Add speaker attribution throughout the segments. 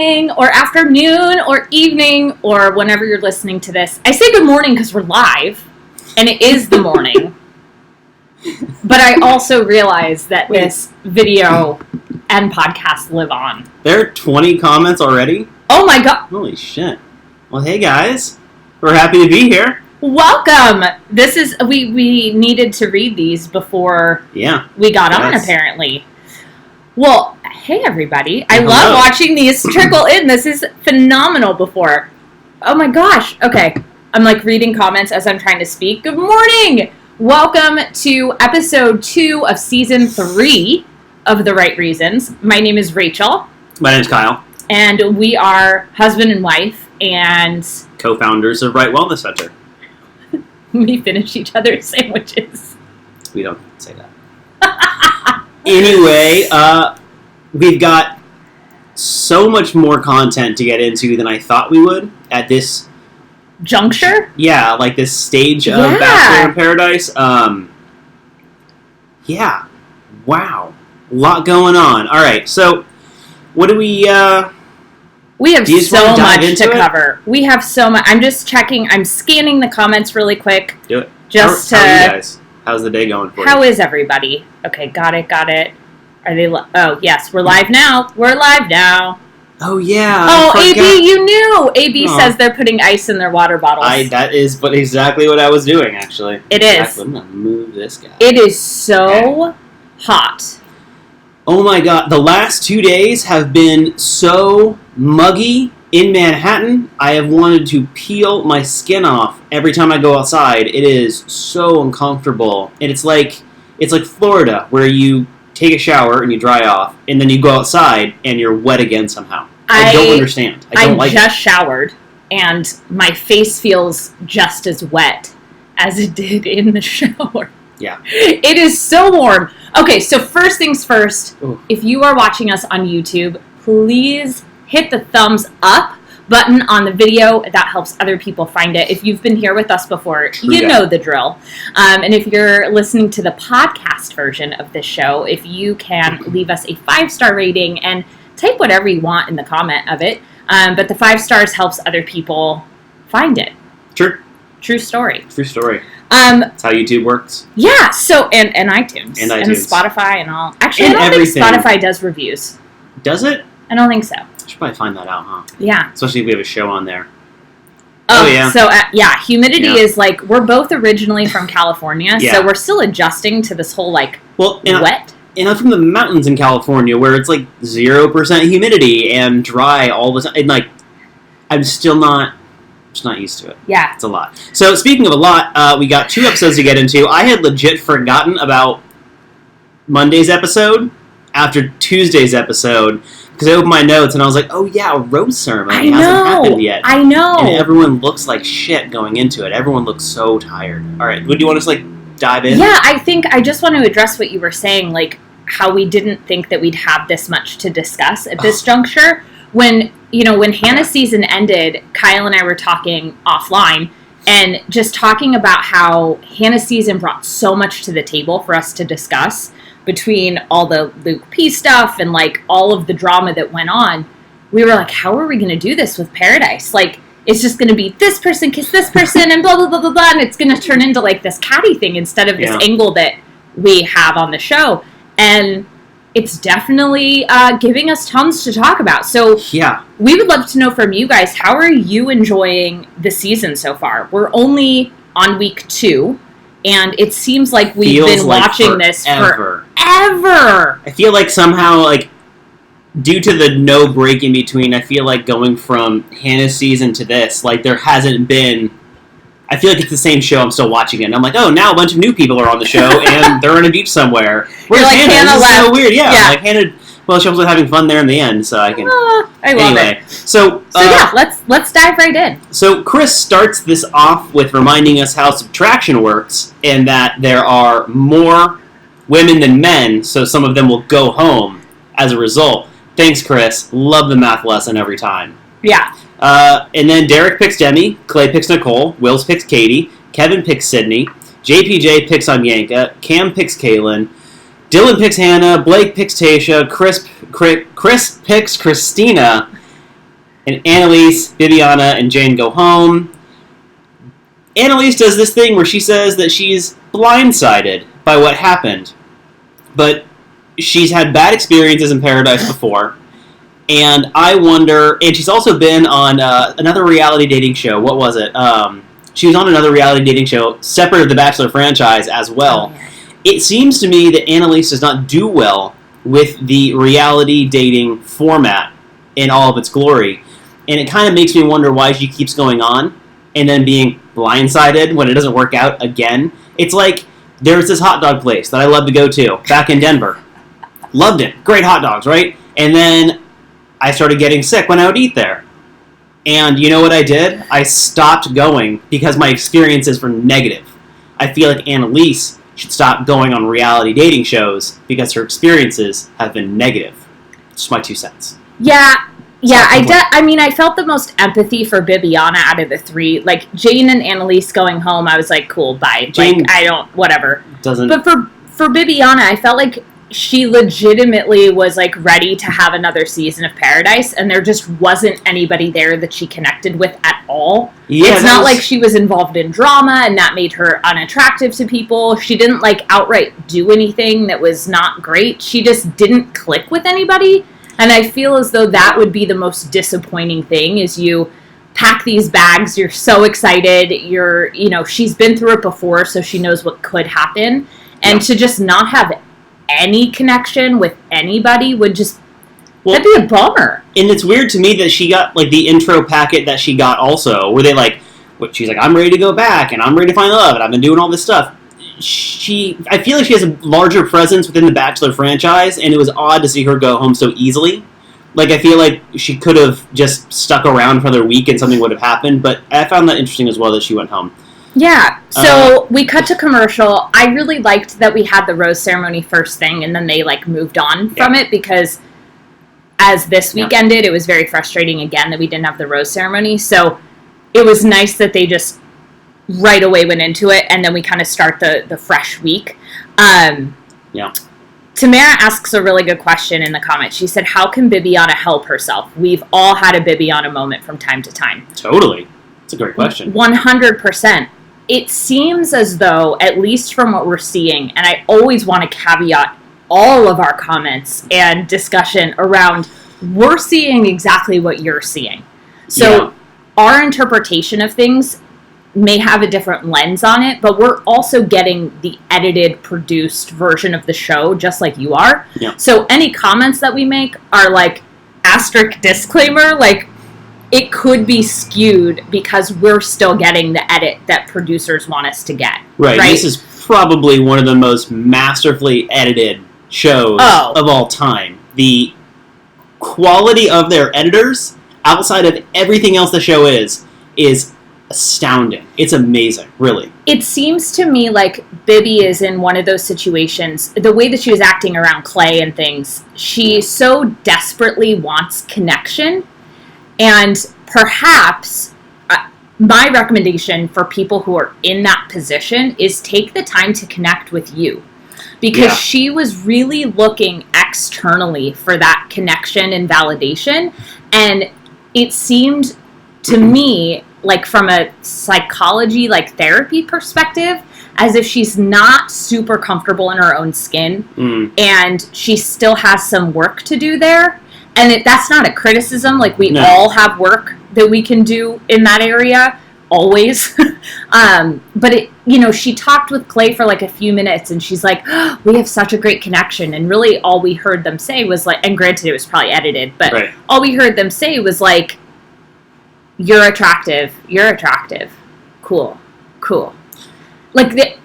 Speaker 1: or afternoon or evening or whenever you're listening to this. I say good morning because we're live and it is the morning. But I also realize that this video and podcast live on.
Speaker 2: There are 20 comments already?
Speaker 1: Oh my god.
Speaker 2: Holy shit. Well, hey guys. We're happy to be here.
Speaker 1: Welcome. This is we needed to read these before we got on apparently. Well, hey everybody. I love watching these trickle in. This is phenomenal before. Oh my gosh. Okay. I'm like reading comments as I'm trying to speak. Good morning. Welcome to episode 2 of season 3 of The Right Reasons. My name is Rachel.
Speaker 2: My name's Kyle.
Speaker 1: And we are husband and wife and
Speaker 2: co-founders of Wright Wellness Center.
Speaker 1: We finish each other's sandwiches.
Speaker 2: We don't say that. Anyway, we've got so much more content to get into than I thought we would at this
Speaker 1: juncture.
Speaker 2: Yeah, like this stage of Bachelor in Paradise. Yeah, wow, a lot going on. All right, so what do we?
Speaker 1: We have so much to cover. We have so much. I'm just checking. I'm scanning the comments really quick.
Speaker 2: Do it.
Speaker 1: Just
Speaker 2: how are you guys? How's the day going for you?
Speaker 1: How is everybody? Okay, got it. Are they? Oh, yes, we're live now. We're live now.
Speaker 2: Oh, yeah.
Speaker 1: Oh, AB, you knew. AB says they're putting ice in their water bottles.
Speaker 2: That is exactly what I was doing, actually.
Speaker 1: It is.
Speaker 2: I'm going to move this guy.
Speaker 1: It is so hot.
Speaker 2: Oh, my God. The last 2 days have been so muggy in Manhattan. I have wanted to peel my skin off every time I go outside. It is so uncomfortable. And it's like Florida, where you take a shower and you dry off, and then you go outside and you're wet again somehow. I don't understand. I
Speaker 1: just showered, and my face feels just as wet as it did in the shower.
Speaker 2: Yeah.
Speaker 1: It is so warm. Okay, so first things first, if you are watching us on YouTube, please hit the thumbs up button on the video. That helps other people find it. If you've been here with us before, you know the drill. And if you're listening to the podcast version of this show, if you can leave us a 5-star rating and type whatever you want in the comment of it. But the 5 stars helps other people find it. True story.
Speaker 2: True story. That's how YouTube works.
Speaker 1: Yeah, so, and iTunes. And Spotify and all. Actually, I don't think Spotify does reviews.
Speaker 2: Does it?
Speaker 1: I don't think so.
Speaker 2: I should probably find that out, huh?
Speaker 1: Yeah.
Speaker 2: Especially if we have a show on there.
Speaker 1: Oh yeah. So, humidity is like, we're both originally from California, so we're still adjusting to this whole, wet.
Speaker 2: And I'm from the mountains in California, where it's 0% humidity and dry all the time. And I'm just not used to it.
Speaker 1: Yeah.
Speaker 2: It's a lot. So, speaking of a lot, we got 2 episodes to get into. I had legit forgotten about Monday's episode after Tuesday's episode, because I opened my notes and I was like, oh yeah, a rose ceremony hasn't happened yet.
Speaker 1: I know.
Speaker 2: And everyone looks like shit going into it. Everyone looks so tired. All right, would you want us to dive in?
Speaker 1: Yeah, I just want to address what you were saying, how we didn't think that we'd have this much to discuss at this juncture. When Hannah's season ended, Kyle and I were talking offline and just talking about how Hannah's season brought so much to the table for us to discuss between all the Luke P stuff and all of the drama that went on. We were like, how are we going to do this with Paradise? It's just going to be this person kiss this person and blah, blah, blah, blah, blah. And it's going to turn into this catty thing instead of this angle that we have on the show. And it's definitely giving us tons to talk about. So we would love to know from you guys, how are you enjoying the season so far? We're only on week 2, and it seems like we've been watching this forever. I feel like
Speaker 2: somehow, due to the no break in between, I feel like going from Hannah's season to this, there hasn't been... I feel like it's the same show. I'm still watching it. And I'm like, oh, now a bunch of new people are on the show, and they're on a beach somewhere. Where's Hannah? This is so weird. Yeah. Hannah, she was having fun there in the end, so I can...
Speaker 1: I love it.
Speaker 2: So
Speaker 1: let's dive right in.
Speaker 2: So Chris starts this off with reminding us how subtraction works, and that there are more women than men, so some of them will go home as a result. Thanks, Chris. Love the math lesson every time.
Speaker 1: Yeah.
Speaker 2: And then Derek picks Demi, Clay picks Nicole, Wills picks Katie, Kevin picks Sydney, JPJ picks Onyanka, Cam picks Kaelin, Dylan picks Hannah, Blake picks Tasha, Chris picks Christina, And Annalise, Bibiana, and Jane go home. Annalise does this thing where she says that she's blindsided by what happened. But she's had bad experiences in Paradise before. And I wonder... And she's also been on another reality dating show. What was it? She was on another reality dating show separate of the Bachelor franchise as well. It seems to me that Annalise does not do well with the reality dating format in all of its glory. And it kind of makes me wonder why she keeps going on and then being blindsided when it doesn't work out again. It's like, there's this hot dog place that I love to go to back in Denver. Loved it. Great hot dogs, right? And then I started getting sick when I would eat there. And you know what I did? I stopped going because my experiences were negative. I feel like Annalise should stop going on reality dating shows because her experiences have been negative. Just my 2 cents.
Speaker 1: Yeah, I mean, I felt the most empathy for Bibiana out of the 3. Like, Jane and Annalise going home, I was like, cool, bye.
Speaker 2: Jane
Speaker 1: like, I don't, whatever.
Speaker 2: Doesn't...
Speaker 1: But for Bibiana, I felt like she legitimately was, like, ready to have another season of Paradise, and there just wasn't anybody there that she connected with at all. Yeah, it's not like she was involved in drama, and that made her unattractive to people. She didn't, like, outright do anything that was not great. She just didn't click with anybody. And I feel as though that would be the most disappointing thing, is you pack these bags, you're so excited, she's been through it before, so she knows what could happen. And to just not have any connection with anybody would just, that'd be a bummer. And
Speaker 2: it's weird to me that she got, like, the intro packet that she got also, where they, like, she's like, I'm ready to go back, and I'm ready to find love, and I've been doing all this stuff. I feel like she has a larger presence within the Bachelor franchise, and it was odd to see her go home so easily. Like, I feel like she could have just stuck around for another week and something would have happened, but I found that interesting as well that she went home.
Speaker 1: Yeah, so we cut to commercial. I really liked that we had the rose ceremony first thing, and then they, like, moved on from it, because as this week ended, it was very frustrating again that we didn't have the rose ceremony, so it was nice that they just right away went into it, and then we kind of start the fresh week. Tamara asks a really good question in the comments. She said, how can Bibiana help herself? We've all had a Bibiana moment from time to time.
Speaker 2: Totally. It's a great question.
Speaker 1: 100%. It seems as though, at least from what we're seeing, and I always want to caveat all of our comments and discussion around, we're seeing exactly what you're seeing. So our interpretation of things may have a different lens on it, but we're also getting the edited, produced version of the show, just like you are.
Speaker 2: Yeah.
Speaker 1: So any comments that we make are like asterisk disclaimer, like it could be skewed because we're still getting the edit that producers want us to get.
Speaker 2: Right? This is probably one of the most masterfully edited shows of all time. The quality of their editors, outside of everything else the show is astounding. It's amazing, really. It
Speaker 1: seems to me like Bibi is in one of those situations, the way that she was acting around Clay and things, she so desperately wants connection, and perhaps my recommendation for people who are in that position is take the time to connect with you. Because she was really looking externally for that connection and validation, and it seemed to me, like from a psychology, like therapy perspective, as if she's not super comfortable in her own skin, and she still has some work to do there. And that's not a criticism, like we all have work that we can do in that area, always. But she talked with Clay for like a few minutes, and she's like, we have such a great connection, and really all we heard them say was like, and granted it was probably edited, but all we heard them say was like, you're attractive, cool. Like,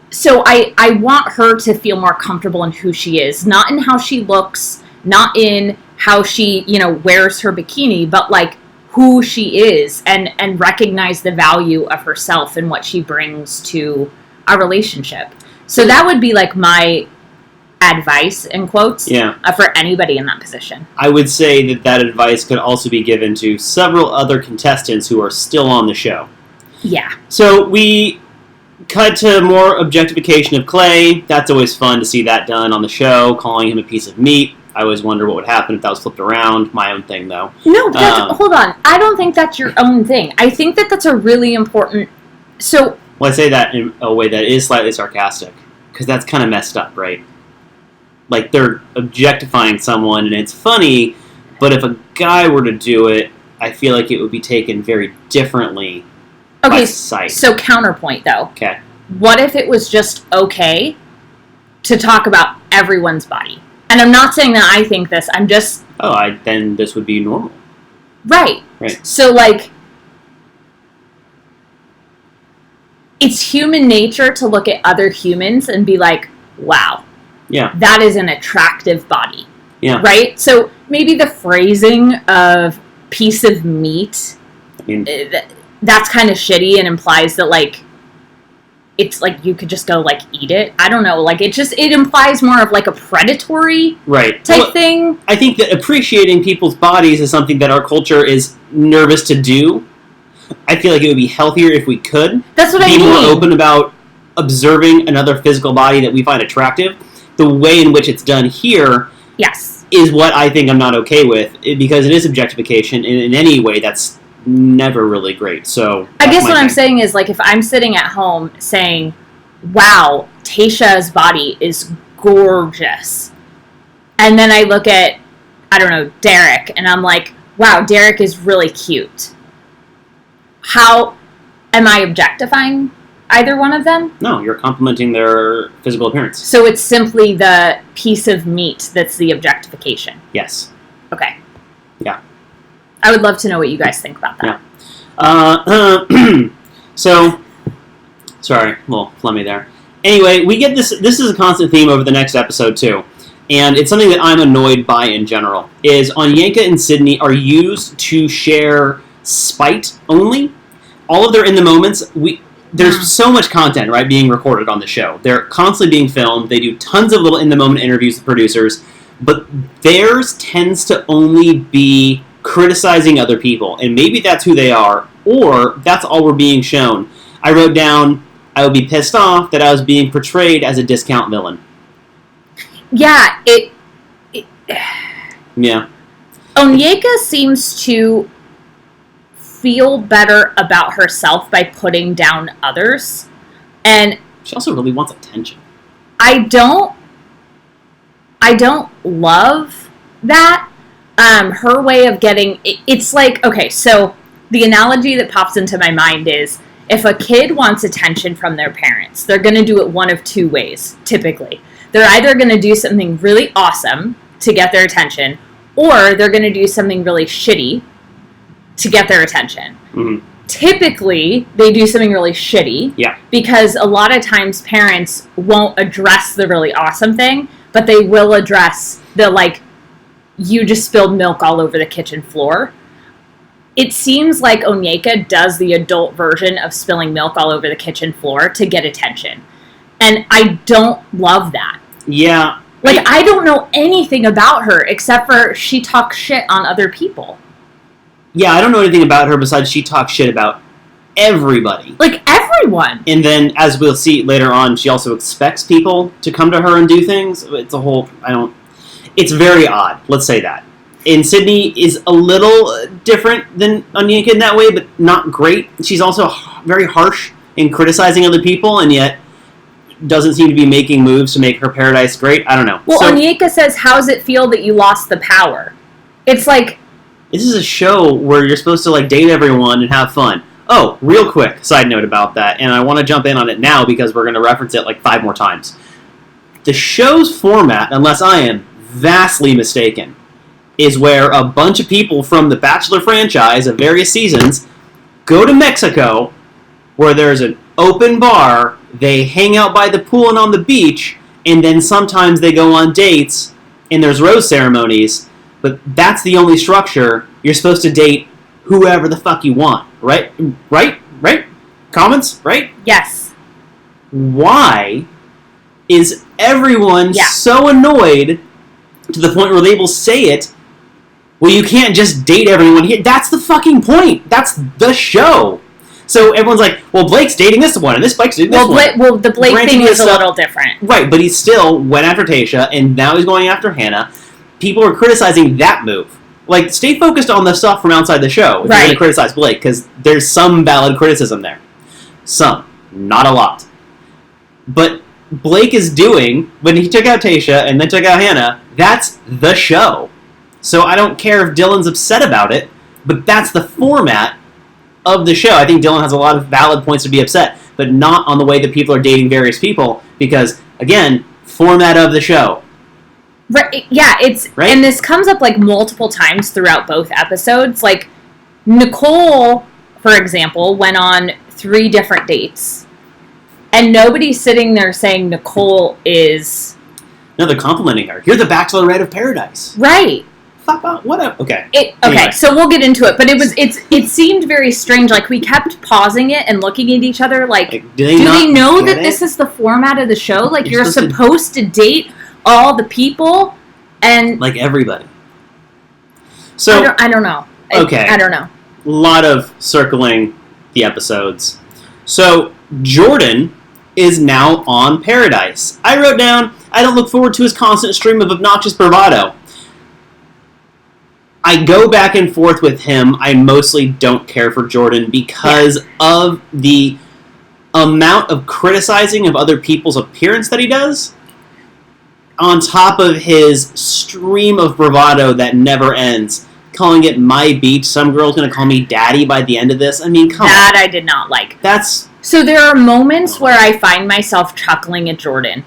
Speaker 1: so I want her to feel more comfortable in who she is, not in how she looks, not in how she, wears her bikini, but like who she is, and recognize the value of herself and what she brings to a relationship. So that would be like my advice, in quotes, for anybody in that position.
Speaker 2: I would say that advice could also be given to several other contestants who are still on the show.
Speaker 1: Yeah.
Speaker 2: So we cut to more objectification of Clay. That's always fun to see that done on the show, calling him a piece of meat. I always wonder what would happen if that was flipped around. My own thing, though.
Speaker 1: No, hold on. I don't think that's your own thing. I think that that's a really important... So...
Speaker 2: Well, I say that in a way that is slightly sarcastic, because that's kind of messed up, right? Like, they're objectifying someone, and it's funny, but if a guy were to do it, I feel like it would be taken very differently by society.
Speaker 1: So counterpoint, though.
Speaker 2: Okay.
Speaker 1: What if it was just okay to talk about everyone's body? And I'm not saying that I think this, I'm just...
Speaker 2: then this would be normal.
Speaker 1: Right. So, like, it's human nature to look at other humans and be like, wow.
Speaker 2: Yeah.
Speaker 1: That is an attractive body.
Speaker 2: Yeah.
Speaker 1: Right? So, maybe the phrasing of piece of meat, that's kind of shitty and implies that, like, it's like you could just go, like, eat it. I don't know. Like, it implies more of, like, a predatory type thing.
Speaker 2: I think that appreciating people's bodies is something that our culture is nervous to do. I feel like it would be healthier if we could.
Speaker 1: That's what I mean.
Speaker 2: Be more open about observing another physical body that we find attractive. The way in which it's done here is what I think I'm not okay with, because it is objectification, and in any way that's never really great. So
Speaker 1: I guess what I'm saying is, like, if I'm sitting at home saying, wow, Tayshia's body is gorgeous, and then I look at, I don't know, Derek, and I'm like, wow, Derek is really cute. How am I objectifying either one of them?
Speaker 2: No, you're complimenting their physical appearance.
Speaker 1: So it's simply the piece of meat that's the objectification?
Speaker 2: Yes.
Speaker 1: Okay.
Speaker 2: Yeah.
Speaker 1: I would love to know what you guys think about that.
Speaker 2: Yeah. So, sorry, a little flummy there. Anyway, we get this is a constant theme over the next episode, too. And it's something that I'm annoyed by in general, is Onyeka and Sydney are used to share spite only. All of their in the moments, there's so much content, right, being recorded on the show. They're constantly being filmed. They do tons of little in the moment interviews with producers, but theirs tends to only be criticizing other people, and maybe that's who they are, or that's all we're being shown. I wrote down, I would be pissed off that I was being portrayed as a discount villain.
Speaker 1: Yeah,
Speaker 2: Yeah.
Speaker 1: Onyeka seems to feel better about herself by putting down others, and
Speaker 2: she also really wants attention.
Speaker 1: I don't love that. Her way of getting... It's like... Okay, so the analogy that pops into my mind is, if a kid wants attention from their parents, they're going to do it one of two ways, typically. They're either going to do something really awesome to get their attention, or they're going to do something really shitty to get their attention.
Speaker 2: Mm-hmm.
Speaker 1: Typically, they do something really shitty.
Speaker 2: Yeah. Because
Speaker 1: a lot of times parents won't address the really awesome thing, but they will address the, like, you just spilled milk all over the kitchen floor. It seems like Onyeka does the adult version of spilling milk all over the kitchen floor to get attention. And I don't love that.
Speaker 2: Yeah.
Speaker 1: Like, I don't know anything about her except for she talks shit on other people.
Speaker 2: Yeah, I don't know anything about her besides she talks shit about everybody.
Speaker 1: Like, everyone.
Speaker 2: And then, as we'll see later on, she also expects people to come to her and do things. It's a whole... It's very odd, let's say that. And Sydney is a little different than Onyeka in that way, but not great. She's also very harsh in criticizing other people, and yet doesn't seem to be making moves to make her paradise great. I don't know.
Speaker 1: Well, Onyeka says, how's it feel that you lost the power? It's like...
Speaker 2: This is a show where you're supposed to, like, date everyone and have fun. Oh, real quick side note about that, and I want to jump in on it now because we're going to reference it, like, 5 more times. The show's format, unless I am vastly mistaken, is where a bunch of people from the Bachelor franchise of various seasons go to Mexico, where there's an open bar, they hang out by the pool and on the beach, and then sometimes they go on dates, and there's rose ceremonies, but that's the only structure. You're supposed to date whoever the fuck you want, right? Right? Comments, right?
Speaker 1: Yes.
Speaker 2: Why is everyone so annoyed to the point where they will say it, well, you can't just date everyone here. That's the fucking point. That's the show. So everyone's like, well, Blake's dating this one, and this Blake's dating this one.
Speaker 1: Well, the Blake thing is a little different.
Speaker 2: Right, but he still went after Tayshia, and now he's going after Hannah. people are criticizing that move. Like, stay focused on the stuff from outside the show if you're going to criticize Blake, because there's some valid criticism there. Some. Not a lot. But Blake is doing, when he took out Tayshia and then took out Hannah, that's the show. So I don't care if Dylan's upset about it, but that's the format of the show. I think Dylan has a lot of valid points to be upset, but not on the way that people are dating various people, because, again, format of the show.
Speaker 1: Right, yeah, and this comes up, like, multiple times throughout both episodes. Like, Nicole, for example, went on 3 different dates, and nobody's sitting there saying Nicole is...
Speaker 2: No, they're complimenting her. You're the Bachelorette of Paradise.
Speaker 1: Right.
Speaker 2: Okay.
Speaker 1: Anyway. So we'll get into it, but it seemed very strange. Like, we kept pausing it and looking at each other like do they know that this is the format of the show? Like, you're supposed to date all the people and... Like,
Speaker 2: everybody. So
Speaker 1: I don't know.
Speaker 2: Okay.
Speaker 1: I don't know.
Speaker 2: A lot of circling the episodes. So, Jordan is now on Paradise. I wrote down, I don't look forward to his constant stream of obnoxious bravado. I go back and forth with him. I mostly don't care for Jordan because of the amount of criticizing of other people's appearance that he does, on top of his stream of bravado that never ends. Calling it my beach. Some girl's going to call me daddy by the end of this. I mean, come on.
Speaker 1: That I did not like. So there are moments where I find myself chuckling at Jordan.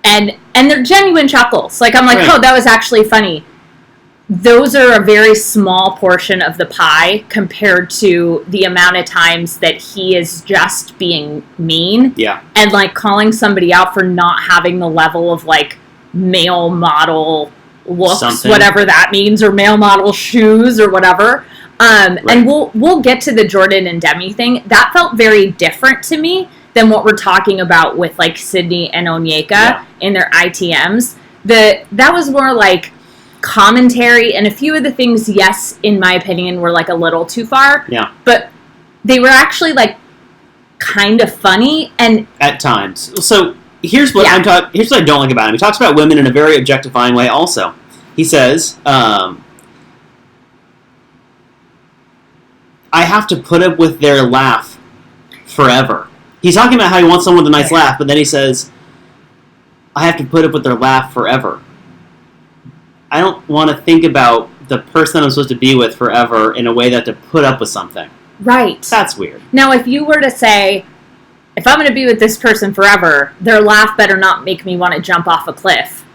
Speaker 1: And they're genuine chuckles. Like, I'm like, oh, that was actually funny. Those are a very small portion of the pie compared to the amount of times that he is just being mean.
Speaker 2: Yeah.
Speaker 1: And, like, calling somebody out for not having the level of, like, male model looks, whatever that means, or male model shoes or whatever. And we'll get to the Jordan and Demi thing. That felt very different to me than what we're talking about with, like, Sydney and Onyeka in their ITMs. That was more like commentary, and a few of the things, yes, in my opinion, were, like, a little too far.
Speaker 2: Yeah.
Speaker 1: But they were actually, like, kind of funny, and
Speaker 2: at times. So here's what here's what I don't like about him. He talks about women in a very objectifying way also. He says, I have to put up with their laugh forever. He's talking about how he wants someone with a nice laugh, but then he says, I have to put up with their laugh forever. I don't want to think about the person I'm supposed to be with forever in a way that to put up with something.
Speaker 1: Right.
Speaker 2: That's weird.
Speaker 1: Now, if you were to say, if I'm going to be with this person forever, their laugh better not make me want to jump off a cliff.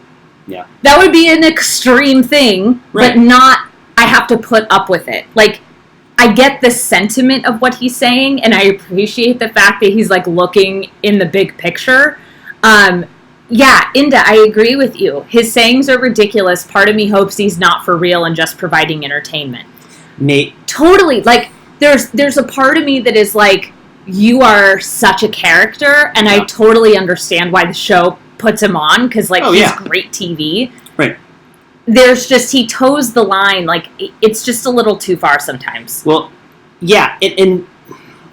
Speaker 2: Yeah.
Speaker 1: That would be an extreme thing, but not, I have to put up with it. Like, I get the sentiment of what he's saying, and I appreciate the fact that he's, like, looking in the big picture. Yeah, Inda, I agree with you. His sayings are ridiculous. Part of me hopes he's not for real and just providing entertainment.
Speaker 2: Nate.
Speaker 1: Totally. Like, there's a part of me that is like, you are such a character, and I totally understand why the show puts him on, because, like, he's great TV.
Speaker 2: Right.
Speaker 1: There's just, he toes the line. Like, it's just a little too far sometimes.
Speaker 2: Well, yeah, and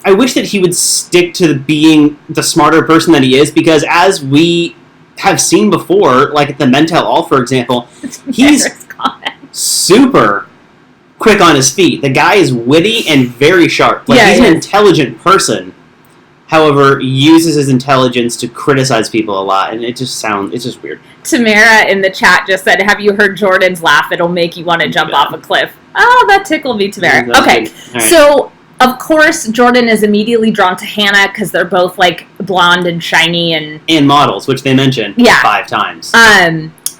Speaker 2: I wish that he would stick to being the smarter person that he is, because as we have seen before, like at the Men Tell All, for example, he's super quick on his feet. The guy is witty and very sharp. Like, he's an intelligent person. However, uses his intelligence to criticize people a lot, and it's just weird.
Speaker 1: Tamara in the chat just said, have you heard Jordan's laugh? It'll make you want to jump off a cliff. Oh, that tickled me, Tamara. Okay, so, of course, Jordan is immediately drawn to Hannah because they're both, like, blonde and shiny and
Speaker 2: models, which they mentioned 5 times.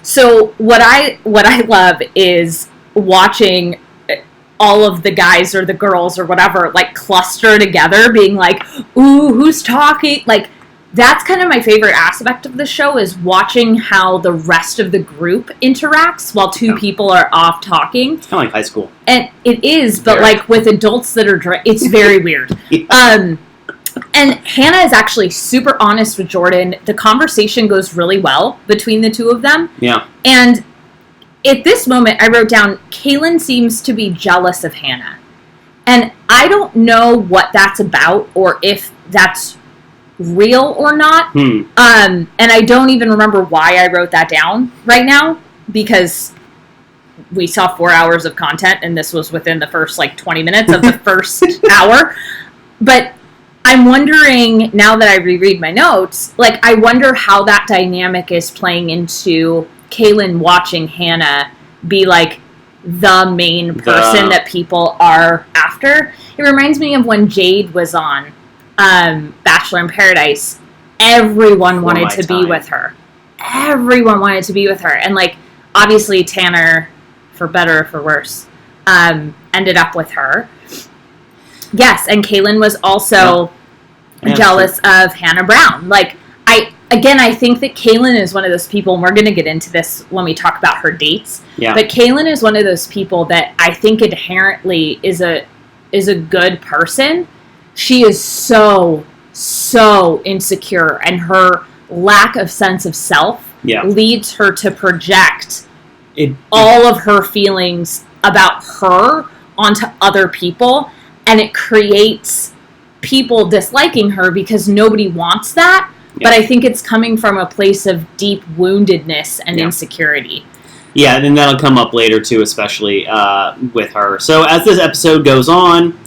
Speaker 1: So what I love is watching all of the guys or the girls or whatever, like, cluster together, being like, ooh, who's talking? Like, that's kind of my favorite aspect of the show, is watching how the rest of the group interacts while 2 people are off talking.
Speaker 2: It's kind of like high school.
Speaker 1: And it is, but, like, with adults that are it's very weird. And Hannah is actually super honest with Jordan. The conversation goes really well between the 2 of them.
Speaker 2: Yeah.
Speaker 1: And at this moment, I wrote down, Kaelin seems to be jealous of Hannah. And I don't know what that's about, or if that's real or not. And I don't even remember why I wrote that down right now, because we saw 4 hours of content, and this was within the first, 20 minutes of the first hour. But I'm wondering, now that I reread my notes, I wonder how that dynamic is playing into Kaelin watching Hannah be, the main person that people are after. It reminds me of when Jade was on Bachelor in Paradise. Everyone wanted to be with her. Everyone wanted to be with her. And, obviously Tanner, for better or for worse, ended up with her. Yes, and Kaelin was also jealous of Hannah Brown. I think that Kaelin is one of those people, and we're going to get into this when we talk about her dates, but Kaelin is one of those people that I think inherently is a good person. She is so insecure, and her lack of sense of self leads her to project all of her feelings about her onto other people, and it creates people disliking her because nobody wants that. But I think it's coming from a place of deep woundedness and insecurity.
Speaker 2: Yeah, and that'll come up later too, especially with her. So as this episode goes on,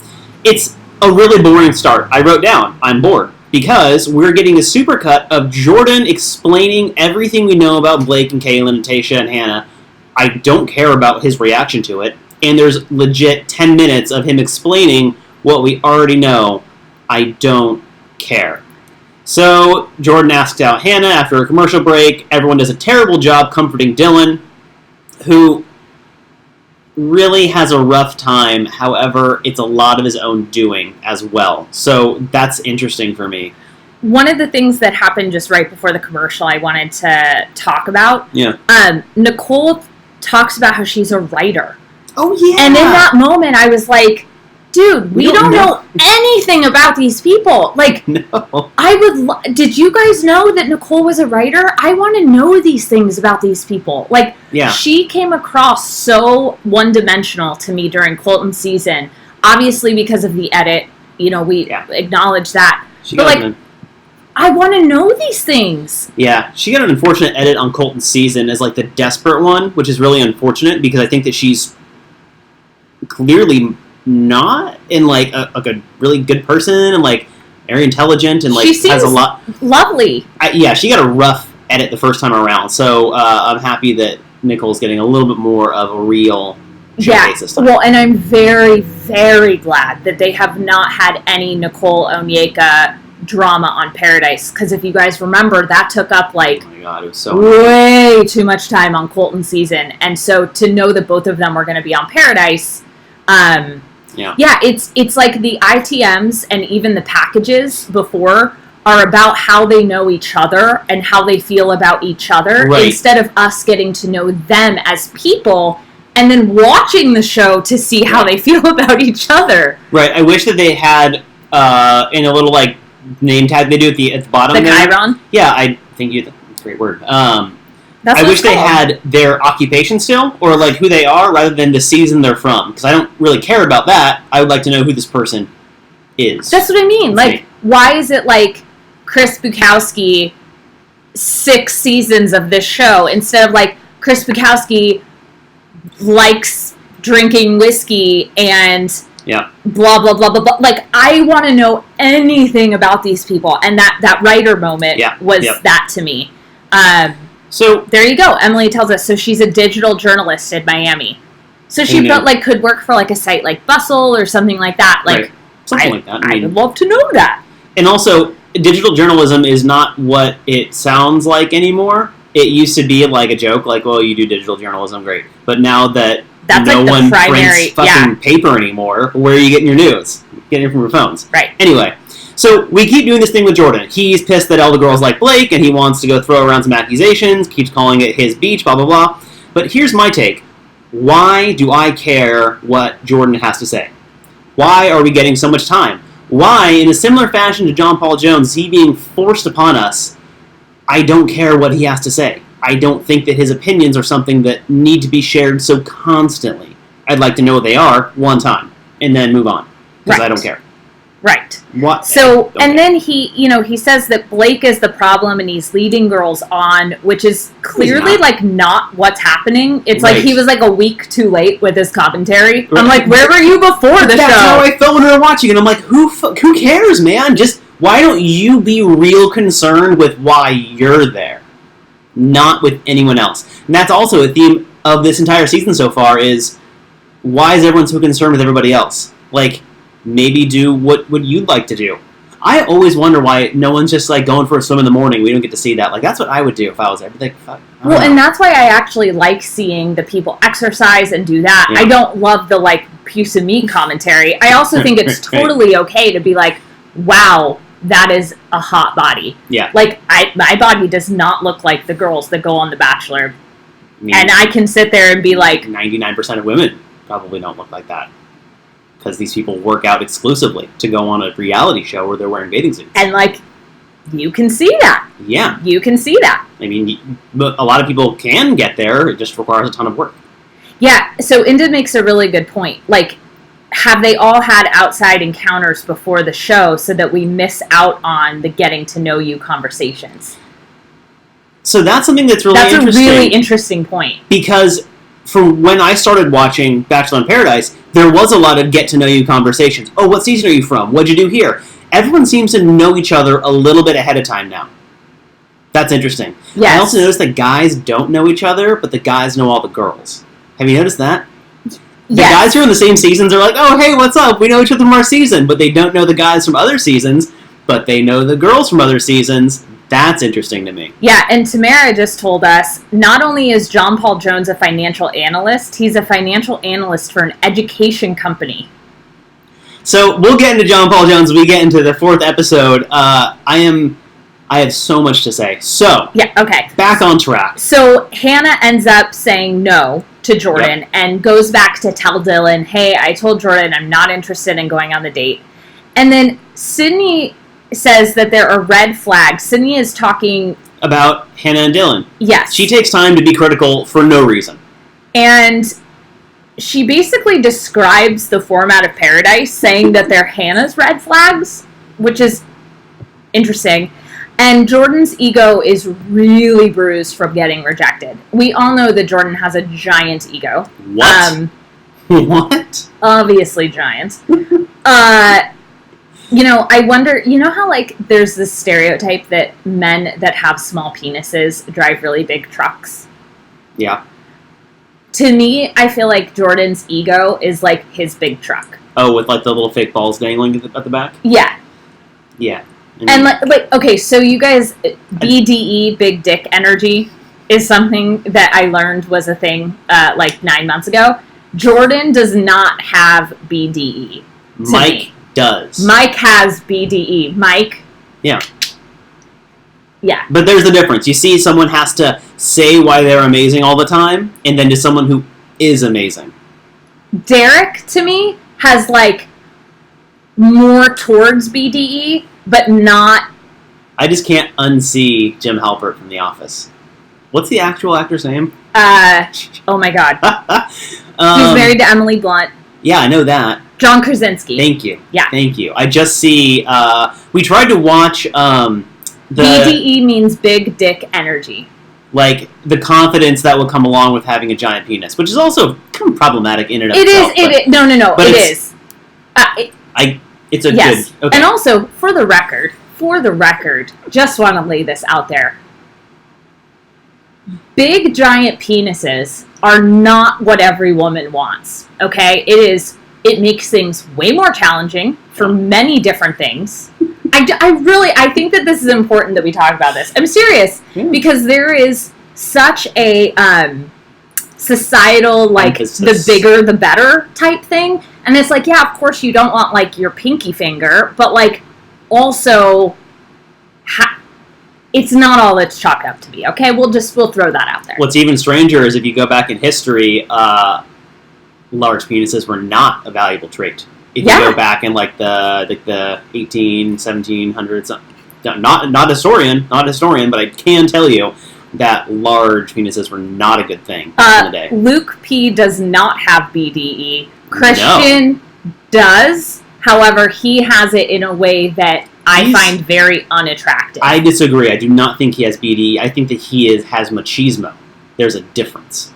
Speaker 2: it's a really boring start. I wrote down, I'm bored. Because we're getting a supercut of Jordan explaining everything we know about Blake and Kaelin and Tayshia and Hannah. I don't care about his reaction to it. And there's legit 10 minutes of him explaining what we already know. I don't care. So Jordan asks out Hannah after a commercial break. Everyone does a terrible job comforting Dylan, who really has a rough time. However, it's a lot of his own doing as well. So that's interesting for me.
Speaker 1: One of the things that happened just right before the commercial I wanted to talk about.
Speaker 2: Yeah.
Speaker 1: Nicole talks about how she's a writer.
Speaker 2: Oh, yeah.
Speaker 1: And in that moment, I was like, dude, we don't know anything about these people.
Speaker 2: No.
Speaker 1: Did you guys know that Nicole was a writer? I want to know these things about these people. She came across so one-dimensional to me during Colton season. Obviously, because of the edit, we acknowledge that. I want to know these things.
Speaker 2: Yeah, she got an unfortunate edit on Colton's season as the desperate one, which is really unfortunate because I think that she's clearly not in a really good person and very intelligent and
Speaker 1: she seems
Speaker 2: has a lot
Speaker 1: lovely.
Speaker 2: She got a rough edit the first time around, so I'm happy that Nicole's getting a little bit more of a real showcase this time.
Speaker 1: Well, and I'm very, very glad that they have not had any Nicole Onyeka drama on Paradise, because if you guys remember, that took up
Speaker 2: oh my God, it was so
Speaker 1: way too much time on Colton's season, and so to know that both of them were going to be on Paradise. It's like the ITMs and even the packages before are about how they know each other and how they feel about each other, instead of us getting to know them as people and then watching the show to see how they feel about each other.
Speaker 2: Right. I wish that they had in a little name tag they do at the bottom.
Speaker 1: The Chiron?
Speaker 2: Yeah, I think that's a great word.
Speaker 1: I
Speaker 2: wish they had their occupation still, or who they are, rather than the season they're from. Because I don't really care about that. I would like to know who this person is.
Speaker 1: That's what I mean. Why is it Chris Bukowski 6 seasons of this show instead of Chris Bukowski likes drinking whiskey and blah blah blah blah blah. I want to know anything about these people, and that writer moment was that to me. So there you go. Emily tells us. So she's a digital journalist in Miami. So she felt could work for a site like Bustle or something like that.
Speaker 2: Something like that.
Speaker 1: I would love to know that.
Speaker 2: And also, digital journalism is not what it sounds like anymore. It used to be a joke, well, you do digital journalism, great. But now that no one prints fucking paper anymore, where are you getting your news? Getting it from your phones.
Speaker 1: Right.
Speaker 2: Anyway. So, we keep doing this thing with Jordan. He's pissed that all the girls like Blake, and he wants to go throw around some accusations, keeps calling it his beach, blah, blah, blah. But here's my take. Why do I care what Jordan has to say? Why are we getting so much time? Why, in a similar fashion to John Paul Jones, is he being forced upon us? I don't care what he has to say. I don't think that his opinions are something that need to be shared so constantly. I'd like to know what they are one time, and then move on, because I don't care.
Speaker 1: Right.
Speaker 2: What?
Speaker 1: So,
Speaker 2: Okay.
Speaker 1: and then he says that Blake is the problem and he's leading girls on, which is clearly, like, not what's happening. It's like he was, like, a week too late with his commentary. Right. I'm like, where were you before the show?
Speaker 2: That's how I felt when we were watching it. I'm like, who cares, man? Just, why don't you be real concerned with why you're there? Not with anyone else. And that's also a theme of this entire season so far is, why is everyone so concerned with everybody else? Like, maybe do what you'd like to do. I always wonder why no one's just, like, going for a swim in the morning. We don't get to see that. Like, that's what I would do if I was there. Like, fuck.
Speaker 1: Well, and that's why I actually like seeing the people exercise and do that. Yeah. I don't love the, like, puce and meat commentary. I also think it's totally okay to be like, wow, that is a hot body.
Speaker 2: Yeah.
Speaker 1: Like, my body does not look like the girls that go on The Bachelor. And I can sit there and be like...
Speaker 2: 99% of women probably don't look like that. Because these people work out exclusively to go on a reality show where they're wearing bathing suits.
Speaker 1: And, like, you can see that.
Speaker 2: Yeah.
Speaker 1: You can see that.
Speaker 2: I mean, a lot of people can get there. It just requires a ton of work.
Speaker 1: Yeah, so Inda makes a really good point. Like, have they all had outside encounters before the show so that we miss out on the getting to know you conversations?
Speaker 2: So that's something that's really interesting.
Speaker 1: That's a really interesting point.
Speaker 2: Because from when I started watching Bachelor in Paradise, there was a lot of get-to-know-you conversations. Oh, what season are you from? What'd you do here? Everyone seems to know each other a little bit ahead of time now. That's interesting. Yes. I also noticed that guys don't know each other, but the guys know all the girls. Have you noticed that? The guys who are in the same seasons are like, oh, hey, what's up? We know each other from our season. But they don't know the guys from other seasons, but they know the girls from other seasons. That's interesting to me.
Speaker 1: Yeah, and Tamara just told us, not only is John Paul Jones a financial analyst, he's a financial analyst for an education company.
Speaker 2: So we'll get into John Paul Jones when we get into the 4th episode. I have so much to say. So,
Speaker 1: yeah, okay.
Speaker 2: Back on track.
Speaker 1: So Hannah ends up saying no to Jordan and goes back to tell Dylan, hey, I told Jordan I'm not interested in going on the date. And then Sydney says that there are red flags. Sydney is talking
Speaker 2: about Hannah and Dylan.
Speaker 1: Yes.
Speaker 2: She takes time to be critical for no reason.
Speaker 1: And she basically describes the format of Paradise, saying that they're Hannah's red flags, which is interesting. And Jordan's ego is really bruised from getting rejected. We all know that Jordan has a giant ego.
Speaker 2: What? What?
Speaker 1: Obviously giant. I wonder, how, like, there's this stereotype that men that have small penises drive really big trucks?
Speaker 2: Yeah.
Speaker 1: To me, I feel like Jordan's ego is, like, his big truck.
Speaker 2: Oh, with, like, the little fake balls dangling at the back?
Speaker 1: Yeah.
Speaker 2: Yeah.
Speaker 1: And, like, okay, so you guys, BDE, big dick energy, is something that I learned was a thing, 9 months ago. Jordan does not have BDE.
Speaker 2: Mike does.
Speaker 1: Mike has BDE. Mike.
Speaker 2: Yeah.
Speaker 1: Yeah.
Speaker 2: But there's the difference. You see, someone has to say why they're amazing all the time, and then to someone who is amazing.
Speaker 1: Derek, to me, has, like, more towards BDE, but not...
Speaker 2: I just can't unsee Jim Halpert from The Office. What's the actual actor's name?
Speaker 1: Oh my god. He's married to Emily Blunt.
Speaker 2: Yeah, I know that.
Speaker 1: John Krasinski.
Speaker 2: Thank you.
Speaker 1: Yeah.
Speaker 2: Thank you. I just see... we tried to watch...
Speaker 1: BDE means big dick energy.
Speaker 2: Like, the confidence that will come along with having a giant penis, which is also kind of problematic in and of itself.
Speaker 1: It is. No, it is.
Speaker 2: It's a
Speaker 1: yes.
Speaker 2: good... Okay.
Speaker 1: And also, for the record, just want to lay this out there. Big, giant penises are not what every woman wants, okay? It makes things way more challenging for many different things. I think that this is important that we talk about this. I'm serious, because there is such a societal, like, emphasis. The bigger, the better type thing. And it's like, yeah, of course you don't want, like, your pinky finger, but, like, also... it's not all it's chalked up to be, okay? We'll throw that out there.
Speaker 2: What's even stranger is if you go back in history, large penises were not a valuable trait. If you go back in, like, the 1700s, not historian, but I can tell you that large penises were not a good thing back in the day.
Speaker 1: Luke P. does not have BDE. Christian does. However, he has it in a way that I find very unattractive.
Speaker 2: I disagree. I do not think he has BDE. I think that he has machismo. There's a difference.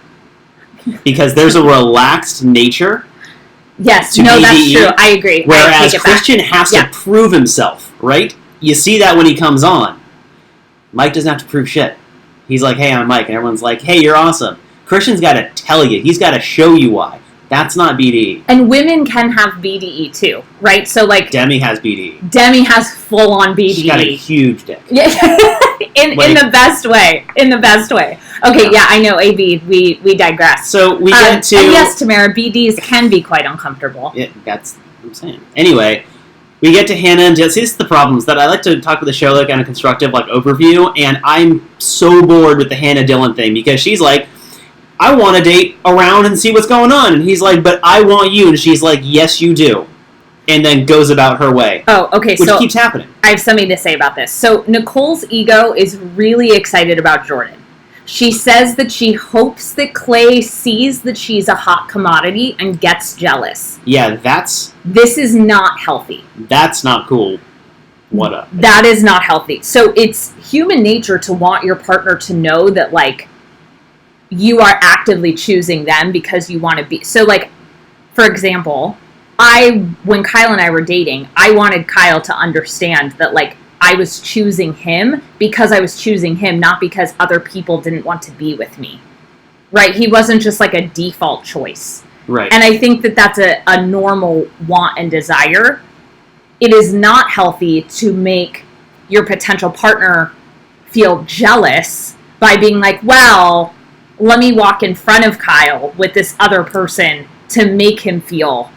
Speaker 2: Because there's a relaxed nature.
Speaker 1: Yes, no, BDE, that's true. I agree.
Speaker 2: Whereas Christian has to prove himself, right? You see that when he comes on. Mike doesn't have to prove shit. He's like, hey, I'm Mike. And everyone's like, hey, you're awesome. Christian's got to tell you. He's got to show you why. That's not BDE.
Speaker 1: And women can have BDE too, right? So like
Speaker 2: Demi has BDE.
Speaker 1: Demi has full on BDE. She's
Speaker 2: got a huge dick.
Speaker 1: Yeah, in the best way. In the best way. Okay, yeah, I know. AB, we digress.
Speaker 2: So we get to
Speaker 1: and yes, Tamara, BDs can be quite uncomfortable.
Speaker 2: Yeah, that's what I'm saying. Anyway, we get to Hannah and Jess. This is the problems that I like to talk with the show like on a constructive like overview, and I'm so bored with the Hannah Dylan thing because she's like, I want to date around and see what's going on. And he's like, but I want you. And she's like, yes, you do. And then goes about her way.
Speaker 1: Oh, okay.
Speaker 2: Which keeps happening.
Speaker 1: I have something to say about this. So Nicole's ego is really excited about Jordan. She says that she hopes that Clay sees that she's a hot commodity and gets jealous.
Speaker 2: Yeah,
Speaker 1: This is not healthy.
Speaker 2: That's not cool. What up?
Speaker 1: That is not healthy. So it's human nature to want your partner to know that, like, you are actively choosing them because you want to be. So, like, for example, when Kyle and I were dating, I wanted Kyle to understand that, like, I was choosing him because I was choosing him, not because other people didn't want to be with me. Right? He wasn't just, like, a default choice.
Speaker 2: Right.
Speaker 1: And I think that that's a normal want and desire. It is not healthy to make your potential partner feel jealous by being like, well, let me walk in front of Kyle with this other person to make him feel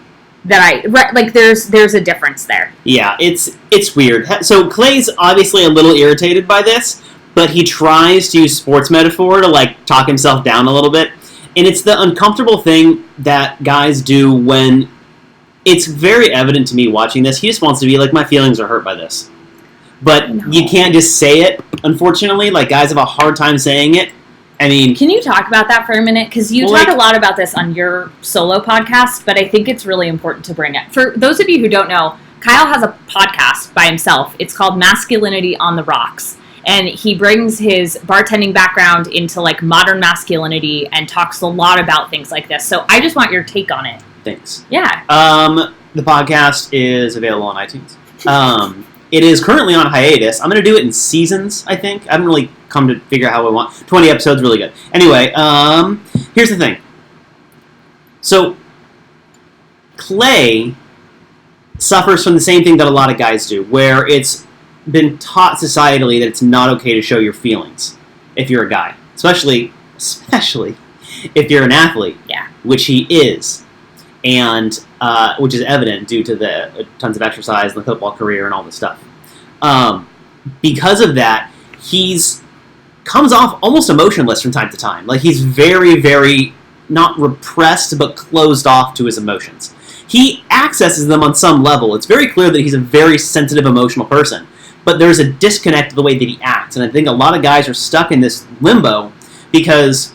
Speaker 1: that there's a difference there.
Speaker 2: Yeah, it's weird. So Clay's obviously a little irritated by this, but he tries to use sports metaphor to like talk himself down a little bit. And it's the uncomfortable thing that guys do when it's very evident to me watching this. He just wants to be like, my feelings are hurt by this. But you can't just say it, unfortunately. Like, guys have a hard time saying it. I mean,
Speaker 1: can you talk about that for a minute? Because you talk a lot about this on your solo podcast, but I think it's really important to bring it. For those of you who don't know, Kyle has a podcast by himself. It's called Masculinity on the Rocks. And he brings his bartending background into, like, modern masculinity and talks a lot about things like this. So I just want your take on it.
Speaker 2: Thanks.
Speaker 1: Yeah.
Speaker 2: The podcast is available on iTunes. It is currently on hiatus. I'm going to do it in seasons, I think. I haven't really come to figure out how I want. 20 episodes, really good. Anyway, here's the thing. So, Clay suffers from the same thing that a lot of guys do, where it's been taught societally that it's not okay to show your feelings if you're a guy. Especially if you're an athlete.
Speaker 1: Yeah.
Speaker 2: Which he is. And which is evident due to the tons of exercise and the football career and all this stuff. Because of that, he's comes off almost emotionless from time to time. Like, he's very, very not repressed, but closed off to his emotions. He accesses them on some level. It's very clear that he's a very sensitive, emotional person. But there's a disconnect to the way that he acts. And I think a lot of guys are stuck in this limbo because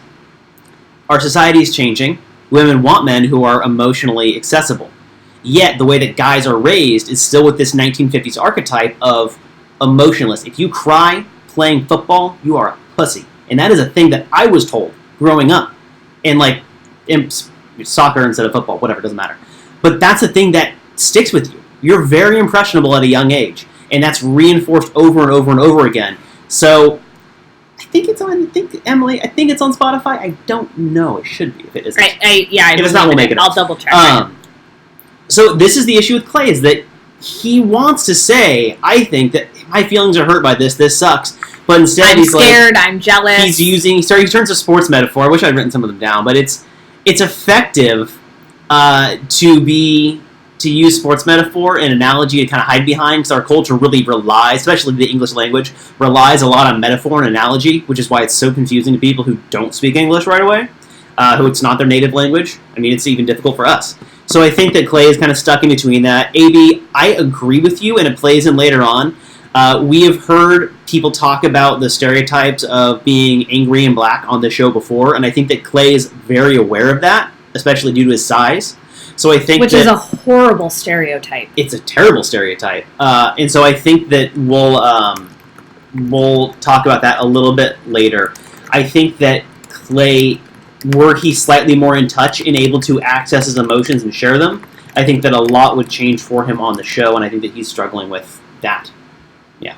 Speaker 2: our society is changing. Women want men who are emotionally accessible. Yet, the way that guys are raised is still with this 1950s archetype of emotionless. If you cry playing football, you are a pussy. And that is a thing that I was told growing up. And, like, in soccer instead of football, whatever, doesn't matter. But that's a thing that sticks with you. You're very impressionable at a young age. And that's reinforced over and over and over again. So, Emily, I think it's on Spotify. I don't know. It should be if it isn't.
Speaker 1: Right. If
Speaker 2: it's not, we'll make it up.
Speaker 1: I'll double check.
Speaker 2: So this is the issue with Clay, is that he wants to say, I think that my feelings are hurt by this. This sucks. But instead,
Speaker 1: I'm scared. I'm jealous.
Speaker 2: He turns to sports metaphor. I wish I'd written some of them down, but it's effective to use sports metaphor and analogy to kind of hide behind, because our culture really relies, especially the English language, relies a lot on metaphor and analogy, which is why it's so confusing to people who don't speak English right away, who it's not their native language. I mean, it's even difficult for us. So I think that Clay is kind of stuck in between that. AB, I agree with you, and it plays in later on. We have heard people talk about the stereotypes of being angry and black on the show before, and I think that Clay is very aware of that, especially due to his size. So I think
Speaker 1: which is a horrible stereotype.
Speaker 2: It's a terrible stereotype. And so I think that we'll talk about that a little bit later. I think that Clay, were he slightly more in touch and able to access his emotions and share them, I think that a lot would change for him on the show, and I think that he's struggling with that. Yeah.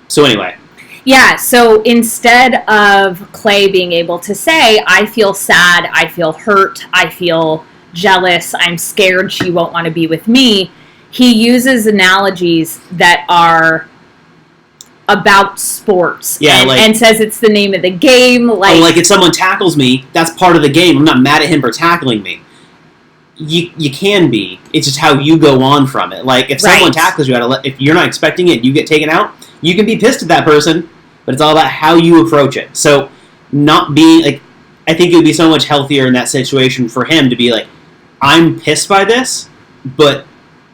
Speaker 2: So anyway.
Speaker 1: Yeah, so instead of Clay being able to say, I feel sad, I feel hurt, I feel jealous, I'm scared she won't want to be with me, he uses analogies that are about sports.
Speaker 2: Yeah,
Speaker 1: and says it's the name of the game.
Speaker 2: Like if someone tackles me, that's part of the game. I'm not mad at him for tackling me. You can be. It's just how you go on from it. Like, if someone tackles you, if you're not expecting it, you get taken out, you can be pissed at that person, but it's all about how you approach it. So, not being, like, I think it would be so much healthier in that situation for him to be like, I'm pissed by this, but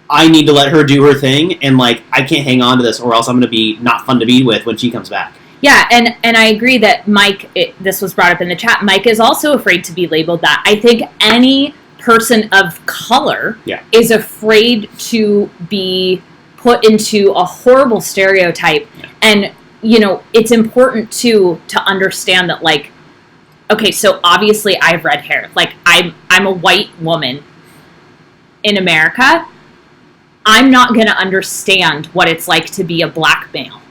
Speaker 2: I need to let her do her thing, and, like, I can't hang on to this, or else I'm going to be not fun to be with when she comes back.
Speaker 1: Yeah, and I agree that Mike, this was brought up in the chat, Mike is also afraid to be labeled that. I think any person of color is afraid to be put into a horrible stereotype. Yeah. And, you know, it's important, to understand that, like, okay, so obviously I have red hair. Like, I'm a white woman in America. I'm not going to understand what it's like to be a black male.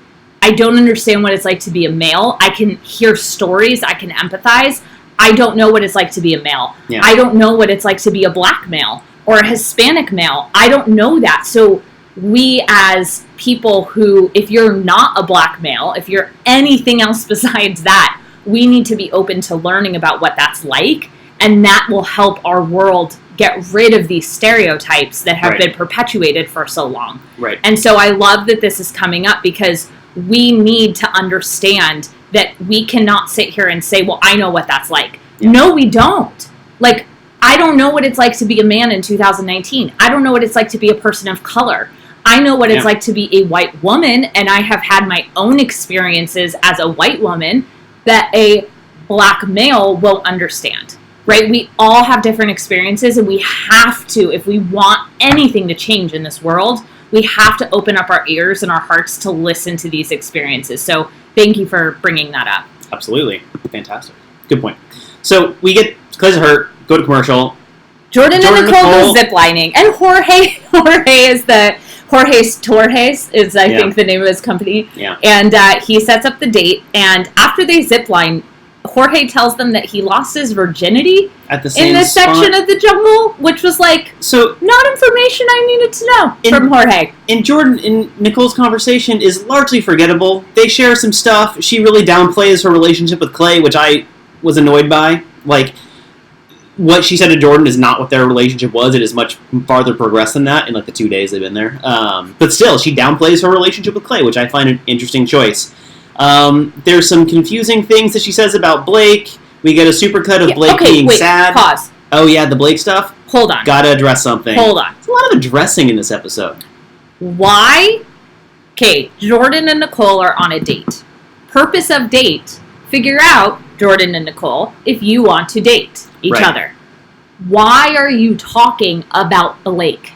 Speaker 1: I don't understand what it's like to be a male. I can hear stories. I can empathize. I don't know what it's like to be a male. Yeah. I don't know what it's like to be a black male or a Hispanic male. I don't know that. So we as people who, if you're not a black male, if you're anything else besides that, we need to be open to learning about what that's like. And that will help our world get rid of these stereotypes that have been perpetuated for so long.
Speaker 2: Right.
Speaker 1: And so I love that this is coming up, because we need to understand that we cannot sit here and say, well, I know what that's like. Yeah. No, we don't. Like, I don't know what it's like to be a man in 2019. I don't know what it's like to be a person of color. I know what it's like to be a white woman, and I have had my own experiences as a white woman that a black male won't understand. Right? We all have different experiences, and we have to, if we want anything to change in this world, we have to open up our ears and our hearts to listen to these experiences. So thank you for bringing that up.
Speaker 2: Absolutely. Fantastic. Good point. So we get Clay's hurt, go to commercial.
Speaker 1: Jordan and Nicole go ziplining. And Jorge Torres is, I think, the name of his company.
Speaker 2: Yeah.
Speaker 1: And he sets up the date. And after they zipline, Jorge tells them that he lost his virginity
Speaker 2: at the same
Speaker 1: in this section of the jungle, which was like,
Speaker 2: so
Speaker 1: not information I needed to know from Jorge.
Speaker 2: And Jordan and Nicole's conversation is largely forgettable. They share some stuff. She really downplays her relationship with Clay, which I was annoyed by. Like, what she said to Jordan is not what their relationship was. It is much farther progressed than that in, like, the 2 days they've been there. But still, she downplays her relationship with Clay, which I find an interesting choice. There's some confusing things that she says about Blake. We get a supercut of Blake being sad.
Speaker 1: Pause.
Speaker 2: Oh, yeah, the Blake stuff?
Speaker 1: Hold on.
Speaker 2: Gotta address something.
Speaker 1: Hold on.
Speaker 2: There's a lot of addressing in this episode.
Speaker 1: Why? Okay, Jordan and Nicole are on a date. Purpose of date, figure out, Jordan and Nicole, if you want to date each other. Why are you talking about Blake?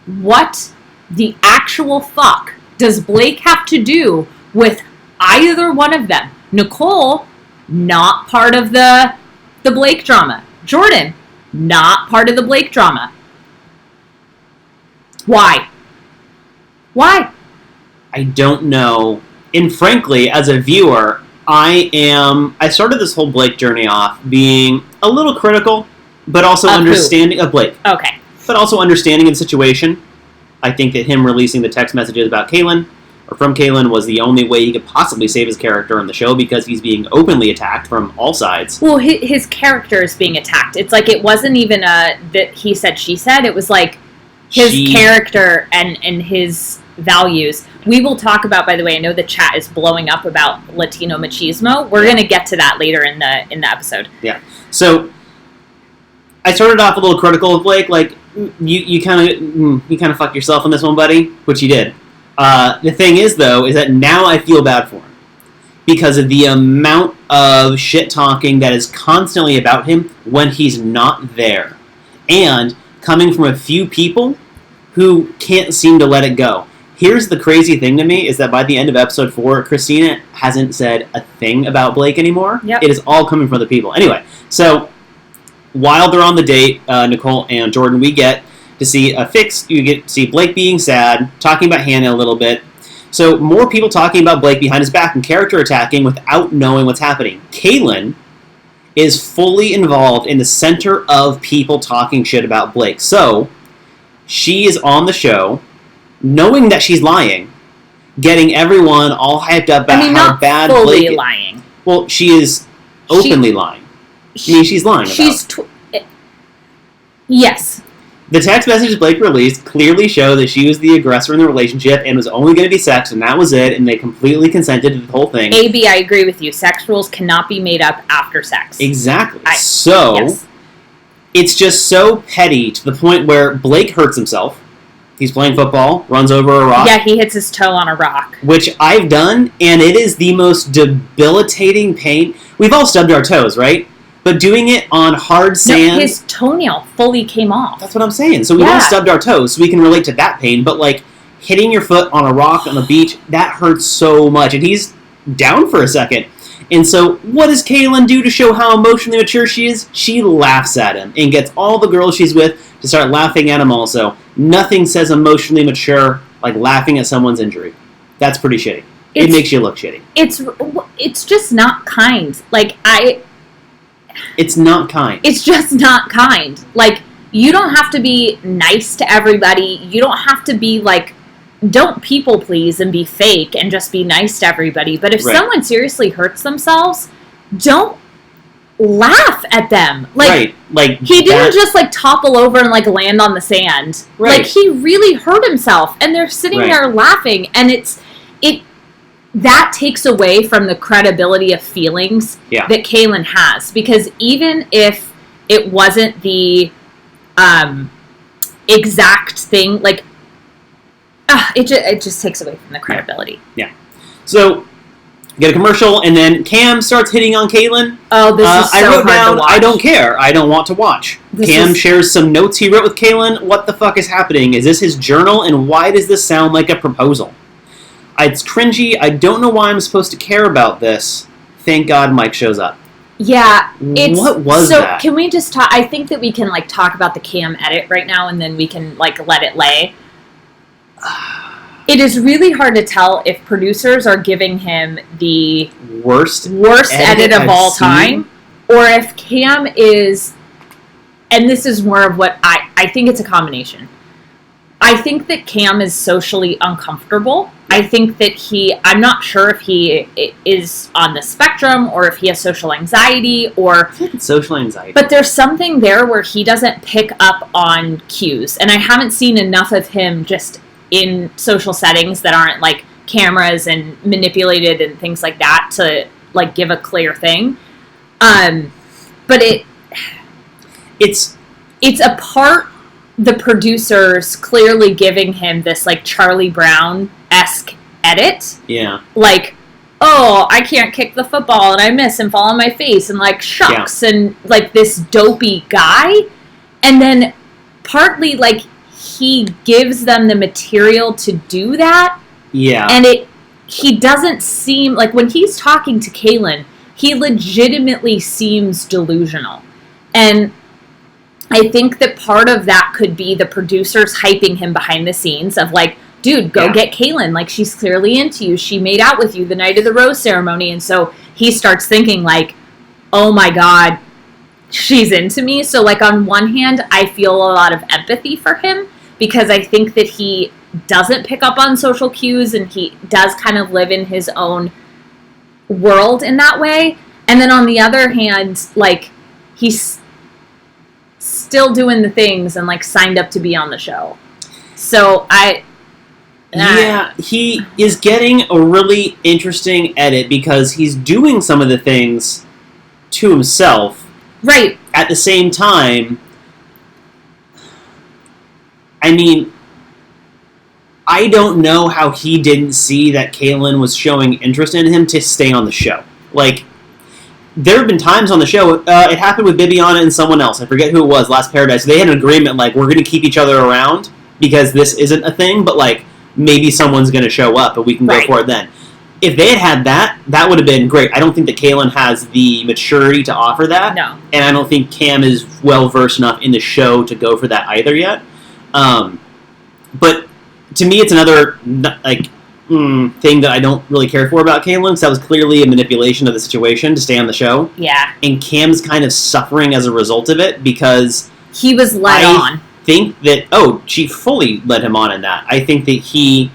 Speaker 1: What the actual fuck does Blake have to do with either one of them? Nicole, not part of the Blake drama. Jordan, not part of the Blake drama. Why? Why?
Speaker 2: I don't know. And frankly, as a viewer, I started this whole Blake journey off being a little critical, but also understanding of Blake.
Speaker 1: Okay.
Speaker 2: But also understanding the situation. I think that him releasing the text messages about Kaelin, or from Kaelin, was the only way he could possibly save his character in the show, because he's being openly attacked from all sides.
Speaker 1: Well, his character is being attacked. It's like, it wasn't even that he said, she said. It was like his character and his values. We will talk about, by the way, I know the chat is blowing up about Latino machismo. We're going to get to that later in the episode.
Speaker 2: Yeah. So I started off a little critical of Blake, like, you kind of fucked yourself on this one, buddy, which you did. The thing is, though, is that now I feel bad for him because of the amount of shit talking that is constantly about him when he's not there. and coming from a few people who can't seem to let it go. Here's the crazy thing to me, is that by the end of episode 4, Christina hasn't said a thing about Blake anymore.
Speaker 1: Yep.
Speaker 2: It is all coming from the people. Anyway, so while they're on the date, Nicole and Jordan, we get to see you get to see Blake being sad, talking about Hannah a little bit. So more people talking about Blake behind his back and character attacking without knowing what's happening. Caelynn is fully involved in the center of people talking shit about Blake. So she is on the show, knowing that she's lying, getting everyone all hyped up about how bad Blake is.
Speaker 1: Not fully lying.
Speaker 2: Well, she is openly lying. She's lying about it.
Speaker 1: Yes.
Speaker 2: The text messages Blake released clearly show that she was the aggressor in the relationship and was only going to be sex, and that was it, and they completely consented to the whole thing.
Speaker 1: AB, I agree with you. Sex rules cannot be made up after sex.
Speaker 2: Exactly.
Speaker 1: Yes.
Speaker 2: It's just so petty to the point where Blake hurts himself. He's playing football, runs over a rock.
Speaker 1: Yeah, he hits his toe on a rock.
Speaker 2: Which I've done, and it is the most debilitating pain. We've all stubbed our toes, right? But doing it on hard sand...
Speaker 1: No, his toenail fully came off.
Speaker 2: That's what I'm saying. So we've all stubbed our toes, so we can relate to that pain. But, like, hitting your foot on a rock on the beach, that hurts so much. And he's down for a second. And so what does Kaelin do to show how emotionally mature she is? She laughs at him and gets all the girls she's with to start laughing at him also. Nothing says emotionally mature like laughing at someone's injury. That's pretty shitty. It makes you look shitty.
Speaker 1: It's just not kind.
Speaker 2: It's not kind.
Speaker 1: It's just not kind. Like, you don't have to be nice to everybody. You don't have to be, like, don't people please and be fake and just be nice to everybody. But if someone seriously hurts themselves, don't laugh at them. Like, he didn't just, like, topple over and, like, land on the sand.
Speaker 2: Right.
Speaker 1: Like, he really hurt himself. And they're sitting there laughing. And that takes away from the credibility of feelings that Kaelin has. Because even if it wasn't the exact thing, like, it just takes away from the credibility.
Speaker 2: Yeah. So, get a commercial, and then Cam starts hitting on Kaelin.
Speaker 1: Oh, this is so
Speaker 2: I wrote
Speaker 1: hard
Speaker 2: down,
Speaker 1: to watch.
Speaker 2: I don't care. I don't want to watch. Cam shares some notes he wrote with Kaelin. What the fuck is happening? Is this his journal? And why does this sound like a proposal? It's cringy. I don't know why I'm supposed to care about this. Thank God Mike shows up.
Speaker 1: Yeah.
Speaker 2: What was that?
Speaker 1: So, can we just talk... I think that we can, like, talk about the Cam edit right now, and then we can, like, let it lay. It is really hard to tell if producers are giving him the worst edit of all time, or if Cam is... And this is more of what I think it's a combination. I think that Cam is socially uncomfortable. I think that I'm not sure if he is on the spectrum or if he has social anxiety or...
Speaker 2: I think it's social anxiety.
Speaker 1: But there's something there where he doesn't pick up on cues. And I haven't seen enough of him just in social settings that aren't, like, cameras and manipulated and things like that to, like, give a clear thing. But it's a part... the producers clearly giving him this, like, Charlie Brown-esque edit.
Speaker 2: Yeah.
Speaker 1: Like, oh, I can't kick the football and I miss and fall on my face and, like, shucks and, like, this dopey guy. And then partly, like, he gives them the material to do that.
Speaker 2: Yeah.
Speaker 1: And he doesn't seem, like, when he's talking to Kaelin, he legitimately seems delusional. And I think that part of that could be the producers hyping him behind the scenes of, like, dude, go get Kaelin. Like, she's clearly into you. She made out with you the night of the rose ceremony. And so he starts thinking, like, oh my God, she's into me. So, like, on one hand, I feel a lot of empathy for him because I think that he doesn't pick up on social cues and he does kind of live in his own world in that way. And then on the other hand, like, he's still doing the things and, like, signed up to be on the show. So
Speaker 2: yeah, he is getting a really interesting edit because he's doing some of the things to himself.
Speaker 1: Right.
Speaker 2: At the same time, I mean, I don't know how he didn't see that Kaelin was showing interest in him to stay on the show. Like, there have been times on the show, it happened with Bibiana and someone else. I forget who it was, Last Paradise. They had an agreement, like, we're going to keep each other around because this isn't a thing, but, like, maybe someone's going to show up and we can go for it then. If they had that, that would have been great. I don't think that Kaelin has the maturity to offer that.
Speaker 1: No.
Speaker 2: And I don't think Cam is well-versed enough in the show to go for that either yet. But to me, it's another, like, thing that I don't really care for about Kaelin, because that was clearly a manipulation of the situation to stay on the show.
Speaker 1: Yeah.
Speaker 2: And Cam's kind of suffering as a result of it, because
Speaker 1: he was led on.
Speaker 2: I think that, she fully led him on in that. I think that he,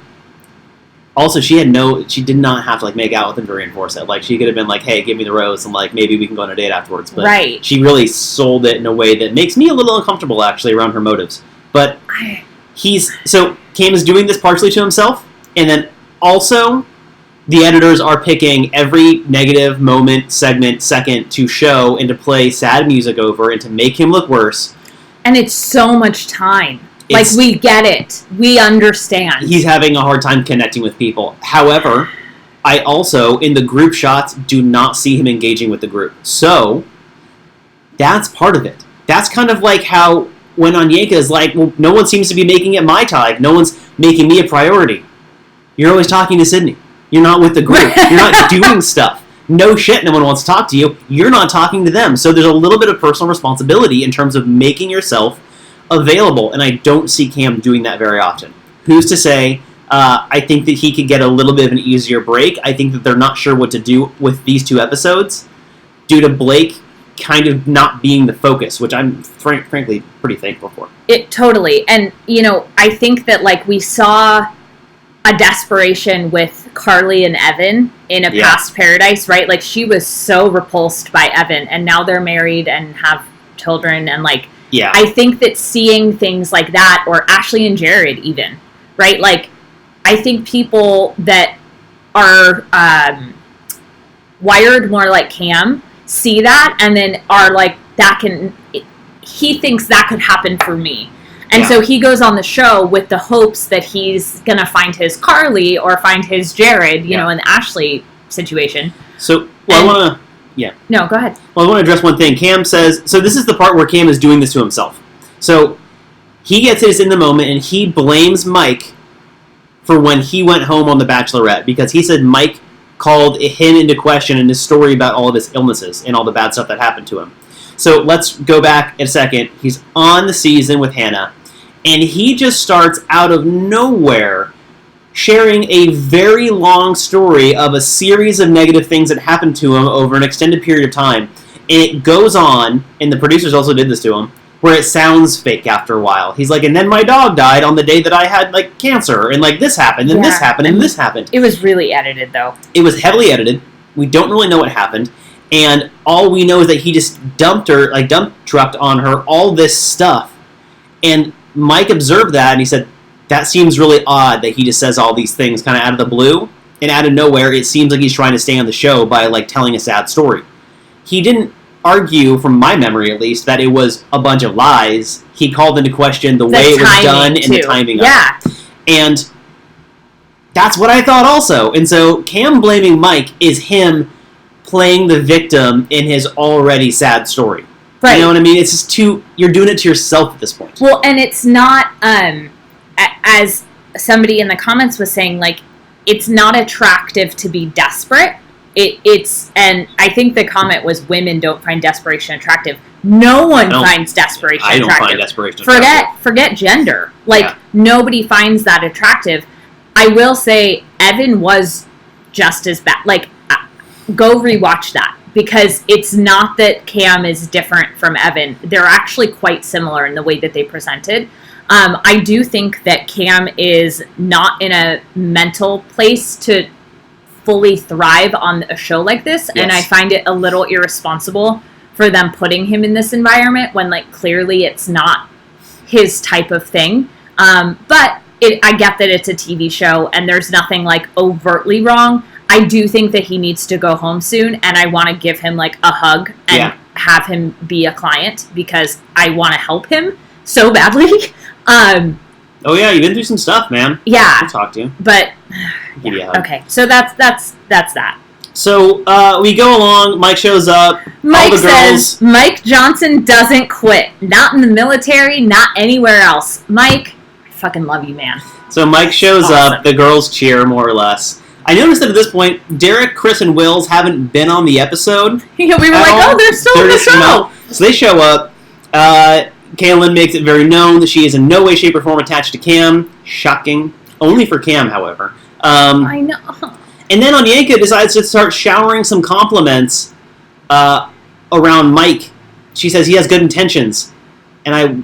Speaker 2: also, she did not have to, like, make out with him to reinforce it. Like, she could have been like, hey, give me the rose, and, like, maybe we can go on a date afterwards. But she really sold it in a way that makes me a little uncomfortable, actually, around her motives. But Cam is doing this partially to himself, and then also, the editors are picking every negative moment, segment, second to show and to play sad music over and to make him look worse.
Speaker 1: And it's so much time. Like, we get it. We understand.
Speaker 2: He's having a hard time connecting with people. However, I also, in the group shots, do not see him engaging with the group. So, that's part of it. That's kind of like how, when Onyeka is like, well, no one seems to be making it my time. No one's making me a priority. You're always talking to Sydney. You're not with the group. You're not doing stuff. No shit, no one wants to talk to you. You're not talking to them. So there's a little bit of personal responsibility in terms of making yourself available, and I don't see Cam doing that very often. Who's to say? I think that he could get a little bit of an easier break. I think that they're not sure what to do with these 2 episodes due to Blake kind of not being the focus, which I'm frankly pretty thankful for.
Speaker 1: It totally. And, I think that, like, we saw a desperation with Carly and Evan in a past Paradise, right? Like, she was so repulsed by Evan, and now they're married and have children, and, like, I think that seeing things like that, or Ashley and Jared even, right? Like, I think people that are wired more like Cam see that, and then are like, he thinks that could happen for me. And so he goes on the show with the hopes that he's going to find his Carly or find his Jared, you know, in the Ashley situation.
Speaker 2: So, I want to... Yeah.
Speaker 1: No, go ahead.
Speaker 2: Well, I want to address one thing. Cam says... So this is the part where Cam is doing this to himself. So he gets this in the moment, and he blames Mike for when he went home on The Bachelorette, because he said Mike called him into question in his story about all of his illnesses and all the bad stuff that happened to him. So let's go back a second. He's on the season with Hannah, and he just starts out of nowhere sharing a very long story of a series of negative things that happened to him over an extended period of time. And it goes on, and the producers also did this to him, where it sounds fake after a while. He's like, and then my dog died on the day that I had, like, cancer, and, like, this happened, and this happened, and this happened.
Speaker 1: It was really edited, though.
Speaker 2: It was heavily edited. We don't really know what happened. And all we know is that he just dump trucked on her all this stuff. And Mike observed that, and he said, that seems really odd that he just says all these things kind of out of the blue. And out of nowhere, it seems like he's trying to stay on the show by, like, telling a sad story. He didn't argue, from my memory at least, that it was a bunch of lies. He called into question the way it was done and the timing of it. And that's what I thought also. And so Cam blaming Mike is him playing the victim in his already sad story. Right. You know what I mean? It's just you're doing it to yourself at this point.
Speaker 1: Well, and it's not, as somebody in the comments was saying, like, it's not attractive to be desperate. And I think the comment was, women don't find desperation attractive. No one finds desperation attractive. I don't find desperation attractive. Forget gender. Like, nobody finds that attractive. I will say, Evan was just as bad. Like, go rewatch that, because it's not that Cam is different from Evan. They're actually quite similar in the way that they presented. I do think that Cam is not in a mental place to fully thrive on a show like this, and I find it a little irresponsible for them putting him in this environment when, like, clearly it's not his type of thing. But I get that it's a TV show, and there's nothing, like, overtly wrong. I do think that he needs to go home soon, and I want to give him, like, a hug and have him be a client, because I want to help him so badly.
Speaker 2: Oh yeah, you've been through some stuff, man.
Speaker 1: Yeah.
Speaker 2: I'll talk to you.
Speaker 1: But
Speaker 2: give you a hug.
Speaker 1: Okay, so that's that.
Speaker 2: So we go along. Mike shows up.
Speaker 1: Mike
Speaker 2: all the girls.
Speaker 1: says Mike Johnson doesn't quit. Not in the military, not anywhere else. Mike, I fucking love you, man.
Speaker 2: So Mike shows up. The girls cheer, more or less. I noticed that at this point, Derek, Chris, and Wills haven't been on the episode.
Speaker 1: Yeah, we were like, oh, they're still on the show.
Speaker 2: So they show up. Kaelin makes it very known that she is in no way, shape, or form attached to Cam. Shocking. Only for Cam, however.
Speaker 1: I know.
Speaker 2: And then Onyanka decides to start showering some compliments around Mike. She says he has good intentions. And I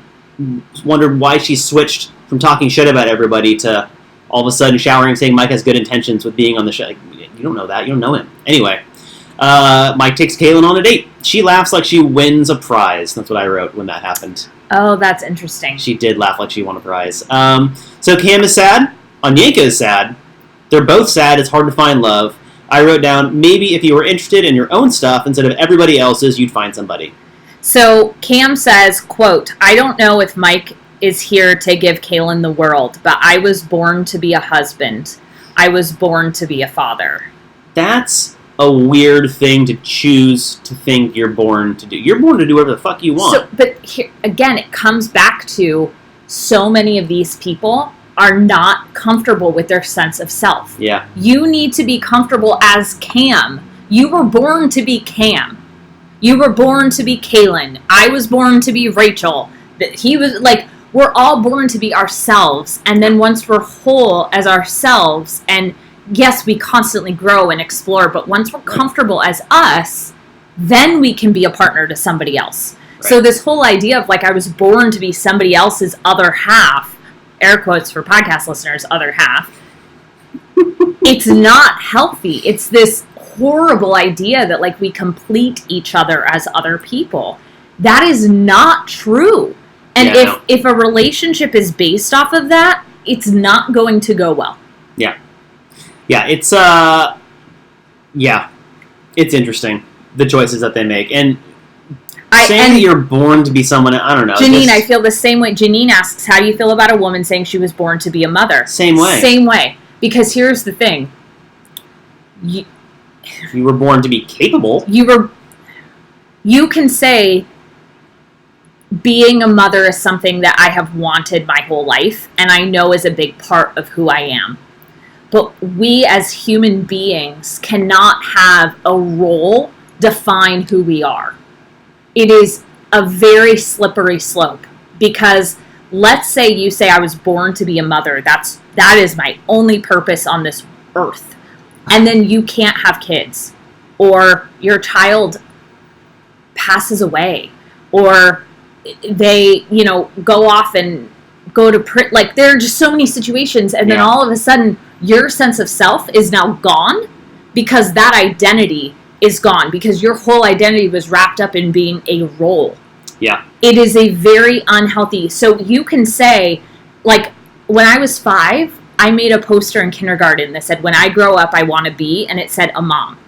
Speaker 2: wondered why she switched from talking shit about everybody to all of a sudden showering, saying Mike has good intentions with being on the show. Like, you don't know that. You don't know him. Anyway, Mike takes Kaelin on a date. She laughs like she wins a prize. That's what I wrote when that happened.
Speaker 1: Oh, that's interesting.
Speaker 2: She did laugh like she won a prize. So Cam is sad. Onyanka is sad. They're both sad. It's hard to find love. I wrote down, maybe if you were interested in your own stuff instead of everybody else's, you'd find somebody.
Speaker 1: So Cam says, quote, I don't know if Mike is here to give Kaelin the world, but I was born to be a husband. I was born to be a father.
Speaker 2: That's a weird thing to choose to think you're born to do. You're born to do whatever the fuck you want.
Speaker 1: So, but here, again, it comes back to so many of these people are not comfortable with their sense of self.
Speaker 2: Yeah.
Speaker 1: You need to be comfortable as Cam. You were born to be Cam. You were born to be Kaelin. I was born to be Rachel. He was like, we're all born to be ourselves. And then once we're whole as ourselves, and yes, we constantly grow and explore, but once we're comfortable as us, then we can be a partner to somebody else. Right. So this whole idea of like, I was born to be somebody else's other half, air quotes for podcast listeners, other half, it's not healthy. It's this horrible idea that like we complete each other as other people. That is not true. And if a relationship is based off of that, it's not going to go well.
Speaker 2: Yeah. Yeah, it's it's interesting, the choices that they make. And saying that you're born to be someone, I don't know.
Speaker 1: Janine, I feel the same way. Janine asks, how do you feel about a woman saying she was born to be a mother?
Speaker 2: Same way.
Speaker 1: Same way. Because here's the thing.
Speaker 2: You were born to be capable.
Speaker 1: You can say being a mother is something that I have wanted my whole life, and I know is a big part of who I am. But we as human beings cannot have a role define who we are. It is a very slippery slope, because let's say you say I was born to be a mother. That is my only purpose on this earth. And then you can't have kids, or your child passes away, or they, go off and go to like there are just so many situations, and then all of a sudden your sense of self is now gone because that identity is gone, because your whole identity was wrapped up in being a role.
Speaker 2: Yeah.
Speaker 1: It is a very unhealthy. So you can say, like, when I was 5, I made a poster in kindergarten that said, when I grow up, I want to be, and it said a mom.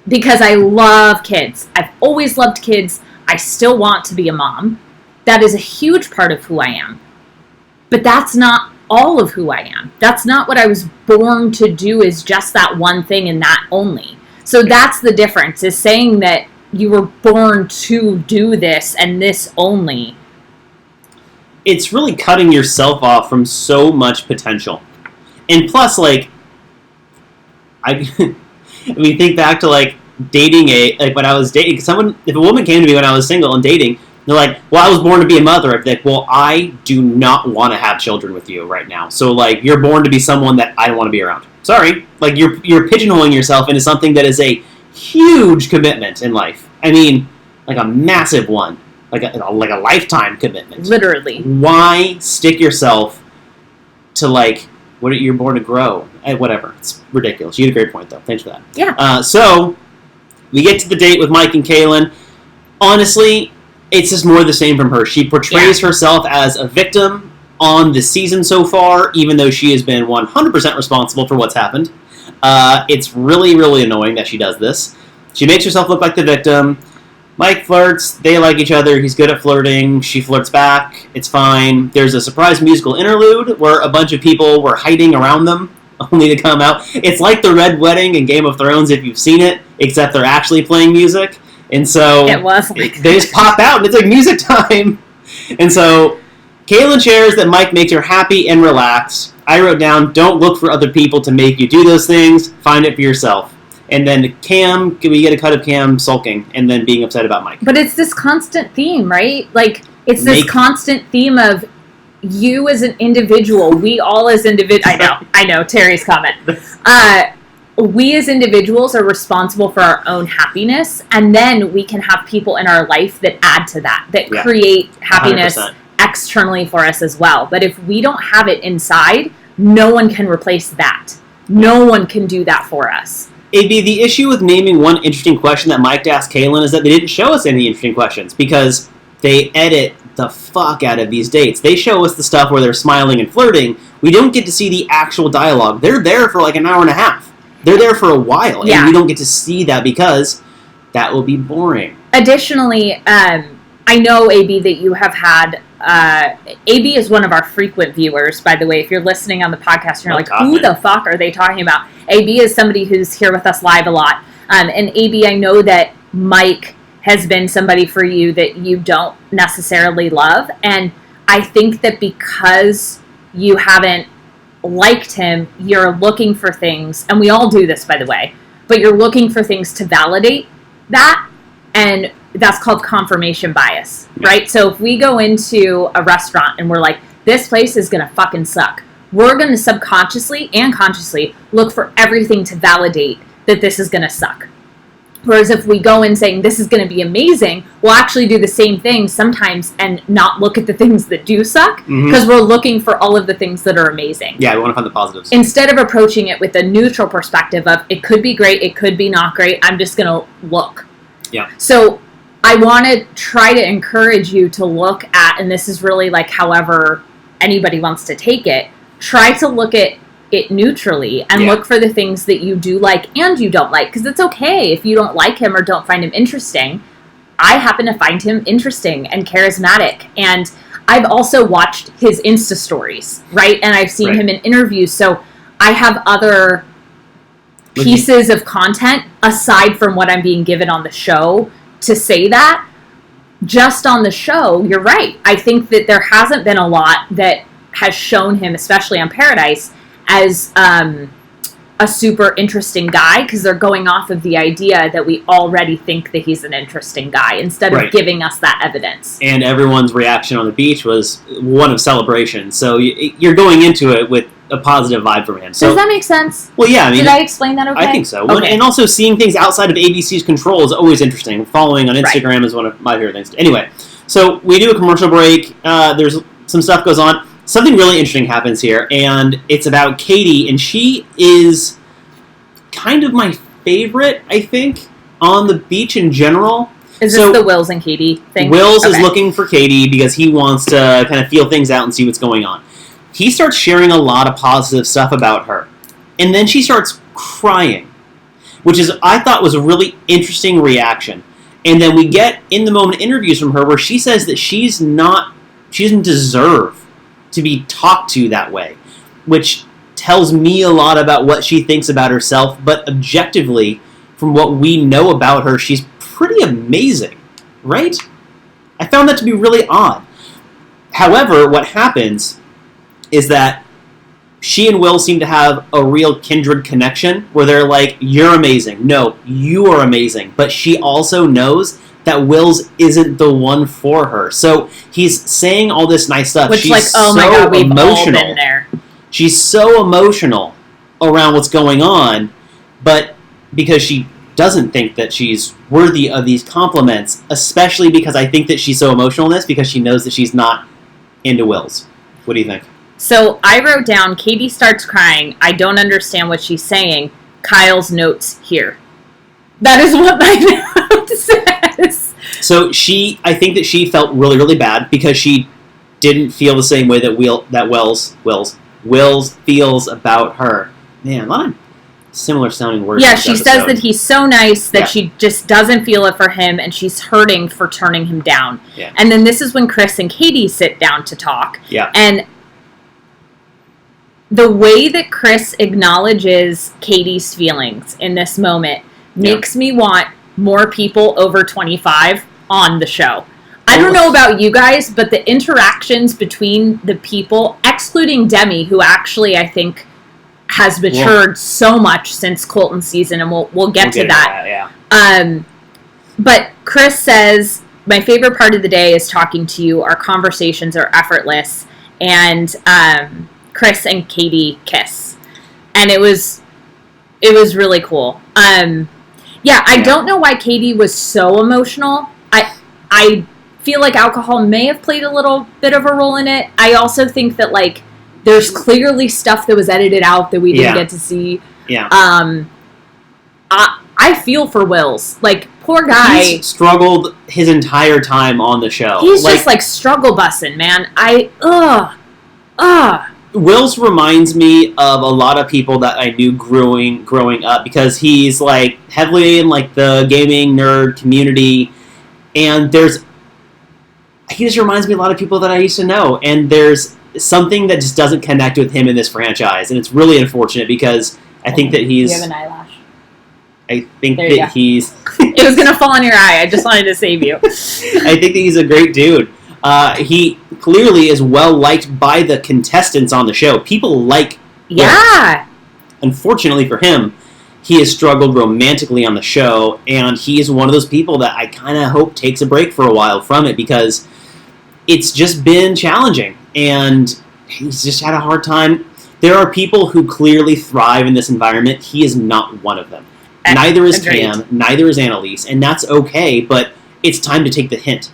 Speaker 1: Because I love kids. I've always loved kids. I still want to be a mom. That is a huge part of who I am. But that's not all of who I am. That's not what I was born to do, is just that one thing and that only. So that's the difference, is saying that you were born to do this and this only.
Speaker 2: It's really cutting yourself off from so much potential. And plus, like, I mean, think back to, like, dating when I was dating someone. If a woman came to me when I was single and dating, they're like, well, I was born to be a mother. I'd be like, well, I do not want to have children with you right now. So, like, you're born to be someone that I don't want to be around. Sorry. Like, you're pigeonholing yourself into something that is a huge commitment in life. I mean, like a massive one. Like a lifetime commitment.
Speaker 1: Literally.
Speaker 2: Why stick yourself to, like, what you're born to grow? Whatever. It's ridiculous. You had a great point, though. Thanks for that.
Speaker 1: Yeah.
Speaker 2: So, we get to the date with Mike and Kaelin. Honestly, it's just more of the same from her. She portrays herself as a victim on the season so far, even though she has been 100% responsible for what's happened. It's really, really annoying that she does this. She makes herself look like the victim. Mike flirts. They like each other. He's good at flirting. She flirts back. It's fine. There's a surprise musical interlude where a bunch of people were hiding around them. only to come out. It's like the Red Wedding in Game of Thrones, if you've seen it, except they're actually playing music. And so
Speaker 1: it was like
Speaker 2: they just pop out, and it's like music time. And so Kaelin shares that Mike makes her happy and relaxed. I wrote down, don't look for other people to make you do those things. Find it for yourself. And then Cam, we get a cut of Cam sulking and then being upset about Mike.
Speaker 1: But it's this constant theme, right? Like, it's this constant theme of you as an individual, we all as individuals. I know, Terry's comment. We as individuals are responsible for our own happiness, and then we can have people in our life that add to that create happiness
Speaker 2: 100%.
Speaker 1: Externally for us as well. But if we don't have it inside, no one can replace that. No one can do that for us.
Speaker 2: AB, the issue with naming one interesting question that Mike asked Kaelin is that they didn't show us any interesting questions because they edit the fuck out of these dates. They show us the stuff where they're smiling and flirting. We don't get to see the actual dialogue. They're there for like an hour and a half. They're there for a while, and we don't get to see that because that will be boring.
Speaker 1: Additionally, I know, AB, that you have had... AB is one of our frequent viewers, by the way. If you're listening on the podcast and you're like, who the fuck are they talking about? AB is somebody who's here with us live a lot. And AB, I know that Mike has been somebody for you that you don't necessarily love. And I think that because you haven't liked him, you're looking for things, and we all do this, by the way, but you're looking for things to validate that, and that's called confirmation bias, right? So if we go into a restaurant and we're like, this place is gonna fucking suck, we're gonna subconsciously and consciously look for everything to validate that this is gonna suck. Whereas if we go in saying this is going to be amazing, we'll actually do the same thing sometimes and not look at the things that do suck because we're looking for all of the things that are amazing.
Speaker 2: Yeah, we want to find the positives.
Speaker 1: Instead of approaching it with a neutral perspective of it could be great, it could be not great, I'm just going to look.
Speaker 2: Yeah.
Speaker 1: So I want to try to encourage you to look at, and this is really like however anybody wants to take it, try to look at it neutrally and look for the things that you do like and you don't like, because it's okay if you don't like him or don't find him interesting. I happen to find him interesting and charismatic, and I've also watched his Insta stories, right? And I've seen him in interviews, so I have other pieces of content aside from what I'm being given on the show to say that. Just on the show, you're right. I think that there hasn't been a lot that has shown him, especially on Paradise, as a super interesting guy, because they're going off of the idea that we already think that he's an interesting guy instead of giving us that evidence.
Speaker 2: And everyone's reaction on the beach was one of celebration. So you're going into it with a positive vibe from him. So,
Speaker 1: does that make sense?
Speaker 2: Well, yeah. I mean,
Speaker 1: did I explain that okay?
Speaker 2: I think so.
Speaker 1: Okay.
Speaker 2: And also seeing things outside of ABC's control is always interesting. Following on Instagram is one of my favorite things. Anyway, so we do a commercial break. There's some stuff goes on. Something really interesting happens here, and it's about Katie, and she is kind of my favorite, I think, on the beach in general.
Speaker 1: Is this the Wills and Katie thing?
Speaker 2: Wills is looking for Katie because he wants to kind of feel things out and see what's going on. He starts sharing a lot of positive stuff about her, and then she starts crying, which is, I thought, was a really interesting reaction. And then we get in-the-moment interviews from her where she says that she doesn't deserve to be talked to that way, which tells me a lot about what she thinks about herself, but objectively, from what we know about her, she's pretty amazing, right? I found that to be really odd. However, what happens is that she and Will seem to have a real kindred connection, where they're like, you're amazing. No, you are amazing. But she also knows that Will's isn't the one for her. So he's saying all this nice stuff.
Speaker 1: Which,
Speaker 2: she's
Speaker 1: like, oh my God, we've all been there.
Speaker 2: She's so emotional around what's going on, but because she doesn't think that she's worthy of these compliments, especially because I think that she's so emotional in this because she knows that she's not into Will's. What do you think?
Speaker 1: So I wrote down, Katie starts crying. I don't understand what she's saying. Kyle's notes here. That is what my note says.
Speaker 2: So I think that she felt really, really bad because she didn't feel the same way that Wills feels about her. Man, a lot of similar sounding words.
Speaker 1: Yeah, she says that he's so nice that she just doesn't feel it for him, and she's hurting for turning him down.
Speaker 2: Yeah.
Speaker 1: And then this is when Chris and Katie sit down to talk.
Speaker 2: Yeah.
Speaker 1: And the way that Chris acknowledges Katie's feelings in this moment makes me want more people over 25 on the show. I don't know about you guys, but the interactions between the people, excluding Demi, who actually I think has matured so much since Colton's season, and we'll get to that. But Chris says, my favorite part of the day is talking to you. Our conversations are effortless. And Chris and Katie kiss. And it was really cool. I don't know why Katie was so emotional. I feel like alcohol may have played a little bit of a role in it. I also think that, like, there's clearly stuff that was edited out that we didn't get to see. Yeah. I feel for Wills. Like, poor guy.
Speaker 2: He's struggled his entire time on the show.
Speaker 1: He's just, like, struggle bussing, man.
Speaker 2: Wills reminds me of a lot of people that I knew growing up, because he's, like, heavily in, like, the gaming nerd community, and he just reminds me of a lot of people that I used to know, and there's something that just doesn't connect with him in this franchise, and it's really unfortunate, because I think that he's...
Speaker 1: You have an eyelash.
Speaker 2: I think that he's...
Speaker 1: It was going to fall on your eye. I just wanted to save you.
Speaker 2: I think that he's a great dude. He clearly is well-liked by the contestants on the show. People like him. Unfortunately for him, he has struggled romantically on the show, and he is one of those people that I kind of hope takes a break for a while from it, because it's just been challenging, and he's just had a hard time. There are people who clearly thrive in this environment. He is not one of them. Neither is Cam, neither is Annalise, and that's okay, but it's time to take the hint.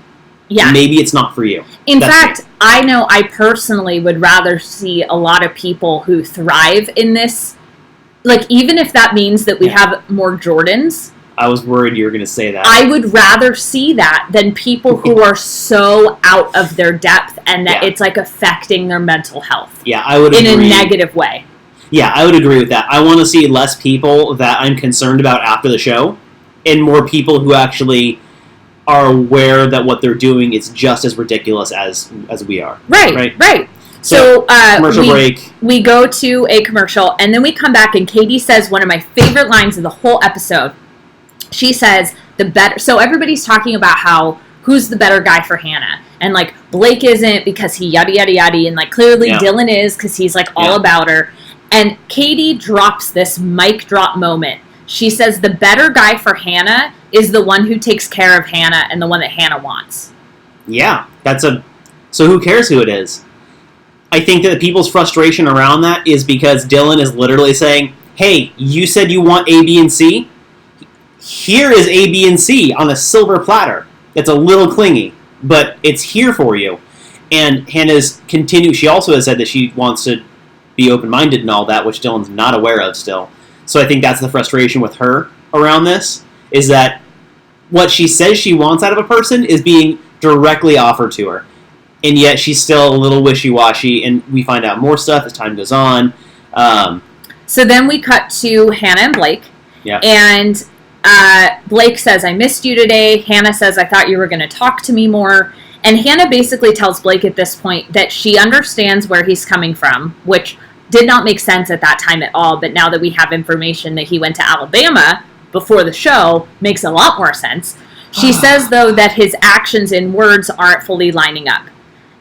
Speaker 2: Yeah. Maybe it's not for you.
Speaker 1: In fact, I know I personally would rather see a lot of people who thrive in this, like, even if that means that we have more Jordans.
Speaker 2: I was worried you were going to say that.
Speaker 1: I would rather see that than people who are so out of their depth and that it's, like, affecting their mental health.
Speaker 2: Yeah, I would agree.
Speaker 1: In a negative way.
Speaker 2: Yeah, I would agree with that. I want to see less people that I'm concerned about after the show, and more people who actually are aware that what they're doing is just as ridiculous as we are.
Speaker 1: Right. So
Speaker 2: commercial break.
Speaker 1: We go to a commercial, and then we come back, and Katie says one of my favorite lines of the whole episode. She says, so everybody's talking about who's the better guy for Hannah. And, like, Blake isn't because he yada, yada, yada. And, like, clearly Dylan is because he's, like, all about her. And Katie drops this mic drop moment. She says the better guy for Hannah is the one who takes care of Hannah and the one that Hannah wants.
Speaker 2: Yeah, so who cares who it is? I think that people's frustration around that is because Dylan is literally saying, hey, you said you want A, B, and C? Here is A, B, and C on a silver platter. It's a little clingy, but it's here for you. And Hannah's she also has said that she wants to be open-minded and all that, which Dylan's not aware of still. So I think that's the frustration with her around this, is that what she says she wants out of a person is being directly offered to her. And yet she's still a little wishy-washy, and we find out more stuff as time goes on.
Speaker 1: So then we cut to Hannah and Blake.
Speaker 2: Yeah.
Speaker 1: And Blake says, I missed you today. Hannah says, I thought you were going to talk to me more. And Hannah basically tells Blake at this point that she understands where he's coming from, which did not make sense at that time at all. But now that we have information that he went to Alabama before the show, makes a lot more sense. She says, though, that his actions and words aren't fully lining up.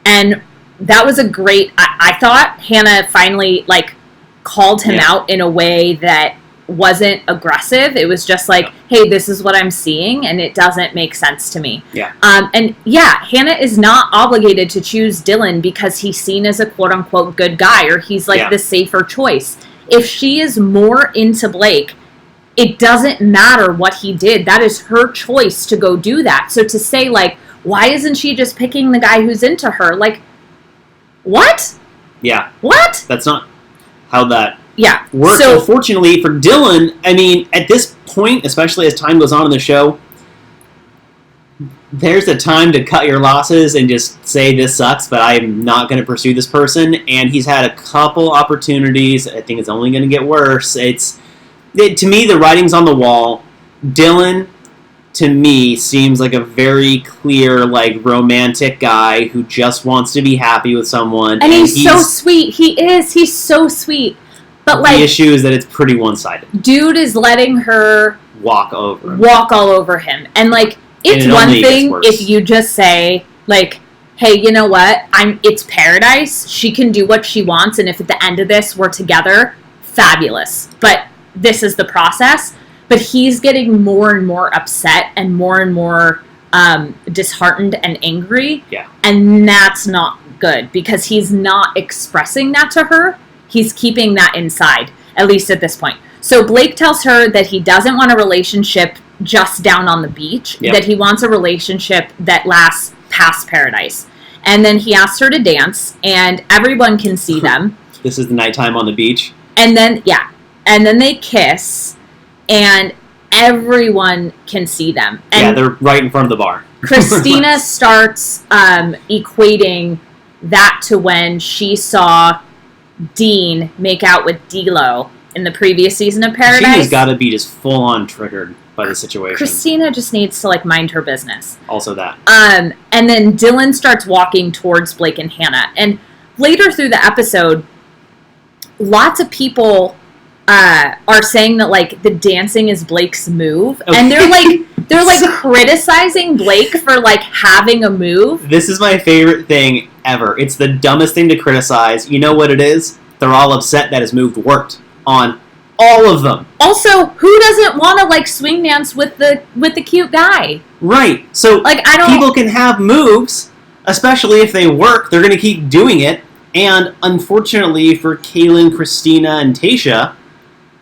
Speaker 1: And that was a great... I thought Hannah finally, like, called him out in a way that wasn't aggressive. It was just like, hey, this is what I'm seeing, and it doesn't make sense to me.
Speaker 2: Yeah.
Speaker 1: Hannah is not obligated to choose Dylan because he's seen as a quote-unquote good guy, or he's, like, the safer choice. If she is more into Blake, it doesn't matter what he did. That is her choice to go do that. So to say, like, why isn't she just picking the guy who's into her? Like, what?
Speaker 2: Yeah.
Speaker 1: What?
Speaker 2: That's not how that...
Speaker 1: Yeah.
Speaker 2: So, unfortunately for Dylan, I mean, at this point, especially as time goes on in the show, there's a time to cut your losses and just say this sucks, but I'm not going to pursue this person. And he's had a couple opportunities. I think it's only going to get worse. To me, the writing's on the wall. Dylan to me, seems like a very clear, like, romantic guy who just wants to be happy with someone.
Speaker 1: And he's so sweet. He's so sweet. But, like...
Speaker 2: The issue is that it's pretty one-sided.
Speaker 1: Dude is letting her...
Speaker 2: Walk all
Speaker 1: over him. And, like, it's one thing if you just say, like, hey, you know what? It's paradise. She can do what she wants, and if at the end of this we're together, fabulous. But this is the process. But he's getting more and more upset and more disheartened and angry.
Speaker 2: Yeah.
Speaker 1: And that's not good because he's not expressing that to her. He's keeping that inside, at least at this point. So Blake tells her that he doesn't want a relationship just down on the beach, that he wants a relationship that lasts past paradise. And then he asks her to dance, and everyone can see them.
Speaker 2: This is the nighttime on the beach.
Speaker 1: And then, and then they kiss, and everyone can see them. And
Speaker 2: they're right in front of the bar.
Speaker 1: Christina starts equating that to when she saw Dean make out with D-Lo in the previous season of Paradise.
Speaker 2: She's got to be just full-on triggered by the situation.
Speaker 1: Christina just needs to, like, mind her business.
Speaker 2: Also that.
Speaker 1: And then Dylan starts walking towards Blake and Hannah. And later through the episode, lots of people are saying that, like, the dancing is Blake's move. Okay. And they're like criticizing Blake for, like, having a move.
Speaker 2: This is my favorite thing ever. It's the dumbest thing to criticize. You know what it is? They're all upset that his move worked on all of them.
Speaker 1: Also, who doesn't want to, like, swing dance with the cute guy?
Speaker 2: Right. So,
Speaker 1: like,
Speaker 2: people can have moves, especially if they work. They're going to keep doing it. And unfortunately for Kaelin, Christina, and Tayshia,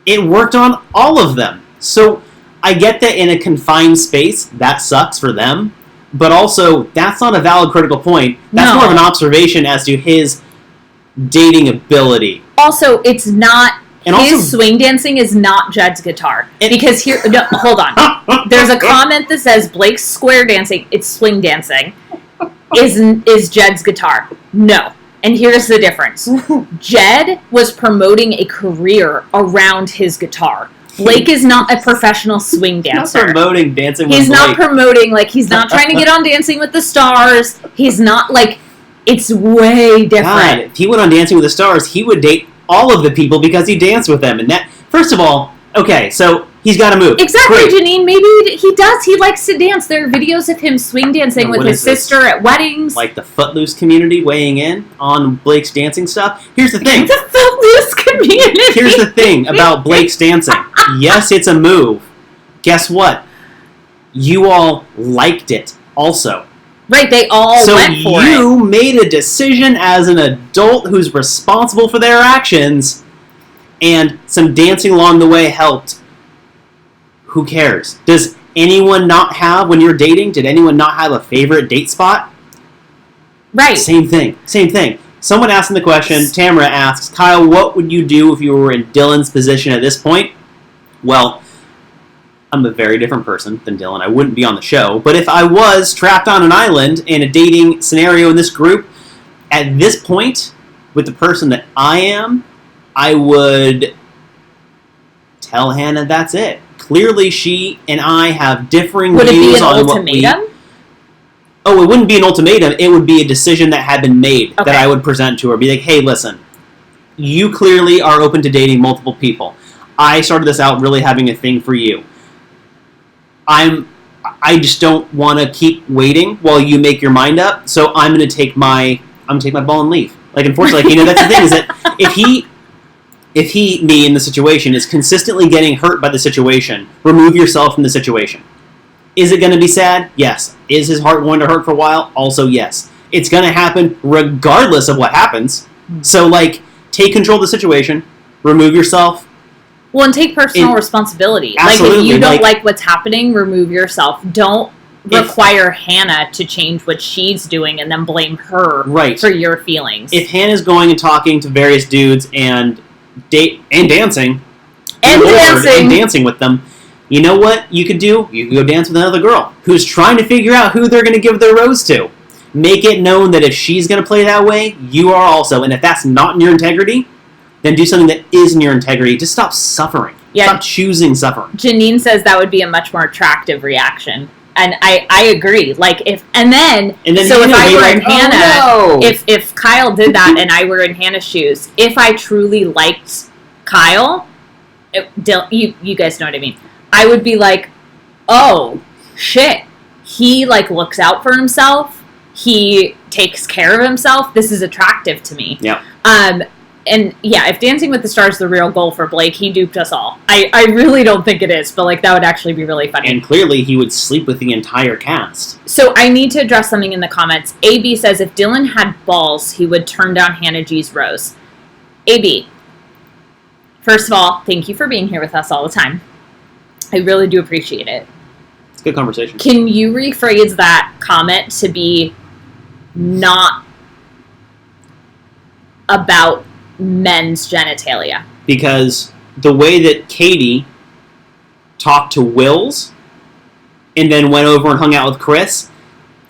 Speaker 2: it worked on all of them. So I get that in a confined space, that sucks for them. But also, that's not a valid critical point. That's more of an observation as to his dating ability.
Speaker 1: Also, it's not... And his swing dancing is not Jed's guitar. Because here... No, hold on. There's a comment that says Blake's square dancing, it's swing dancing, is Jed's guitar. No. And here's the difference. Jed was promoting a career around his guitar. Blake is not a professional swing dancer.
Speaker 2: He's not promoting Dancing with Blake.
Speaker 1: He's not promoting, like, he's not trying to get on Dancing with the Stars. He's not, like, it's way different.
Speaker 2: God, if he went on Dancing with the Stars, he would date all of the people because he danced with them. And that, first of all, okay, so he's got to move.
Speaker 1: Exactly, great. Janine. Maybe he does. He likes to dance. There are videos of him swing dancing with his sister at weddings.
Speaker 2: Like the Footloose community weighing in on Blake's dancing stuff. Here's the thing.
Speaker 1: The Footloose community.
Speaker 2: Here's the thing about Blake's dancing. Yes, it's a move. Guess what? You all liked it also.
Speaker 1: Right, they all went for it.
Speaker 2: So you made a decision as an adult who's responsible for their actions, and some dancing along the way helped. Who cares? Does anyone not have, when you're dating, did anyone not have a favorite date spot?
Speaker 1: Right.
Speaker 2: Same thing. Someone asking the question, Tamara asks, Kyle, what would you do if you were in Dylan's position at this point? Well, I'm a very different person than Dylan. I wouldn't be on the show. But if I was trapped on an island in a dating scenario in this group, at this point, with the person that I am, I would tell Hannah that's it. Clearly, she and I have differing views on what we... Would it be an ultimatum? Oh, it wouldn't be an ultimatum. It would be a decision that had been made that I would present to her. Be like, hey, listen, you clearly are open to dating multiple people. I started this out really having a thing for you. I just don't want to keep waiting while you make your mind up. So I'm going to take my ball and leave. Like, unfortunately, that's the thing is that if me in the situation is consistently getting hurt by the situation, remove yourself from the situation. Is it going to be sad? Yes. Is his heart going to hurt for a while? Also, yes. It's going to happen regardless of what happens. So, like, take control of the situation, remove yourself.
Speaker 1: Well, and take personal responsibility.
Speaker 2: Absolutely.
Speaker 1: Like, if you don't like what's happening, remove yourself. Don't require Hannah to change what she's doing and then blame her for your feelings.
Speaker 2: If Hannah's going and talking to various dudes and dancing with them, you know what you could do? You could go dance with another girl who's trying to figure out who they're going to give their rose to. Make it known that if she's going to play that way, you are also. And if that's not in your integrity, then do something that is in your integrity. Just stop suffering.
Speaker 1: Yeah.
Speaker 2: Stop choosing suffering.
Speaker 1: Janine says that would be a much more attractive reaction. And I agree. Like, if I were in Hannah, if Kyle did that and I were in Hannah's shoes, if I truly liked Kyle, you guys know what I mean, I would be like, oh, shit. He, like, looks out for himself. He takes care of himself. This is attractive to me.
Speaker 2: Yeah.
Speaker 1: And, yeah, if Dancing with the Stars is the real goal for Blake, he duped us all. I really don't think it is, but, like, that would actually be really funny.
Speaker 2: And clearly he would sleep with the entire cast.
Speaker 1: So I need to address something in the comments. AB says, if Dylan had balls, he would turn down Hannah G's rose. AB, first of all, thank you for being here with us all the time. I really do appreciate it.
Speaker 2: It's a good conversation.
Speaker 1: Can you rephrase that comment to be not about men's genitalia?
Speaker 2: Because the way that Katie talked to Wills and then went over and hung out with Chris,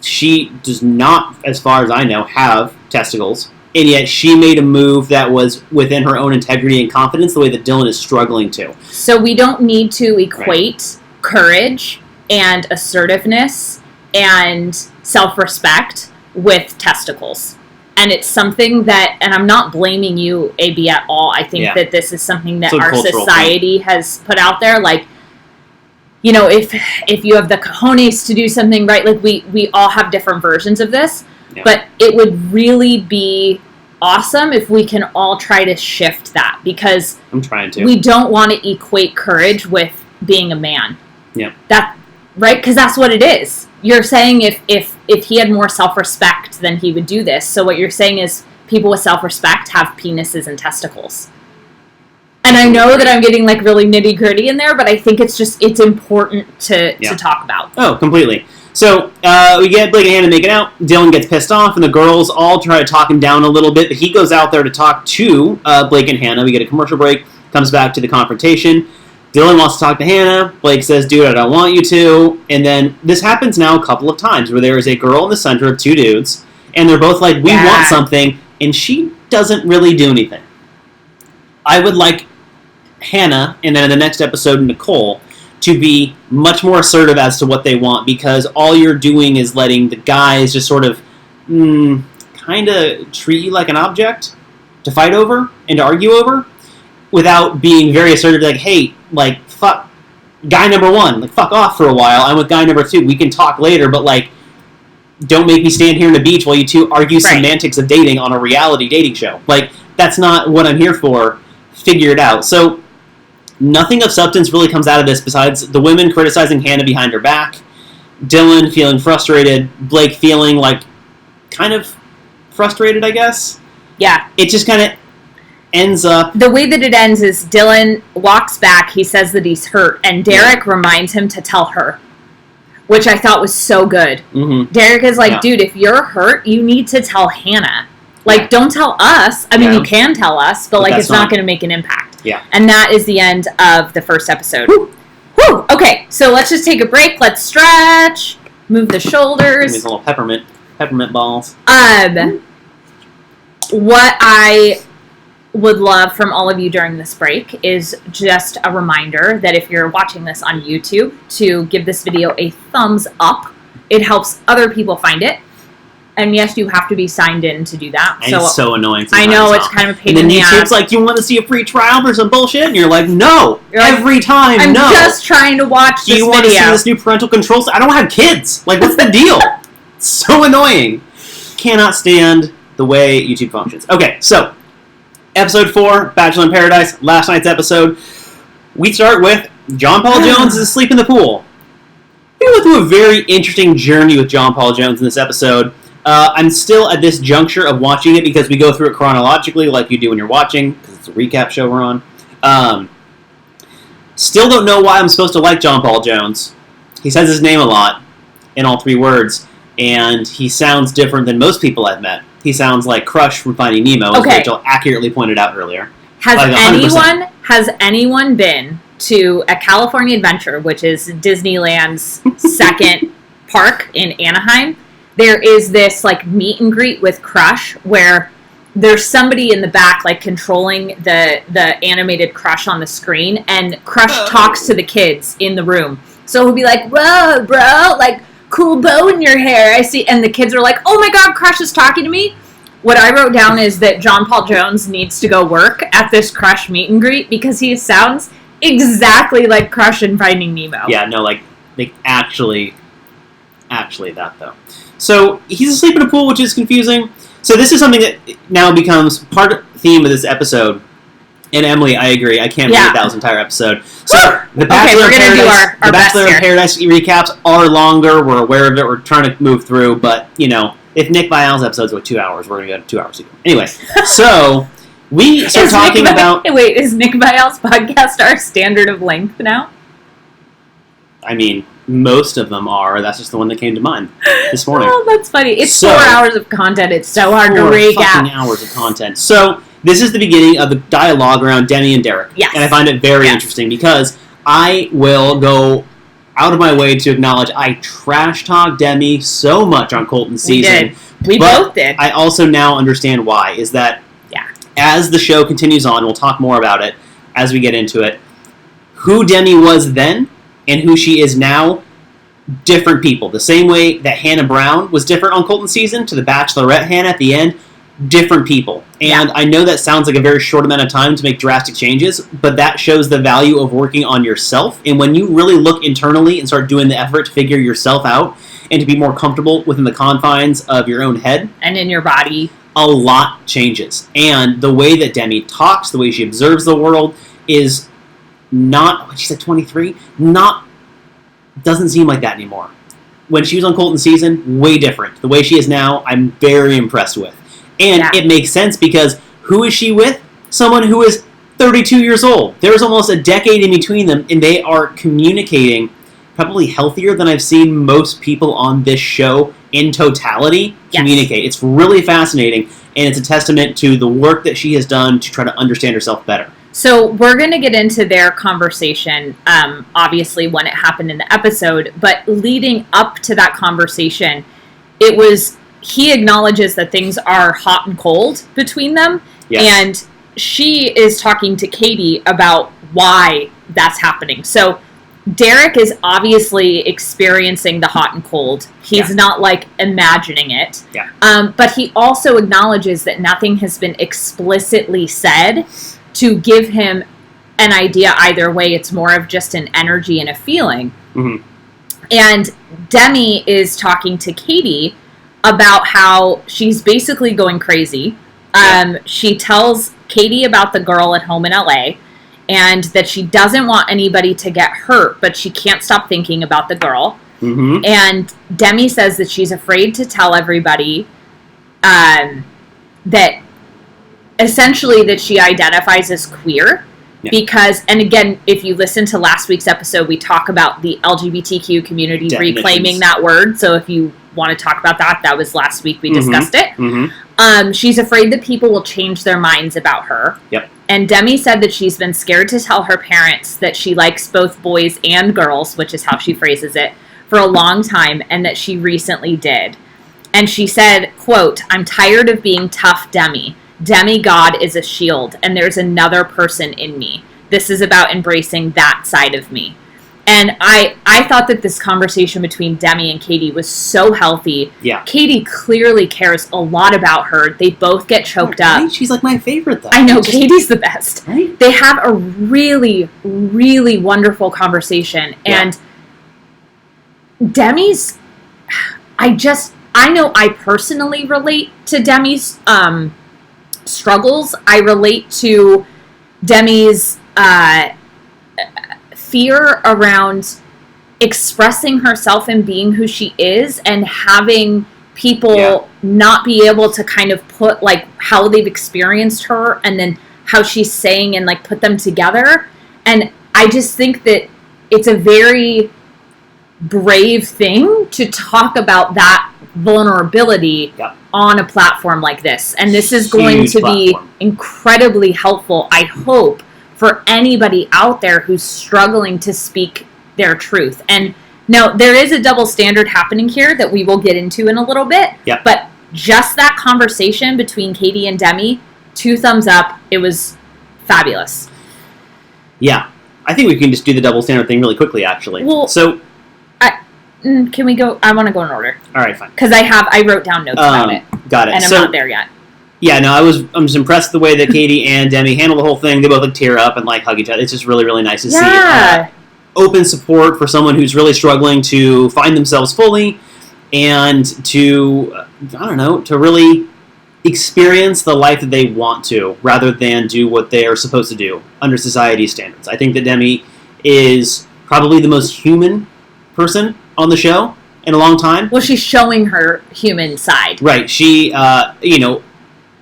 Speaker 2: she does not, as far as I know, have testicles. And yet she made a move that was within her own integrity and confidence, the way that Dylan is struggling to.
Speaker 1: So we don't need to equate courage and assertiveness and self-respect with testicles. And it's something that, and I'm not blaming you, AB, at all. I think that this is something that our society has put out there. Like, you know, if you have the cojones to do something right, like we all have different versions of this. Yeah. But it would really be awesome if we can all try to shift that, because
Speaker 2: I'm trying to.
Speaker 1: We don't want to equate courage with being a man.
Speaker 2: Yeah.
Speaker 1: Right? Because that's what it is. You're saying if he had more self-respect, then he would do this. So what you're saying is people with self-respect have penises and testicles. And I know that I'm getting, like, really nitty-gritty in there, but I think it's important to talk about.
Speaker 2: Oh, completely. So we get Blake and Hannah making out. Dylan gets pissed off, and the girls all try to talk him down a little bit, but he goes out there to talk to Blake and Hannah. We get a commercial break, comes back to the confrontation. Dylan wants to talk to Hannah. Blake says, dude, I don't want you to. And then this happens now a couple of times where there is a girl in the center of two dudes, and they're both like, we want something, and she doesn't really do anything. I would like Hannah, and then in the next episode, Nicole, to be much more assertive as to what they want, because all you're doing is letting the guys just sort of kind of treat you like an object to fight over and to argue over, without being very assertive, like, hey, like, fuck guy number one, like, fuck off for a while, I'm with guy number two, we can talk later, but, like, don't make me stand here on the beach while you two argue semantics of dating on a reality dating show. Like, that's not what I'm here for. Figure it out. So, nothing of substance really comes out of this besides the women criticizing Hannah behind her back, Dylan feeling frustrated, Blake feeling, like, kind of frustrated, I guess.
Speaker 1: Yeah.
Speaker 2: It just kind of ends up...
Speaker 1: The way that it ends is Dylan walks back, he says that he's hurt, and Derek reminds him to tell her, which I thought was so good. Mm-hmm. Derek is like, dude, if you're hurt, you need to tell Hannah. Like, don't tell us. I mean, you can tell us, but like, it's not going to make an impact.
Speaker 2: Yeah.
Speaker 1: And that is the end of the first episode. Woo! Woo! Okay, so let's just take a break. Let's stretch. Move the shoulders.
Speaker 2: These little peppermint balls.
Speaker 1: What I would love from all of you during this break is just a reminder that if you're watching this on YouTube, to give this video a thumbs up. It helps other people find it. And yes, you have to be signed in to do that.
Speaker 2: And it's so annoying sometimes.
Speaker 1: I know, it's kind of a pain in the ass.
Speaker 2: And then YouTube's like, you want to see a free trial for some bullshit? And you're like, no! You're like, every time,
Speaker 1: I'm
Speaker 2: no!
Speaker 1: I'm just trying to watch this video.
Speaker 2: Do you want to see this new parental control? I don't have kids! Like, what's the deal? It's so annoying. Cannot stand the way YouTube functions. Okay, so, episode 4, Bachelor in Paradise, last night's episode. We start with John Paul Jones is asleep in the pool. We went through a very interesting journey with John Paul Jones in this episode. I'm still at this juncture of watching it because we go through it chronologically like you do when you're watching, because it's a recap show we're on. Still don't know why I'm supposed to like John Paul Jones. He says his name a lot in all 3 words, and he sounds different than most people I've met. He sounds like Crush from Finding Nemo, as Rachel accurately pointed out earlier.
Speaker 1: Has anyone been to a California Adventure, which is Disneyland's second park in Anaheim? There is this, like, meet and greet with Crush where there's somebody in the back, like, controlling the animated Crush on the screen, and Crush talks to the kids in the room. So he'll be like, whoa, bro, like, cool bow in your hair, I see. And the kids are like, oh my God, Crush is talking to me. What I wrote down is that John Paul Jones needs to go work at this Crush meet and greet because he sounds exactly like Crush in Finding Nemo.
Speaker 2: Yeah, no, like actually that, though. So he's asleep in a pool, which is confusing. So this is something that now becomes part of the theme of this episode. And Emily, I agree. I can't believe that was an entire episode. So the Bachelor
Speaker 1: our
Speaker 2: Bachelor in Paradise recaps are longer. We're aware of it. We're trying to move through. But, you know, if Nick Viall's episode's like 2 hours, we're going to go 2 hours ago. Anyway, so we start talking about...
Speaker 1: Wait, is Nick Viall's podcast our standard of length now?
Speaker 2: I mean... Most of them are. That's just the one that came to mind this morning.
Speaker 1: Oh, that's funny. It's 4 hours of content. It's so hard to recap.
Speaker 2: 4 fucking hours of content. So, this is the beginning of the dialogue around Demi and Derek.
Speaker 1: Yes.
Speaker 2: And I find it very interesting because I will go out of my way to acknowledge I trash talk Demi so much on Colton's season.
Speaker 1: We both did.
Speaker 2: I also now understand why. Is that as the show continues on, we'll talk more about it as we get into it, who Demi was then and who she is now, different people. The same way that Hannah Brown was different on Colton's season to the Bachelorette Hannah at the end, different people. And I know that sounds like a very short amount of time to make drastic changes, but that shows the value of working on yourself. And when you really look internally and start doing the effort to figure yourself out and to be more comfortable within the confines of your own head.
Speaker 1: And in your body.
Speaker 2: A lot changes. And the way that Demi talks, the way she observes the world is not, she said 23, doesn't seem like that anymore. When she was on Colton's season, way different. The way she is now, I'm very impressed with. And it makes sense because who is she with? Someone who is 32 years old. There's almost a decade in between them, and they are communicating probably healthier than I've seen most people on this show in totality communicate. It's really fascinating, and it's a testament to the work that she has done to try to understand herself better.
Speaker 1: So we're going to get into their conversation, obviously, when it happened in the episode. But leading up to that conversation, he acknowledges that things are hot and cold between them. Yes. And she is talking to Katie about why that's happening. So Derek is obviously experiencing the hot and cold. He's not, like, imagining it. Yeah. But he also acknowledges that nothing has been explicitly said to give him an idea either way. It's more of just an energy and a feeling. Mm-hmm. And Demi is talking to Katie about how she's basically going crazy. She tells Katie about the girl at home in LA and that she doesn't want anybody to get hurt, but she can't stop thinking about the girl. Mm-hmm. And Demi says that she's afraid to tell everybody that essentially that she identifies as queer because, and again, if you listen to last week's episode, we talk about the LGBTQ community reclaiming that word. So if you want to talk about that, that was last week we discussed it. Mm-hmm. She's afraid that people will change their minds about her. Yep. And Demi said that she's been scared to tell her parents that she likes both boys and girls, which is how she phrases it, for a long time, and that she recently did. And she said, quote, "I'm tired of being tough Demi. Demigod is a shield, and there's another person in me. This is about embracing that side of me." And I thought that this conversation between Demi and Katie was so healthy. Yeah. Katie clearly cares a lot about her. They both get choked up.
Speaker 2: She's like my favorite, though.
Speaker 1: I know, Katie's the best. Right? They have a really, really wonderful conversation. Yeah. And Demi's... I know I personally relate to Demi's struggles. I relate to Demi's fear around expressing herself and being who she is and having people not be able to kind of put like how they've experienced her and then how she's saying and like put them together. And I just think that it's a very brave thing to talk about that vulnerability on a platform like this. And this is going to be incredibly helpful, I hope, for anybody out there who's struggling to speak their truth. And now there is a double standard happening here that we will get into in a little bit. Yep. But just that conversation between Katie and Demi, 2 thumbs up. It was fabulous.
Speaker 2: Yeah. I think we can just do the double standard thing really quickly, actually.
Speaker 1: Well,
Speaker 2: so,
Speaker 1: can we go? I want to go in order.
Speaker 2: All right, fine.
Speaker 1: Because I wrote down notes about it.
Speaker 2: Got it.
Speaker 1: And I'm not there yet.
Speaker 2: Yeah, no, I'm just impressed with the way that Katie and Demi handle the whole thing. They both like tear up and like hug each other. It's just really, really nice to see open support for someone who's really struggling to find themselves fully and to, I don't know, to really experience the life that they want to rather than do what they're supposed to do under society's standards. I think that Demi is probably the most human person on the show in a long time.
Speaker 1: Well, she's showing her human side.
Speaker 2: Right. She,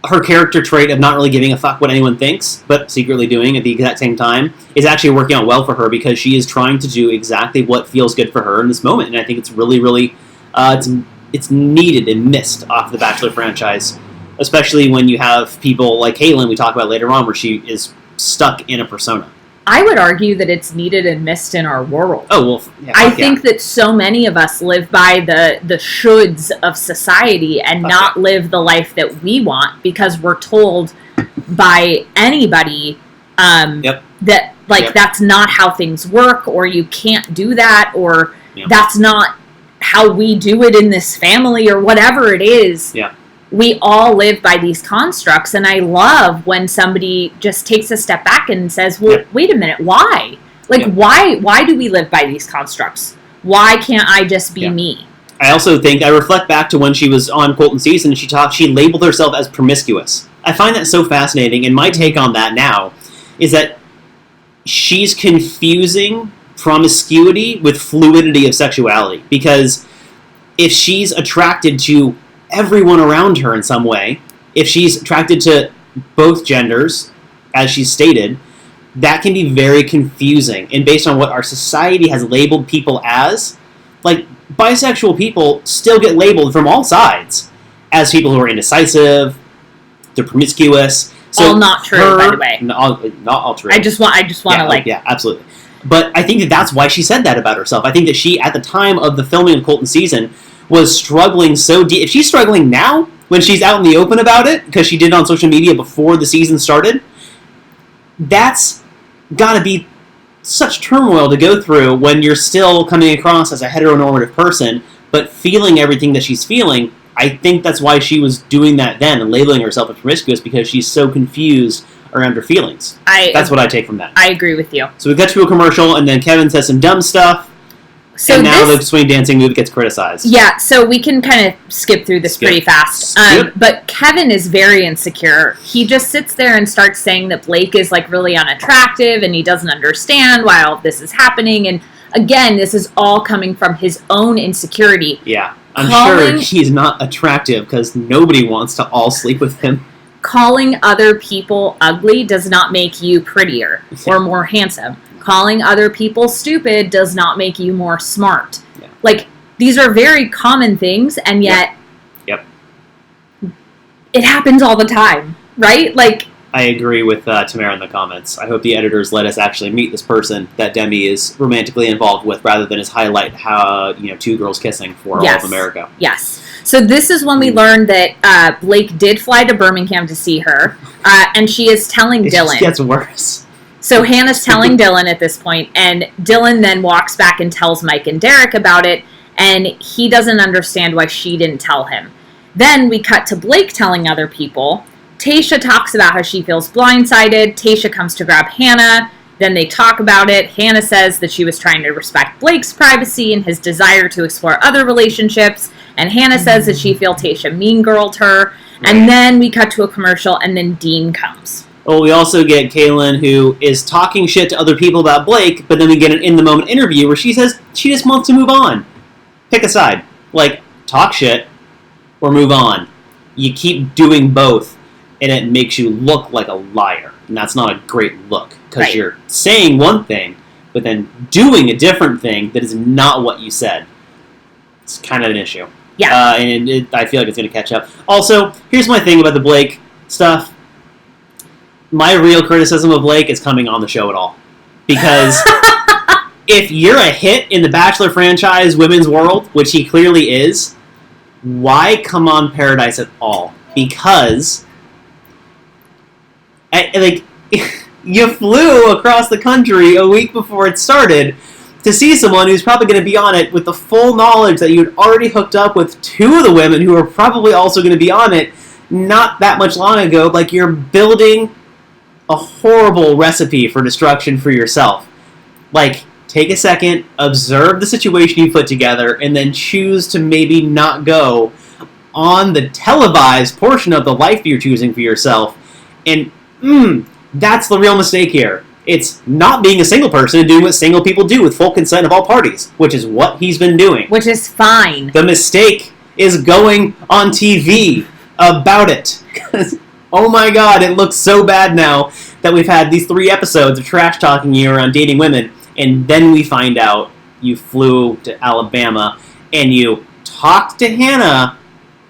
Speaker 2: her character trait of not really giving a fuck what anyone thinks, but secretly doing at the exact same time, is actually working out well for her because she is trying to do exactly what feels good for her in this moment. And I think it's really, really, it's needed and missed off the Bachelor franchise, especially when you have people like Kaelynn we talk about later on, where she is stuck in a persona.
Speaker 1: I would argue that it's needed and missed in our world.
Speaker 2: Oh, well, yeah,
Speaker 1: I think that so many of us live by the shoulds of society and not live the life that we want because we're told by anybody that, that's not how things work, or you can't do that, or that's not how we do it in this family, or whatever it is.
Speaker 2: Yeah.
Speaker 1: We all live by these constructs, and I love when somebody just takes a step back and says, well, wait a minute, why? Why do we live by these constructs? Why can't I just be me?
Speaker 2: I also think, I reflect back to when she was on Colton Season, she labeled herself as promiscuous. I find that so fascinating, and my take on that now is that she's confusing promiscuity with fluidity of sexuality, because if she's attracted to everyone around her in some way, if she's attracted to both genders, as she's stated, that can be very confusing. And based on what our society has labeled people as, like, bisexual people still get labeled from all sides as people who are indecisive, they're promiscuous. So
Speaker 1: all not true, by the way.
Speaker 2: Not all true.
Speaker 1: I just want to
Speaker 2: Yeah, absolutely. But I think that's why she said that about herself. I think that she, at the time of the filming of Colton Season, was struggling so deep. If she's struggling now, when she's out in the open about it, because she did it on social media before the season started, that's gotta be such turmoil to go through when you're still coming across as a heteronormative person, but feeling everything that she's feeling. I think that's why she was doing that then and labeling herself as promiscuous, because she's so confused around her feelings. That's what I take from that.
Speaker 1: I agree with you. So
Speaker 2: we got to a commercial, and then Kevin says some dumb stuff. So and now the swing dancing move gets criticized.
Speaker 1: Yeah, so we can kind of skip through this pretty fast. But Kevin is very insecure. He just sits there and starts saying that Blake is like really unattractive and he doesn't understand why all of this is happening. And again, this is all coming from his own insecurity.
Speaker 2: Yeah, I'm sure he's not attractive because nobody wants to all sleep with him.
Speaker 1: Calling other people ugly does not make you prettier or more handsome. Calling other people stupid does not make you more smart. Yeah. Like, these are very common things, and yet it happens all the time, right? Like,
Speaker 2: I agree with Tamara in the comments. I hope the editors let us actually meet this person that Demi is romantically involved with, rather than just highlight how, 2 girls kissing for all of America.
Speaker 1: Yes. So this is when we learned that Blake did fly to Birmingham to see her, and she is telling Dylan. It just
Speaker 2: gets worse.
Speaker 1: So Hannah's telling Dylan at this point, and Dylan then walks back and tells Mike and Derek about it, and he doesn't understand why she didn't tell him. Then we cut to Blake telling other people. Tayshia talks about how she feels blindsided. Tayshia comes to grab Hannah. Then they talk about it. Hannah says that she was trying to respect Blake's privacy and his desire to explore other relationships. And Hannah says that she feels Tayshia mean-girled her. And then we cut to a commercial, and then Dean comes.
Speaker 2: Well, we also get Kaelynn, who is talking shit to other people about Blake, but then we get an in-the-moment interview where she says she just wants to move on. Pick a side. Like, talk shit or move on. You keep doing both, and it makes you look like a liar. And that's not a great look, because you're saying one thing, but then doing a different thing that is not what you said. It's kind of an issue.
Speaker 1: Yeah.
Speaker 2: And I feel like it's going to catch up. Also, here's my thing about the Blake stuff. My real criticism of Blake is coming on the show at all. Because if you're a hit in the Bachelor franchise women's world, which he clearly is, why come on Paradise at all? Because, you flew across the country a week before it started to see someone who's probably going to be on it with the full knowledge that you had already hooked up with two of the women who are probably also going to be on it not that much long ago. Like, you're building a horrible recipe for destruction for yourself. Like, take a second, observe the situation you put together, and then choose to maybe not go on the televised portion of the life you're choosing for yourself. And, that's the real mistake here. It's not being a single person and doing what single people do with full consent of all parties, which is what he's been doing.
Speaker 1: Which is fine.
Speaker 2: The mistake is going on TV about it. Oh my god, it looks so bad now that we've had these 3 episodes of trash talking you around dating women, and then we find out you flew to Alabama and you talked to Hannah,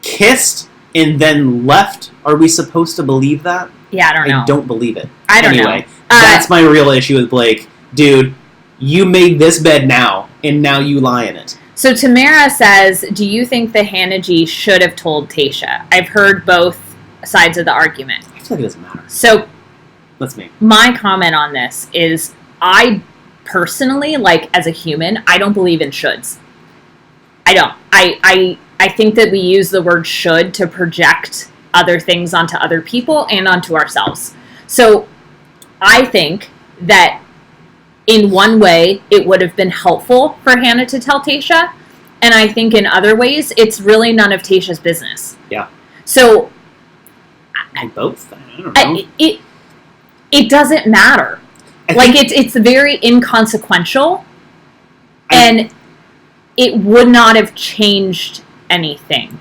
Speaker 2: kissed, and then left. Are we supposed to believe that?
Speaker 1: Yeah, I don't know.
Speaker 2: I don't believe it.
Speaker 1: I don't know.
Speaker 2: Anyway, that's my real issue with Blake. Dude, you made this bed now, and now you lie in it.
Speaker 1: So Tamara says, do you think that Hannah G should have told Tayshia? I've heard both sides of the argument.
Speaker 2: I feel like it doesn't matter.
Speaker 1: So
Speaker 2: that's me.
Speaker 1: My comment on this is, I personally, like, as a human, I don't believe in shoulds. I don't. I think that we use the word should to project other things onto other people and onto ourselves. So I think that in one way it would have been helpful for Hannah to tell Tayshia, and I think in other ways it's really none of Tayshia's business.
Speaker 2: Yeah.
Speaker 1: So
Speaker 2: and both. I don't know.
Speaker 1: It doesn't matter. It's very inconsequential, and it would not have changed anything.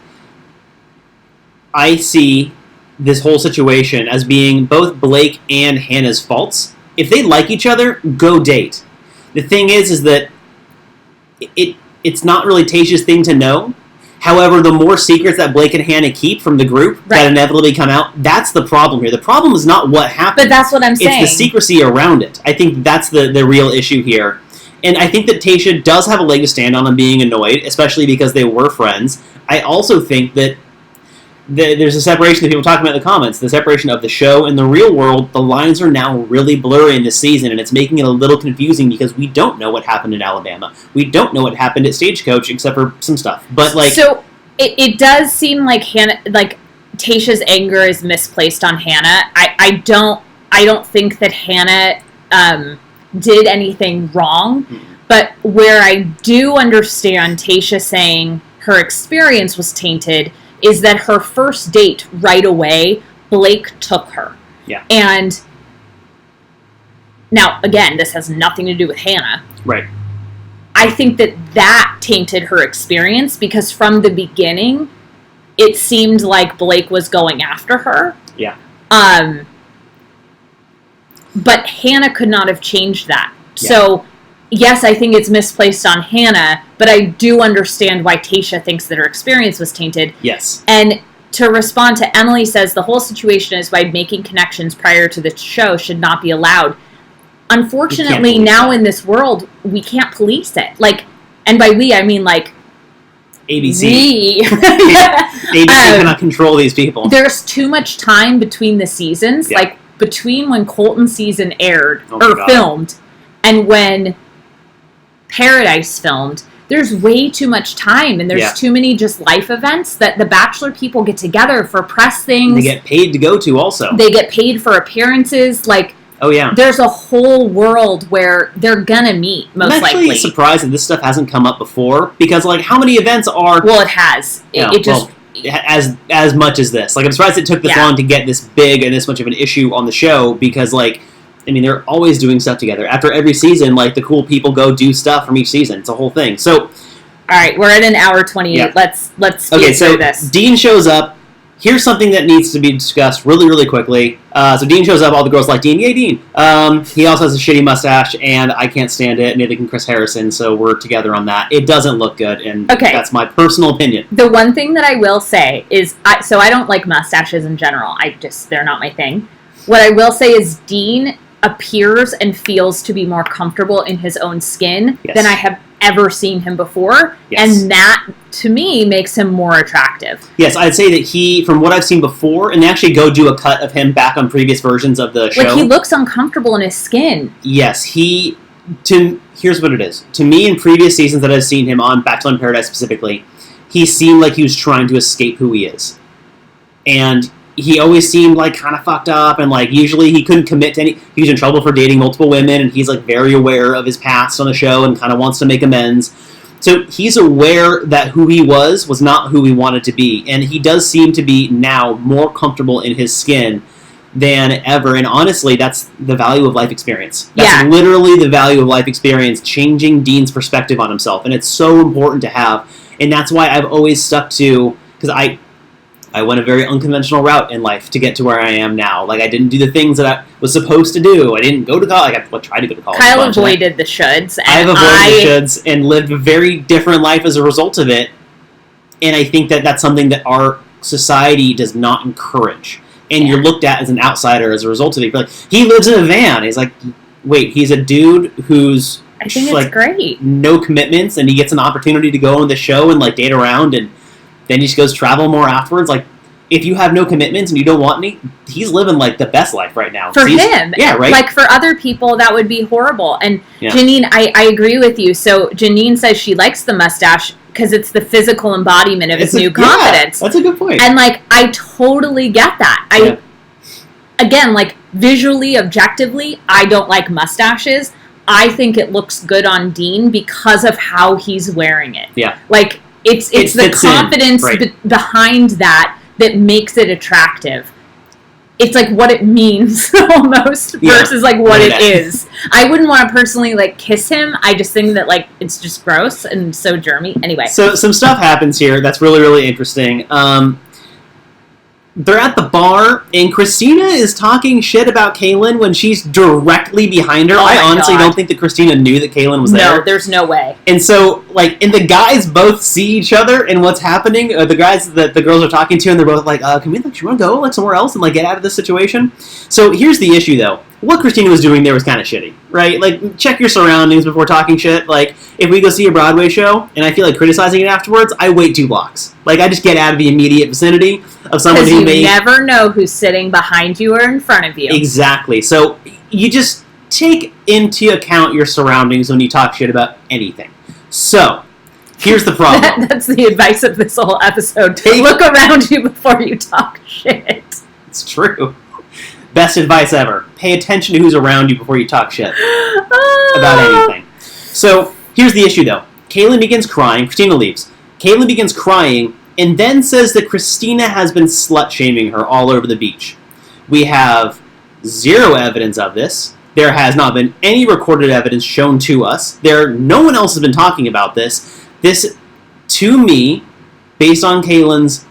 Speaker 2: I see this whole situation as being both Blake and Hannah's faults. If they like each other, go date. The thing is that it's not really Tayshia's thing to know. However, the more secrets that Blake and Hannah keep from the group that inevitably come out, that's the problem here. The problem is not what happened.
Speaker 1: But that's what I'm saying.
Speaker 2: It's the secrecy around it. I think that's the real issue here. And I think that Tayshia does have a leg to stand on being annoyed, especially because they were friends. I also think that there's a separation that people talk about in the comments, the separation of the show and the real world. The lines are now really blurry in this season, and it's making it a little confusing because we don't know what happened in Alabama. We don't know what happened at Stagecoach, except for some stuff. But so
Speaker 1: it does seem like Tayshia's anger is misplaced on Hannah. I don't think that Hannah did anything wrong, but where I do understand Tayshia saying her experience was tainted is that her first date right away, Blake took her.
Speaker 2: Yeah.
Speaker 1: And now, again, this has nothing to do with Hannah.
Speaker 2: Right.
Speaker 1: I think that tainted her experience because from the beginning, it seemed like Blake was going after her.
Speaker 2: Yeah.
Speaker 1: But Hannah could not have changed that.
Speaker 2: Yeah.
Speaker 1: So, yes, I think it's misplaced on Hannah, but I do understand why Tayshia thinks that her experience was tainted.
Speaker 2: Yes.
Speaker 1: And to respond to Emily says, the whole situation is why making connections prior to the show should not be allowed. Unfortunately, now in this world, we can't police it. And by we, I mean,
Speaker 2: ABC.
Speaker 1: We.
Speaker 2: ABC cannot control these people.
Speaker 1: There's too much time between the seasons.
Speaker 2: Yeah.
Speaker 1: Between when Colton's season aired,
Speaker 2: God.
Speaker 1: filmed, and when Paradise filmed, there's way too much time, and there's too many just life events that the Bachelor people get together for press things.
Speaker 2: They get paid to go to also.
Speaker 1: They get paid for appearances.
Speaker 2: Oh, yeah.
Speaker 1: There's a whole world where they're gonna meet, most likely.
Speaker 2: I'm actually surprised that this stuff hasn't come up before, because, how many events are...
Speaker 1: Well, it has.
Speaker 2: As much as this. I'm surprised it took this long to get this big and this much of an issue on the show, because, they're always doing stuff together. After every season, the cool people go do stuff from each season. It's a whole thing. So...
Speaker 1: All right, we're at an hour 28. Yeah. Let's get through this.
Speaker 2: Dean shows up. Here's something that needs to be discussed really, really quickly. So Dean shows up. All the girls like Dean. Yay, Dean. He also has a shitty mustache, and I can't stand it. Neither can Chris Harrison, so we're together on that. It doesn't look good, and that's my personal opinion.
Speaker 1: The one thing that I will say is, I don't like mustaches in general. They're not my thing. What I will say is Dean appears and feels to be more comfortable in his own skin than I have ever seen him before.
Speaker 2: Yes.
Speaker 1: And that, to me, makes him more attractive.
Speaker 2: Yes, I'd say that he, from what I've seen before, and they actually go do a cut of him back on previous versions of the show.
Speaker 1: Like, he looks uncomfortable in his skin.
Speaker 2: Yes, here's what it is. To me, in previous seasons that I've seen him on Bachelor in Paradise specifically, he seemed like he was trying to escape who he is. And he always seemed like kind of fucked up, and like usually he couldn't commit to any. He was in trouble for dating multiple women, and he's like very aware of his past on the show and kind of wants to make amends. So he's aware that who he was not who he wanted to be, and he does seem to be now more comfortable in his skin than ever. And honestly, that's the value of life experience. That's literally the value of life experience, changing Dean's perspective on himself, and it's so important to have. And that's why I've always stuck to, because I went a very unconventional route in life to get to where I am now. Like, I didn't do the things that I was supposed to do. I didn't go to college. I tried to go to college.
Speaker 1: Kyle avoided the shoulds. And
Speaker 2: I've avoided the shoulds and lived a very different life as a result of it. And I think that that's something that our society does not encourage. And you're looked at as an outsider as a result of it. You're like, he lives in a van. He's like, wait, he's a dude who's...
Speaker 1: I think it's great.
Speaker 2: No commitments, and he gets an opportunity to go on the show and like date around, and then he just goes travel more afterwards. Like, if you have no commitments and you don't want any, he's living like the best life right now.
Speaker 1: For him.
Speaker 2: Yeah, right?
Speaker 1: Like, for other people, that would be horrible. And Janine, I agree with you. So Janine says she likes the mustache because it's the physical embodiment of his new confidence.
Speaker 2: That's a good point.
Speaker 1: And like, I totally get that. Again, like, visually, objectively, I don't like mustaches. I think it looks good on Dean because of how he's wearing it. Yeah. Like, it's the confidence behind that makes it attractive. It's like what it means almost versus like what it is. I wouldn't want to personally like kiss him. I just think that like it's just gross and so germy. Anyway.
Speaker 2: So some stuff happens here that's really, really interesting. They're at the bar, and Christina is talking shit about Kaelin when she's directly behind her. I honestly don't think that Christina knew that Kaelin was there.
Speaker 1: No, there's no way.
Speaker 2: And so, like, and the guys both see each other and what's happening. The guys that the girls are talking to, and they're both like, "Can we, like, you want to go like somewhere else and like get out of this situation?" So here's the issue, though. What Christina was doing there was kind of shitty, right? Like, check your surroundings before talking shit. Like, if we go see a Broadway show and I feel like criticizing it afterwards, I wait 2 blocks. Like, I just get out of the immediate vicinity of someone who may...
Speaker 1: Because you never know who's sitting behind you or in front of you.
Speaker 2: Exactly. So, you just take into account your surroundings when you talk shit about anything. So, here's the problem.
Speaker 1: That's the advice of this whole episode. Look around you before you talk shit.
Speaker 2: It's true. Best advice ever. Pay attention to who's around you before you talk shit about anything. So, here's the issue, though. Kaelin begins crying. Christina leaves. Kaelin begins crying and then says that Christina has been slut-shaming her all over the beach. We have 0 evidence of this. There has not been any recorded evidence shown to us. No one else has been talking about this. This, to me, based on Kaelin's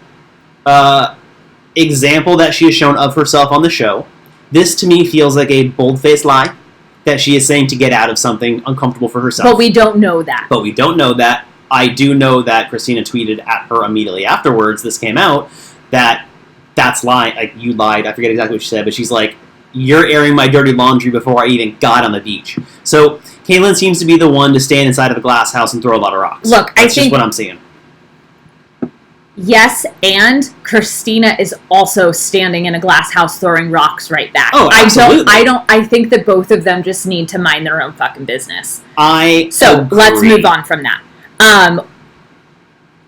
Speaker 2: example that she has shown of herself on the show, this to me feels like a bold-faced lie that she is saying to get out of something uncomfortable for herself.
Speaker 1: But we don't know that.
Speaker 2: I do know that Christina tweeted at her immediately afterwards this came out that's lying. Like, you lied. I forget exactly what she said, but she's like, you're airing my dirty laundry before I even got on the beach. So Kaelin seems to be the one to stand inside of a glass house and throw a lot of rocks.
Speaker 1: Look,
Speaker 2: that's just what I'm seeing.
Speaker 1: Yes, and Christina is also standing in a glass house throwing rocks right back.
Speaker 2: Oh, absolutely.
Speaker 1: I think that both of them just need to mind their own fucking business.
Speaker 2: So agree.
Speaker 1: Let's move on from that.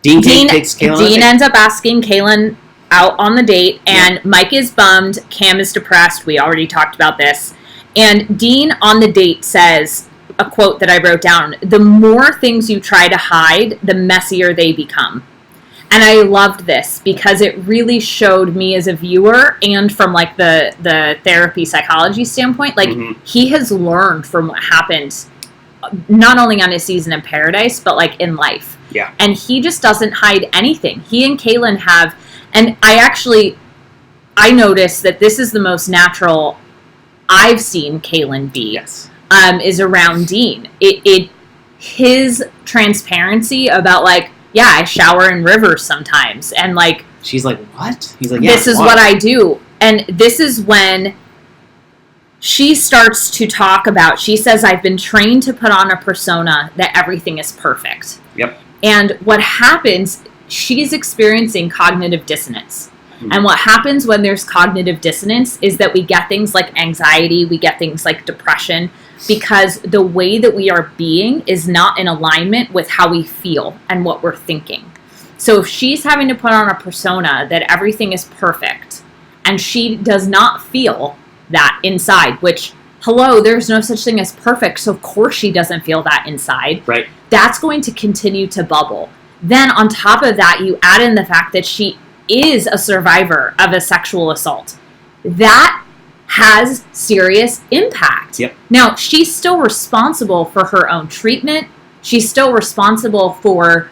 Speaker 1: Dean takes Kaelin. Dean ends up asking Kaelin out on the date, and Mike is bummed. Cam is depressed. We already talked about this. And Dean on the date says a quote that I wrote down: "The more things you try to hide, the messier they become." And I loved this because it really showed me as a viewer, and from like the therapy psychology standpoint, like he has learned from what happened, not only on his season in Paradise, but like in life.
Speaker 2: Yeah.
Speaker 1: And he just doesn't hide anything. He and Kaelin have, and I noticed that this is the most natural I've seen Kaelin be.
Speaker 2: Yes.
Speaker 1: Is around Dean. His transparency about like, yeah, I shower in rivers sometimes. And like...
Speaker 2: She's like, what? He's like, yeah,
Speaker 1: this is what I do. And this is when she starts to talk about, she says, I've been trained to put on a persona that everything is perfect.
Speaker 2: Yep.
Speaker 1: And what happens, she's experiencing cognitive dissonance. Mm-hmm. And what happens when there's cognitive dissonance is that we get things like anxiety, we get things like depression, because the way that we are being is not in alignment with how we feel and what we're thinking. So if she's having to put on a persona that everything is perfect, and she does not feel that inside, which, hello, there's no such thing as perfect, so of course she doesn't feel that inside.
Speaker 2: Right.
Speaker 1: That's going to continue to bubble. Then on top of that, you add in the fact that she is a survivor of a sexual assault. That has serious impact.
Speaker 2: Yep.
Speaker 1: Now, she's still responsible for her own treatment. She's still responsible for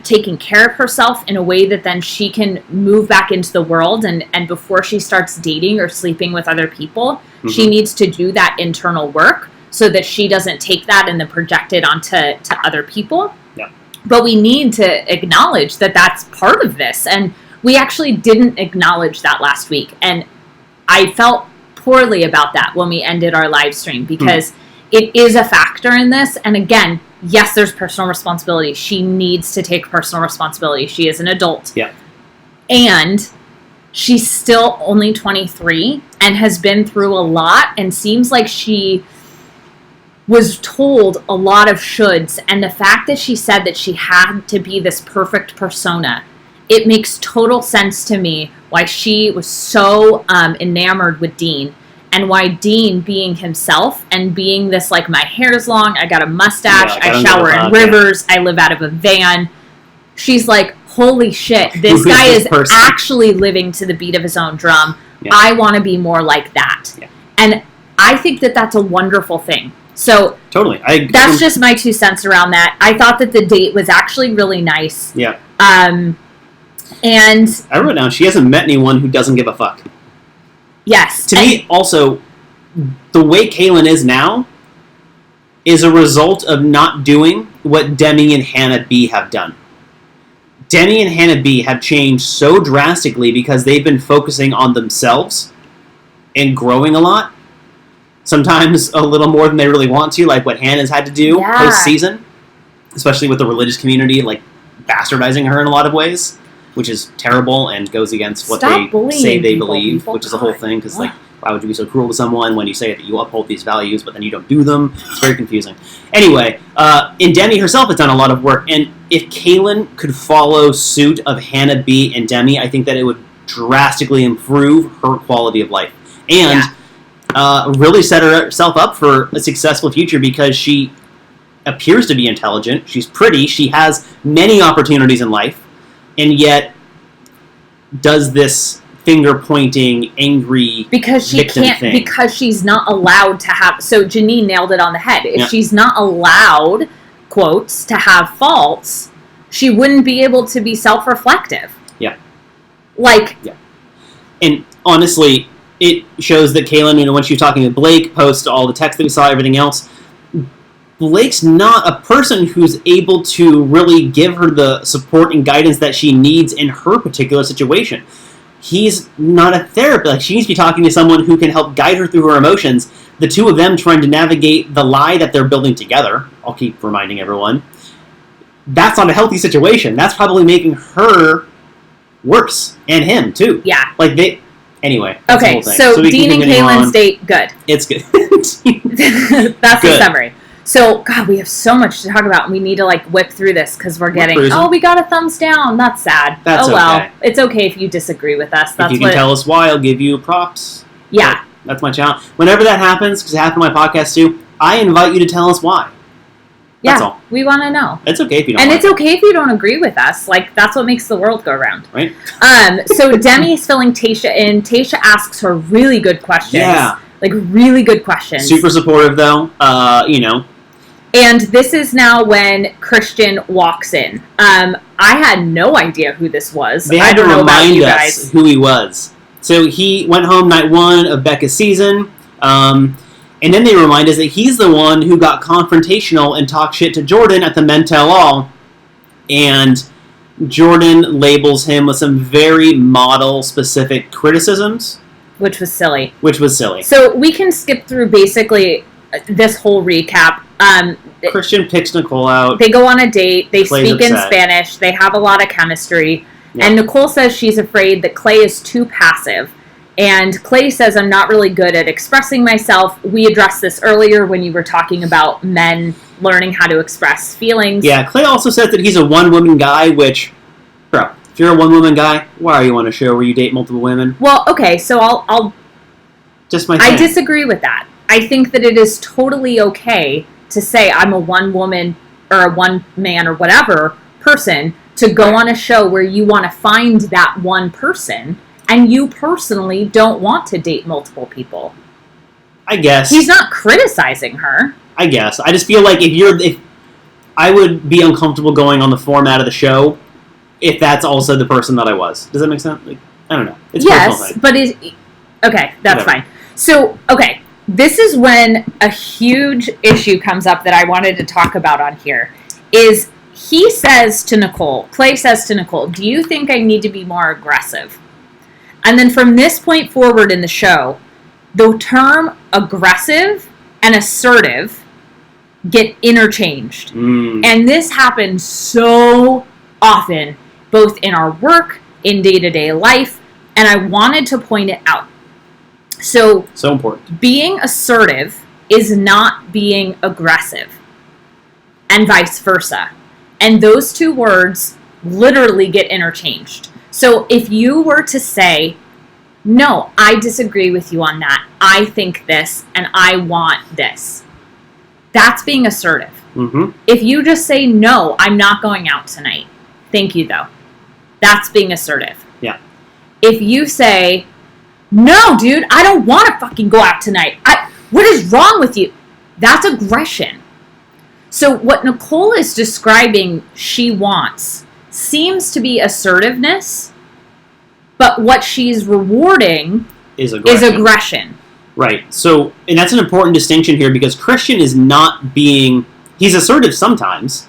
Speaker 1: taking care of herself in a way that then she can move back into the world. And before she starts dating or sleeping with other people, mm-hmm. she needs to do that internal work so that she doesn't take that and then project it onto other people.
Speaker 2: Yeah.
Speaker 1: But we need to acknowledge that that's part of this. And we actually didn't acknowledge that last week. And I felt poorly about that when we ended our live stream, because it is a factor in this. And again, yes, there's personal responsibility. She needs to take personal responsibility. She is an adult.
Speaker 2: Yeah.
Speaker 1: And she's still only 23 and has been through a lot, and seems like she was told a lot of shoulds. And the fact that she said that she had to be this perfect persona, it makes total sense to me why she was so enamored with Dean, and why Dean, being himself and being this, like, my hair's long, I got a mustache, I shower in rivers, I live out of a van. She's like, holy shit, this guy is actually living to the beat of his own drum. Yeah. I want to be more like that. Yeah. And I think that that's a wonderful thing. So
Speaker 2: totally,
Speaker 1: that's just my 2 cents around that. I thought that the date was actually really nice.
Speaker 2: Yeah.
Speaker 1: And
Speaker 2: I wrote down, she hasn't met anyone who doesn't give a fuck.
Speaker 1: Yes.
Speaker 2: To me, also, the way Kaelin is now is a result of not doing what Demi and Hannah B have done. Demi and Hannah B have changed so drastically because they've been focusing on themselves and growing a lot. Sometimes a little more than they really want to, like what Hannah's had to do post-season, especially with the religious community, like bastardizing her in a lot of ways, which is terrible and goes against what they say they believe, which is a whole thing, because, like, why would you be so cruel to someone when you say that you uphold these values, but then you don't do them? It's very confusing. Anyway, and Demi herself has done a lot of work, and if Kaelin could follow suit of Hannah B and Demi, I think that it would drastically improve her quality of life. And really set herself up for a successful future, because she appears to be intelligent, she's pretty, she has many opportunities in life, and yet does this finger-pointing, angry
Speaker 1: because she
Speaker 2: victim
Speaker 1: can't
Speaker 2: thing.
Speaker 1: Because she's not allowed to have. So Janine nailed it on the head. If she's not allowed, quotes, to have faults, she wouldn't be able to be self-reflective.
Speaker 2: Yeah.
Speaker 1: Like.
Speaker 2: Yeah. And honestly, it shows that Kaelin, when she was talking to Blake, post all the text that we saw, everything else, Blake's not a person who's able to really give her the support and guidance that she needs in her particular situation. He's not a therapist. Like, she needs to be talking to someone who can help guide her through her emotions. The two of them trying to navigate the lie that they're building together, I'll keep reminding everyone, that's not a healthy situation. That's probably making her worse, and him, too.
Speaker 1: Yeah.
Speaker 2: Like, they... Anyway,
Speaker 1: that's okay, so Dean and Kaelin's date, good.
Speaker 2: It's good.
Speaker 1: That's the summary. So, God, we have so much to talk about, and we need to, like, whip through this, because we're getting, we got a thumbs down. That's sad.
Speaker 2: That's
Speaker 1: well. It's okay if you disagree with us.
Speaker 2: That's if you can tell us why, I'll give you props.
Speaker 1: Yeah.
Speaker 2: That's my challenge. Whenever that happens, because it happened on my podcast, too, I invite you to tell us why. That's all.
Speaker 1: We want to know.
Speaker 2: It's okay if you don't.
Speaker 1: And it's okay if you don't agree with us. Like, that's what makes the world go round.
Speaker 2: Right.
Speaker 1: So Demi is filling Tayshia, and Tayshia asks her really good questions.
Speaker 2: Yeah.
Speaker 1: Like, really good questions.
Speaker 2: Super supportive, though.
Speaker 1: And this is now when Christian walks in. I had no idea who this was.
Speaker 2: They had to remind us who he was. So he went home night 1 of Becca's season. And then they remind us that he's the one who got confrontational and talked shit to Jordan at the Men Tell All. And Jordan labels him with some very model-specific criticisms
Speaker 1: Which was silly.
Speaker 2: So
Speaker 1: we can skip through basically this whole recap.
Speaker 2: Christian picks Nicole out.
Speaker 1: They go on a date. They
Speaker 2: Clay's
Speaker 1: speak in
Speaker 2: upset.
Speaker 1: Spanish. They have a lot of chemistry.
Speaker 2: Yeah.
Speaker 1: And Nicole says she's afraid that Clay is too passive. And Clay says, I'm not really good at expressing myself. We addressed this earlier when you were talking about men learning how to express feelings.
Speaker 2: Yeah, Clay also said that he's a one-woman guy, which, bro, if you're a one-woman guy, why are you on a show where you date multiple women?
Speaker 1: Well, okay, so I'll
Speaker 2: Just my thing.
Speaker 1: I disagree with that. I think that it is totally okay to say I'm a one-woman or a one-man or whatever person to go on a show where you want to find that one person and you personally don't want to date multiple people.
Speaker 2: I guess.
Speaker 1: He's not criticizing her.
Speaker 2: I guess. I just feel like if I would be uncomfortable going on the format of the show if that's also the person that I was. Does that make sense? Like, I don't know. It's
Speaker 1: yes, but okay, that's
Speaker 2: Whatever.
Speaker 1: fine. So, okay, this is when a huge issue comes up that I wanted to talk about on here. Is he says to Nicole, Clay says to Nicole, do you think I need to be more aggressive? And then from this point forward in the show, the term aggressive and assertive get interchanged. And this happens so often, both in our work, in day-to-day life, and I wanted to point it out. So
Speaker 2: important.
Speaker 1: Being assertive is not being aggressive, and vice versa. And those two words literally get interchanged. So if you were to say, no, I disagree with you on that. I think this, and I want this. That's being assertive.
Speaker 2: Mm-hmm.
Speaker 1: If you just say, no, I'm not going out tonight. Thank you, though. That's being assertive.
Speaker 2: Yeah.
Speaker 1: If you say, no, dude, I don't want to fucking go out tonight. What is wrong with you? That's aggression. So what Nicole is describing she wants seems to be assertiveness, but what she's rewarding
Speaker 2: is aggression. Right. So, and that's an important distinction here because Christian is not being... He's assertive sometimes,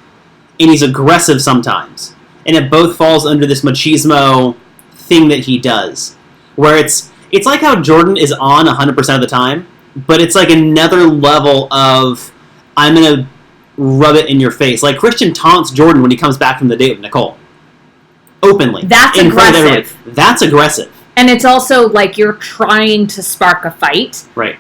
Speaker 2: and he's aggressive sometimes. And it both falls under this machismo thing that he does. Where it's like how Jordan is on 100% of the time, but it's like another level of, I'm going to rub it in your face. Like Christian taunts Jordan when he comes back from the date with Nicole. Openly.
Speaker 1: That's aggressive.
Speaker 2: That's aggressive.
Speaker 1: And it's also like you're trying to spark a fight.
Speaker 2: Right.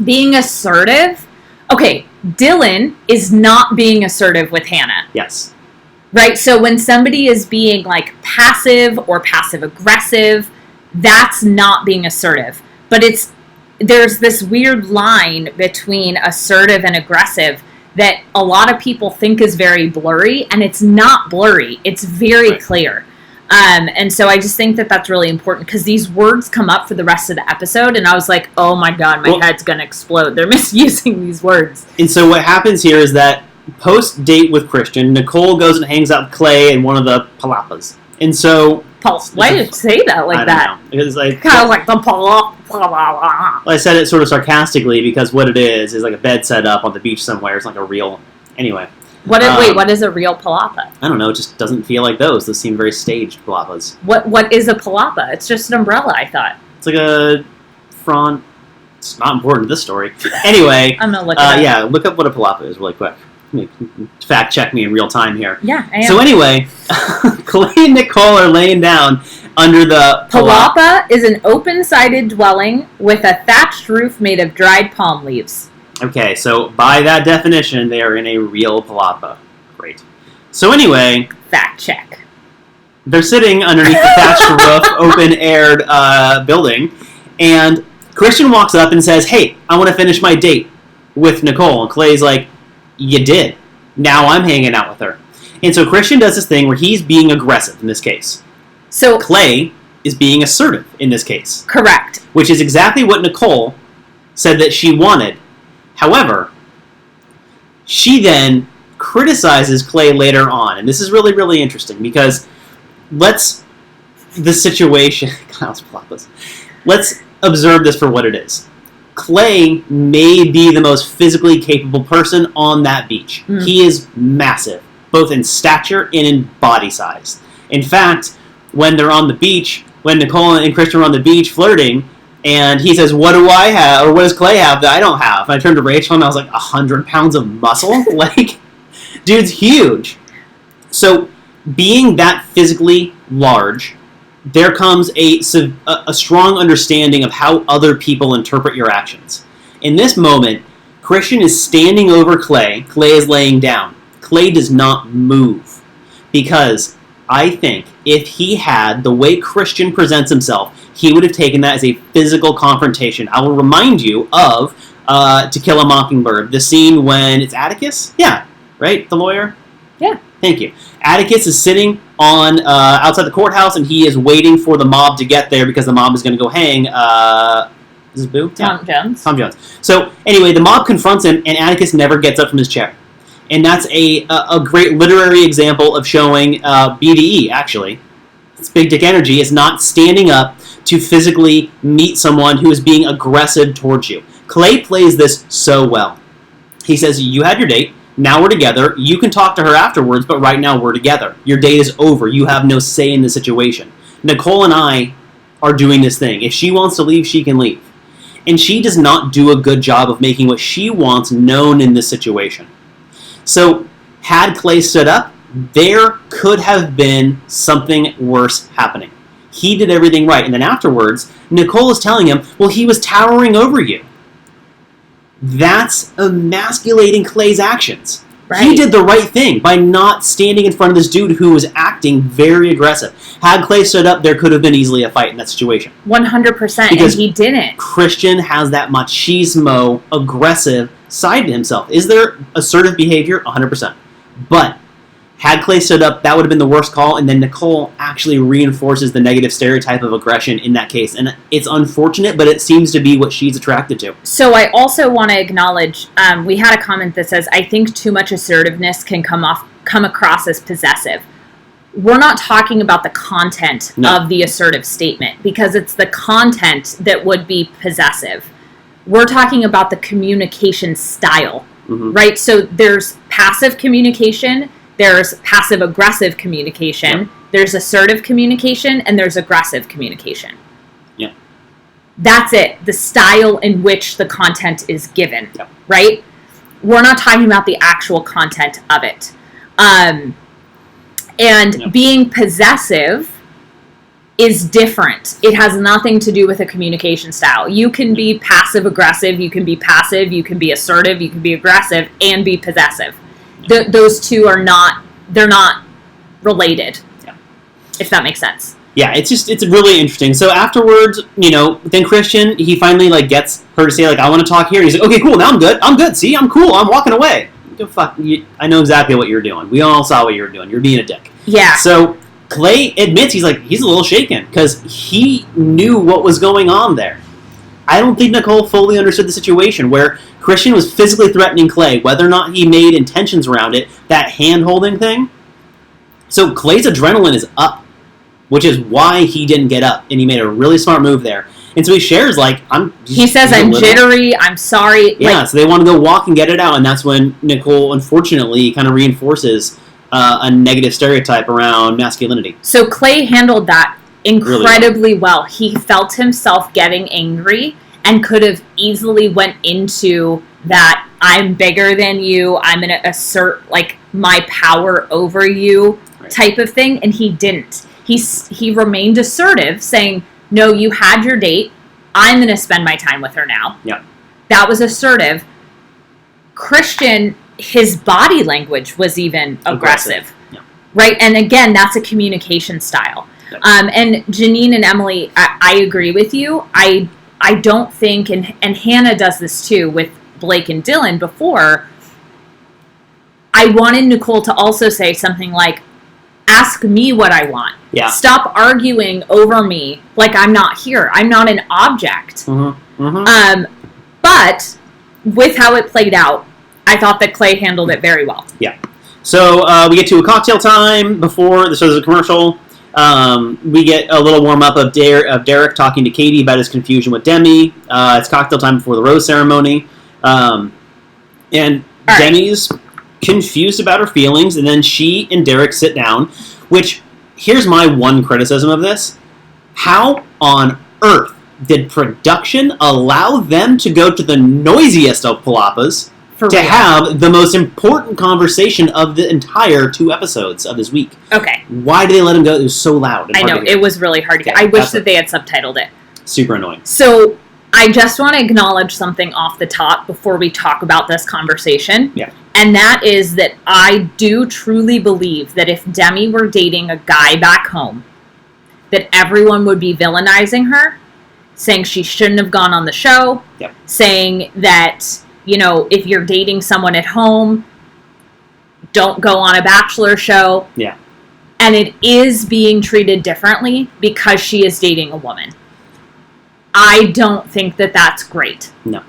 Speaker 1: Being assertive. Okay, Dylan is not being assertive with Hannah.
Speaker 2: Yes.
Speaker 1: Right? So when somebody is being like passive or passive aggressive, that's not being assertive. But there's this weird line between assertive and aggressive that a lot of people think is very blurry, and it's not blurry. It's very clear. And so I just think that that's really important because these words come up for the rest of the episode, and I was like, oh my god, my head's going to explode. They're misusing these words.
Speaker 2: And so what happens here is that post-date with Christian, Nicole goes and hangs out with Clay in one of the palapas. And so...
Speaker 1: Why did you say that like that?
Speaker 2: Because like
Speaker 1: kind of like the palapa.
Speaker 2: I said it sort of sarcastically because what it is like a bed set up on the beach somewhere. It's like a real... Anyway.
Speaker 1: Wait, what is a real palapa?
Speaker 2: I don't know. It just doesn't feel like those. Those seem very staged palapas.
Speaker 1: What is a palapa? It's just an umbrella, I thought.
Speaker 2: It's like a front... It's not important to this story. Anyway.
Speaker 1: I'm going to look it up.
Speaker 2: Yeah, look up what a palapa is really quick. Fact check me in real time here.
Speaker 1: Yeah, I am.
Speaker 2: So anyway, Clay and Nicole are laying down under the...
Speaker 1: Palapa is an open-sided dwelling with a thatched roof made of dried palm leaves.
Speaker 2: Okay, so by that definition, they are in a real palapa. Great. So anyway...
Speaker 1: Fact check.
Speaker 2: They're sitting underneath the thatched roof, open-aired building, and Christian walks up and says, hey, I want to finish my date with Nicole. And Clay's like, you did. Now I'm hanging out with her. And so Christian does this thing where he's being aggressive in this case.
Speaker 1: So
Speaker 2: Clay is being assertive in this case.
Speaker 1: Correct.
Speaker 2: Which is exactly what Nicole said that she wanted. However, she then criticizes Clay later on. And this is really, really interesting because let's observe this for what it is. Clay may be the most physically capable person on that beach. Mm. He is massive, both in stature and in body size. In fact, when they're on the beach, when Nicole and Christian are on the beach flirting, And he says, what do I have, or what does Clay have that I don't have? And I turned to Rachel and I was like, 100 pounds of muscle? Like, dude's huge. So, being that physically large, there comes a strong understanding of how other people interpret your actions. In this moment, Christian is standing over Clay. Clay is laying down. Clay does not move. Because I think if he had the way Christian presents himself, he would have taken that as a physical confrontation. I will remind you of To Kill a Mockingbird, the scene when it's Atticus? Yeah, right? The lawyer?
Speaker 1: Yeah.
Speaker 2: Thank you. Atticus is sitting on outside the courthouse, and he is waiting for the mob to get there because the mob is going to go hang. Is this Boo?
Speaker 1: Tom Jones.
Speaker 2: Tom Jones. So anyway, the mob confronts him, and Atticus never gets up from his chair, and that's a great literary example of showing BDE. Actually, it's big dick energy is not standing up to physically meet someone who is being aggressive towards you. Clay plays this so well. He says, "You had your date. Now we're together. You can talk to her afterwards, but right now we're together. Your date is over. You have no say in the situation. Nicole and I are doing this thing. If she wants to leave, she can leave." And she does not do a good job of making what she wants known in this situation. So, had Clay stood up, there could have been something worse happening. He did everything right. And then afterwards, Nicole is telling him, well, he was towering over you. That's emasculating Clay's actions. Right. He did the right thing by not standing in front of this dude who was acting very aggressive. Had Clay stood up, there could have been easily a fight in that situation.
Speaker 1: 100%,
Speaker 2: because
Speaker 1: and he didn't.
Speaker 2: Christian has that machismo, aggressive side to himself. Is there assertive behavior? 100%. But had Clay stood up, that would have been the worst call, and then Nicole actually reinforces the negative stereotype of aggression in that case. And it's unfortunate, but it seems to be what she's attracted to.
Speaker 1: So I also want to acknowledge, we had a comment that says, I think too much assertiveness can come across as possessive. We're not talking about the content of the assertive statement, because it's the content that would be possessive. We're talking about the communication style, right? So there's passive communication, there's passive-aggressive communication, there's assertive communication, and there's aggressive communication.
Speaker 2: Yeah.
Speaker 1: That's it. The style in which the content is given, right? We're not talking about the actual content of it. Being possessive is different. It has nothing to do with a communication style. You can be passive-aggressive, you can be passive, you can be assertive, you can be aggressive, and be possessive. Those two are not, they're not related, if that makes sense.
Speaker 2: Yeah, it's really interesting. So afterwards, then Christian, he finally, gets her to say, I want to talk here. And he's like, okay, cool, now I'm good. See, I'm cool, I'm walking away. Fuck, I know exactly what you're doing. We all saw what you were doing. You're being a dick. Yeah. So Clay admits he's a little shaken, because he knew what was going on there. I don't think Nicole fully understood the situation where Christian was physically threatening Clay, whether or not he made intentions around it, that hand-holding thing. So Clay's adrenaline is up, which is why he didn't get up, and he made a really smart move there. And so he shares,
Speaker 1: he says, I'm jittery, I'm sorry.
Speaker 2: Yeah, so they want to go walk and get it out, and that's when Nicole, unfortunately, kind of reinforces a negative stereotype around masculinity.
Speaker 1: So Clay handled that incredibly well. He felt himself getting angry and could have easily went into that I'm bigger than you, I'm going to assert my power over you type of thing, and he didn't. He remained assertive, saying, no, you had your date, I'm going to spend my time with her now.
Speaker 2: Yeah.
Speaker 1: That was assertive. Christian, his body language was even aggressive.
Speaker 2: Yeah.
Speaker 1: Right? And again, that's a communication style. And Janine and Emily, I agree with you. I don't think, and Hannah does this too with Blake and Dylan before, I wanted Nicole to also say something like, ask me what I want.
Speaker 2: Yeah.
Speaker 1: Stop arguing over me like I'm not here. I'm not an object. But with how it played out, I thought that Clay handled it very well.
Speaker 2: Yeah. So we get to a cocktail time before, so there's a commercial. We get a little warm-up of Derek talking to Katie about his confusion with Demi. It's cocktail time before the rose ceremony. And Demi's confused about her feelings, and then she and Derek sit down, which, here's my one criticism of this. How on earth did production allow them to go to the noisiest of palapas to have the most important conversation of the entire 2 episodes of this week?
Speaker 1: Okay.
Speaker 2: Why did they let them go? It was so loud.
Speaker 1: I know, it was really hard to get. I wish that they had subtitled it.
Speaker 2: Super annoying.
Speaker 1: So, I just want to acknowledge something off the top before we talk about this conversation.
Speaker 2: Yeah.
Speaker 1: And that is that I do truly believe that if Demi were dating a guy back home, that everyone would be villainizing her, saying she shouldn't have gone on the show, saying that, you know, if you're dating someone at home, don't go on a Bachelor show.
Speaker 2: Yeah.
Speaker 1: And it is being treated differently because she is dating a woman. I don't think that that's great.
Speaker 2: No.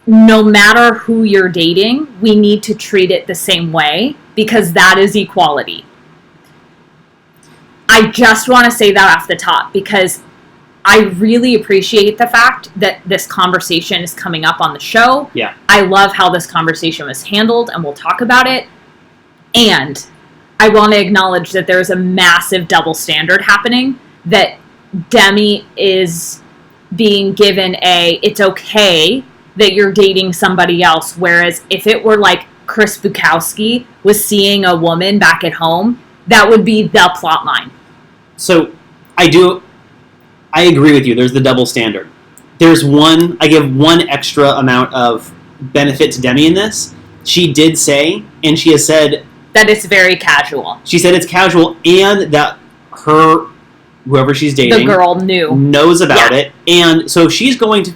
Speaker 1: No matter who you're dating, we need to treat it the same way because that is equality. I just want to say that off the top because I really appreciate the fact that this conversation is coming up on the show.
Speaker 2: Yeah.
Speaker 1: I love how this conversation was handled, and we'll talk about it. And I want to acknowledge that there's a massive double standard happening, that Demi is being given it's okay that you're dating somebody else, whereas if it were like Chris Bukowski was seeing a woman back at home, that would be the plot line.
Speaker 2: So, I agree with you. There's the double standard. I give one extra amount of benefit to Demi in this. She did say, and she has said...
Speaker 1: that it's very casual.
Speaker 2: She said it's casual, and that whoever she's dating...
Speaker 1: the girl knows
Speaker 2: about it. And so she's going to...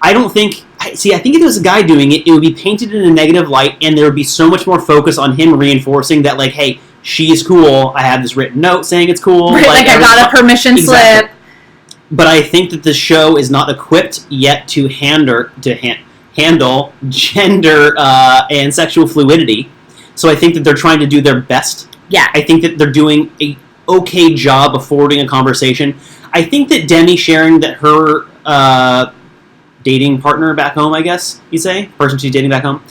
Speaker 2: I think if there was a guy doing it, it would be painted in a negative light, and there would be so much more focus on him reinforcing that, like, hey, she's cool. I have this written note saying it's cool.
Speaker 1: Right, like I got a permission slip.
Speaker 2: But I think that the show is not equipped yet to handle gender and sexual fluidity. So I think that they're trying to do their best.
Speaker 1: Yeah.
Speaker 2: I think that they're doing a okay job of forwarding a conversation. I think that Demi sharing that her dating partner back home, I guess you say, person she's dating back home,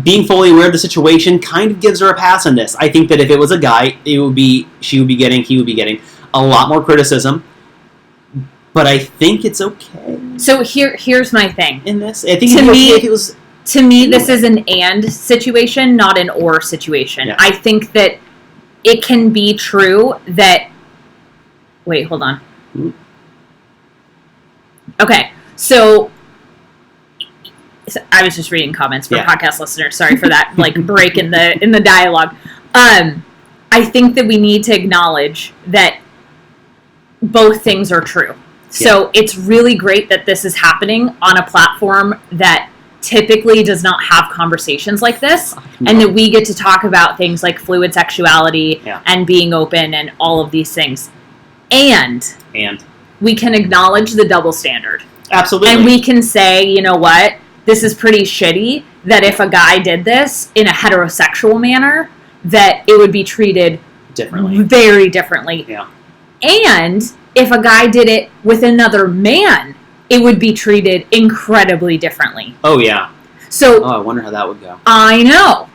Speaker 2: being fully aware of the situation kind of gives her a pass on this. I think that if it was a guy, he would be getting a lot more criticism. But I think it's okay.
Speaker 1: So here's my thing.
Speaker 2: In this, I think if it was...
Speaker 1: To me, this is an and situation, not an or situation. Yeah. I think that it can be true that... Wait, hold on. Okay, so I was just reading comments from podcast listeners. Sorry for that break in the dialogue. I think that we need to acknowledge that both things are true. So it's really great that this is happening on a platform that typically does not have conversations like this, and that we get to talk about things like fluid sexuality and being open and all of these things. And we can acknowledge the double standard.
Speaker 2: Absolutely.
Speaker 1: And we can say, you know what, this is pretty shitty, that if a guy did this in a heterosexual manner, that it would be treated
Speaker 2: differently.
Speaker 1: Very differently.
Speaker 2: Yeah.
Speaker 1: And if a guy did it with another man, it would be treated incredibly differently.
Speaker 2: Oh, yeah.
Speaker 1: So,
Speaker 2: I wonder how that would go.
Speaker 1: I know.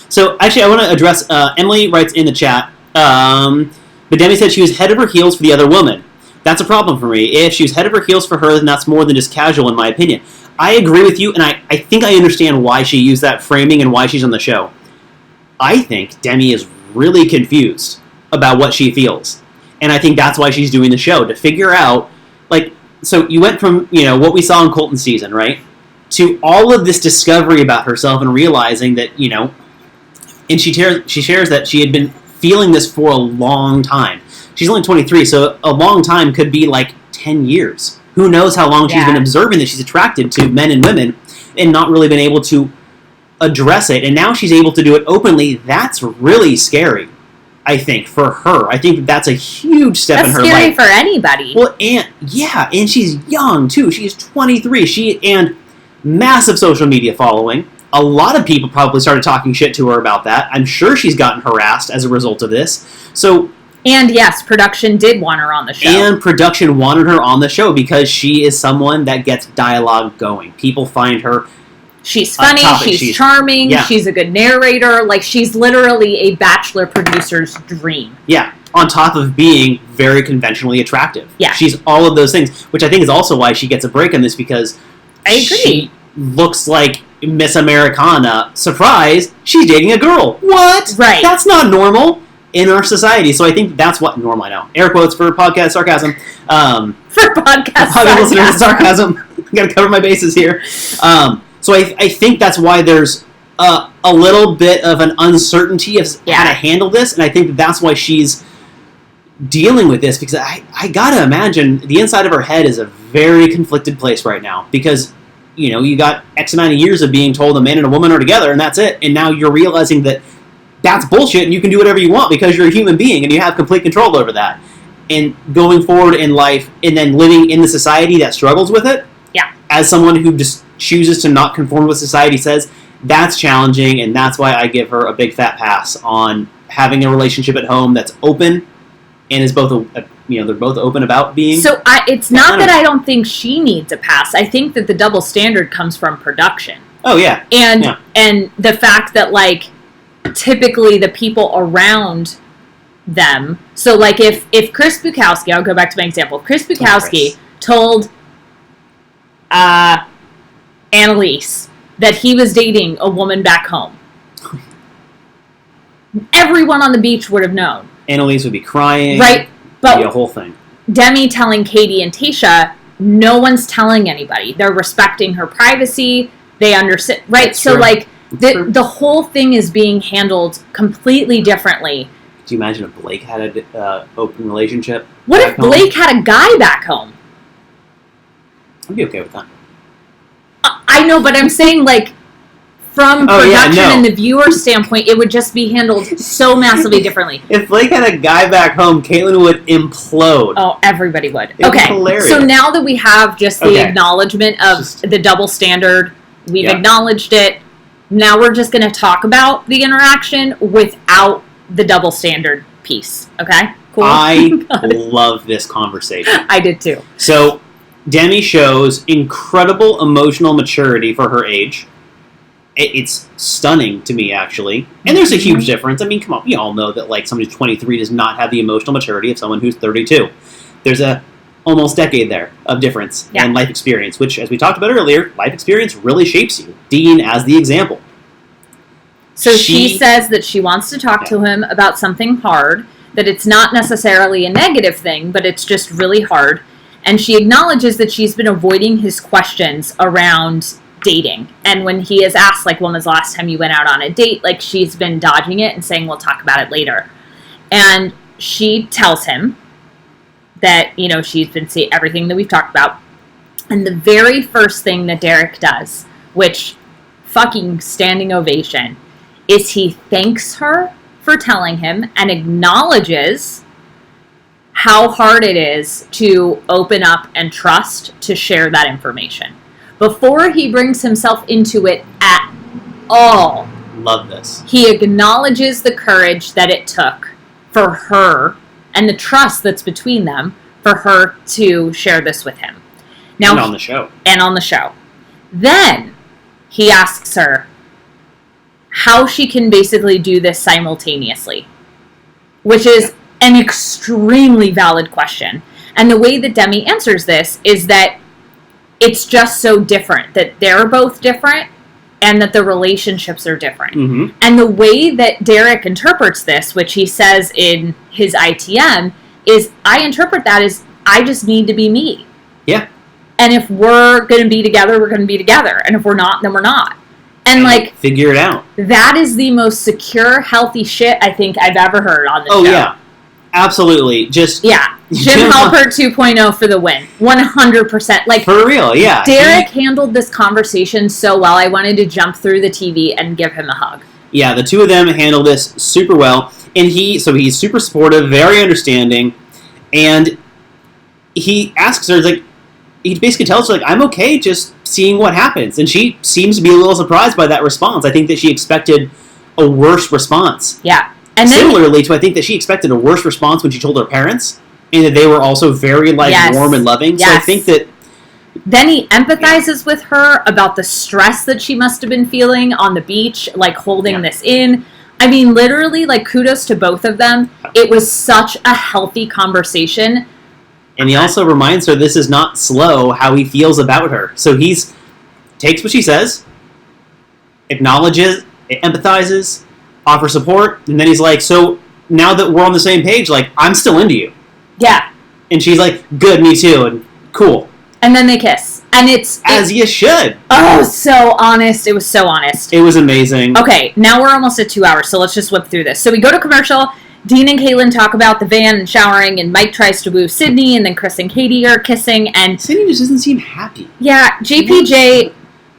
Speaker 2: So, actually, I want to address, Emily writes in the chat, but Demi said she was head of her heels for the other woman. That's a problem for me. If she was head of her heels for her, then that's more than just casual, in my opinion. I agree with you, and I think I understand why she used that framing and why she's on the show. I think Demi is really confused about what she feels. And I think that's why she's doing the show, to figure out, so you went from, what we saw in Colton's season, right, to all of this discovery about herself and realizing that, and she shares that she had been feeling this for a long time. She's only 23, so a long time could be 10 years. Who knows how long she's been observing that she's attracted to men and women and not really been able to address it. And now she's able to do it openly. That's really scary, I think, for her. I think that's a huge step in her life.
Speaker 1: That's scary for anybody.
Speaker 2: Well, and she's young, too. She's 23. And massive social media following. A lot of people probably started talking shit to her about that. I'm sure she's gotten harassed as a result of this.
Speaker 1: And yes, production did want her on the show.
Speaker 2: And production wanted her on the show because she is someone that gets dialogue going. People find her...
Speaker 1: She's funny, she's charming, she's a good narrator. She's literally a Bachelor producer's dream.
Speaker 2: Yeah. on top of being very conventionally attractive.
Speaker 1: Yeah.
Speaker 2: She's all of those things, which I think is also why she gets a break on this, because
Speaker 1: I agree.
Speaker 2: She looks like Miss Americana. Surprise, she's dating a girl. What?
Speaker 1: Right.
Speaker 2: That's not normal in our society. So I think that's what normal, I know. Air quotes for podcast sarcasm.
Speaker 1: For podcast
Speaker 2: listeners, sarcasm. Gotta cover my bases here. So I think that's why there's a little bit of an uncertainty of how to handle this, and I think that's why she's dealing with this, because I gotta imagine the inside of her head is a very conflicted place right now, because you got X amount of years of being told a man and a woman are together and that's it, and now you're realizing that that's bullshit and you can do whatever you want because you're a human being and you have complete control over that. And going forward in life and then living in the society that struggles with it, as someone who just chooses to not conform to what society says, that's challenging, and that's why I give her a big fat pass on having a relationship at home that's open and is both they're both open about being. So
Speaker 1: it's not that I don't think she needs a pass. I think that the double standard comes from production.
Speaker 2: Oh yeah,
Speaker 1: and the fact that like typically the people around them. So like if Chris Bukowski, I'll go back to my example. If Chris Bukowski told Annalise that he was dating a woman back home, everyone on the beach would have known.
Speaker 2: Annalise would be crying.
Speaker 1: Right. But
Speaker 2: be a whole thing.
Speaker 1: Demi telling Katie and Tayshia, no one's telling anybody. They're respecting her privacy. They understand. Right. That's so true. Like the whole thing is being handled completely differently.
Speaker 2: Do you imagine if Blake had an open relationship?
Speaker 1: What if Blake had a guy back home?
Speaker 2: I'd be okay with that.
Speaker 1: I know, but I'm saying, like, from production and the viewer standpoint, it would just be handled so massively differently.
Speaker 2: If Blake had a guy back home, Kaelin would implode.
Speaker 1: Oh, everybody would.
Speaker 2: It'd be hilarious.
Speaker 1: So now that we have just the acknowledgement of the double standard, we've acknowledged it, now we're just going to talk about the interaction without the double standard piece. Okay? Cool?
Speaker 2: I love this conversation.
Speaker 1: I did too.
Speaker 2: So Demi shows incredible emotional maturity for her age. It's stunning to me, actually. And there's a huge difference. I mean, come on, we all know that like somebody who's 23 does not have the emotional maturity of someone who's 32. There's a almost decade there of difference in life experience, which, as we talked about earlier, life experience really shapes you. Dean as the example.
Speaker 1: So she says that she wants to talk to him about something hard, that it's not necessarily a negative thing, but it's just really hard. And she acknowledges that she's been avoiding his questions around dating. And when he is asked, like, when was the last time you went out on a date, like, she's been dodging it and saying, we'll talk about it later. And she tells him that, she's been seeing everything that we've talked about. And the very first thing that Derek does, which fucking standing ovation, is he thanks her for telling him and acknowledges how hard it is to open up and trust to share that information. Before he brings himself into it at all.
Speaker 2: Love this.
Speaker 1: He acknowledges the courage that it took for her and the trust that's between them for her to share this with him. Now,
Speaker 2: and on the show.
Speaker 1: And on the show. Then he asks her how she can basically do this simultaneously, which is an extremely valid question. And the way that Demi answers this is that it's just so different, that they're both different and that the relationships are different.
Speaker 2: Mm-hmm.
Speaker 1: And the way that Derek interprets this, which he says in his ITM, is I interpret that as I just need to be me.
Speaker 2: Yeah.
Speaker 1: And if we're going to be together, we're going to be together. And if we're not, then we're not. And like,
Speaker 2: figure it out.
Speaker 1: That is the most secure, healthy shit I think I've ever heard on the show.
Speaker 2: Oh, yeah. Absolutely. Just
Speaker 1: Jim Halpert 2.0 for the win. 100%. Like,
Speaker 2: for real, yeah.
Speaker 1: Derek handled this conversation so well, I wanted to jump through the TV and give him a hug.
Speaker 2: Yeah, the two of them handle this super well. And he's super supportive, very understanding. And he asks her, like, he basically tells her, like, I'm okay just seeing what happens. And she seems to be a little surprised by that response. I think that she expected a worse response.
Speaker 1: Yeah. And then,
Speaker 2: similarly to, I think that she expected a worse response when she told her parents, and that they were also very, like, warm and loving.
Speaker 1: Yes.
Speaker 2: So I think that...
Speaker 1: Then he empathizes with her about the stress that she must have been feeling on the beach, like, holding this in. I mean, literally, like, kudos to both of them. It was such a healthy conversation.
Speaker 2: And he also reminds her this is not slow how he feels about her. So he's takes what she says, acknowledges, empathizes, offers support, and then he's like, so now that we're on the same page, like, I'm still into you.
Speaker 1: Yeah.
Speaker 2: And she's like, good, me too, and cool.
Speaker 1: And then they kiss. And
Speaker 2: As you should.
Speaker 1: Oh, so honest. It was so honest.
Speaker 2: It was amazing.
Speaker 1: Okay, now we're almost at 2 hours, so let's just whip through this. So we go to commercial. Dean and Kaelin talk about the van and showering, and Mike tries to woo Sydney, and then Chris and Katie are kissing, and...
Speaker 2: Sydney just doesn't seem happy.
Speaker 1: Yeah, JPJ,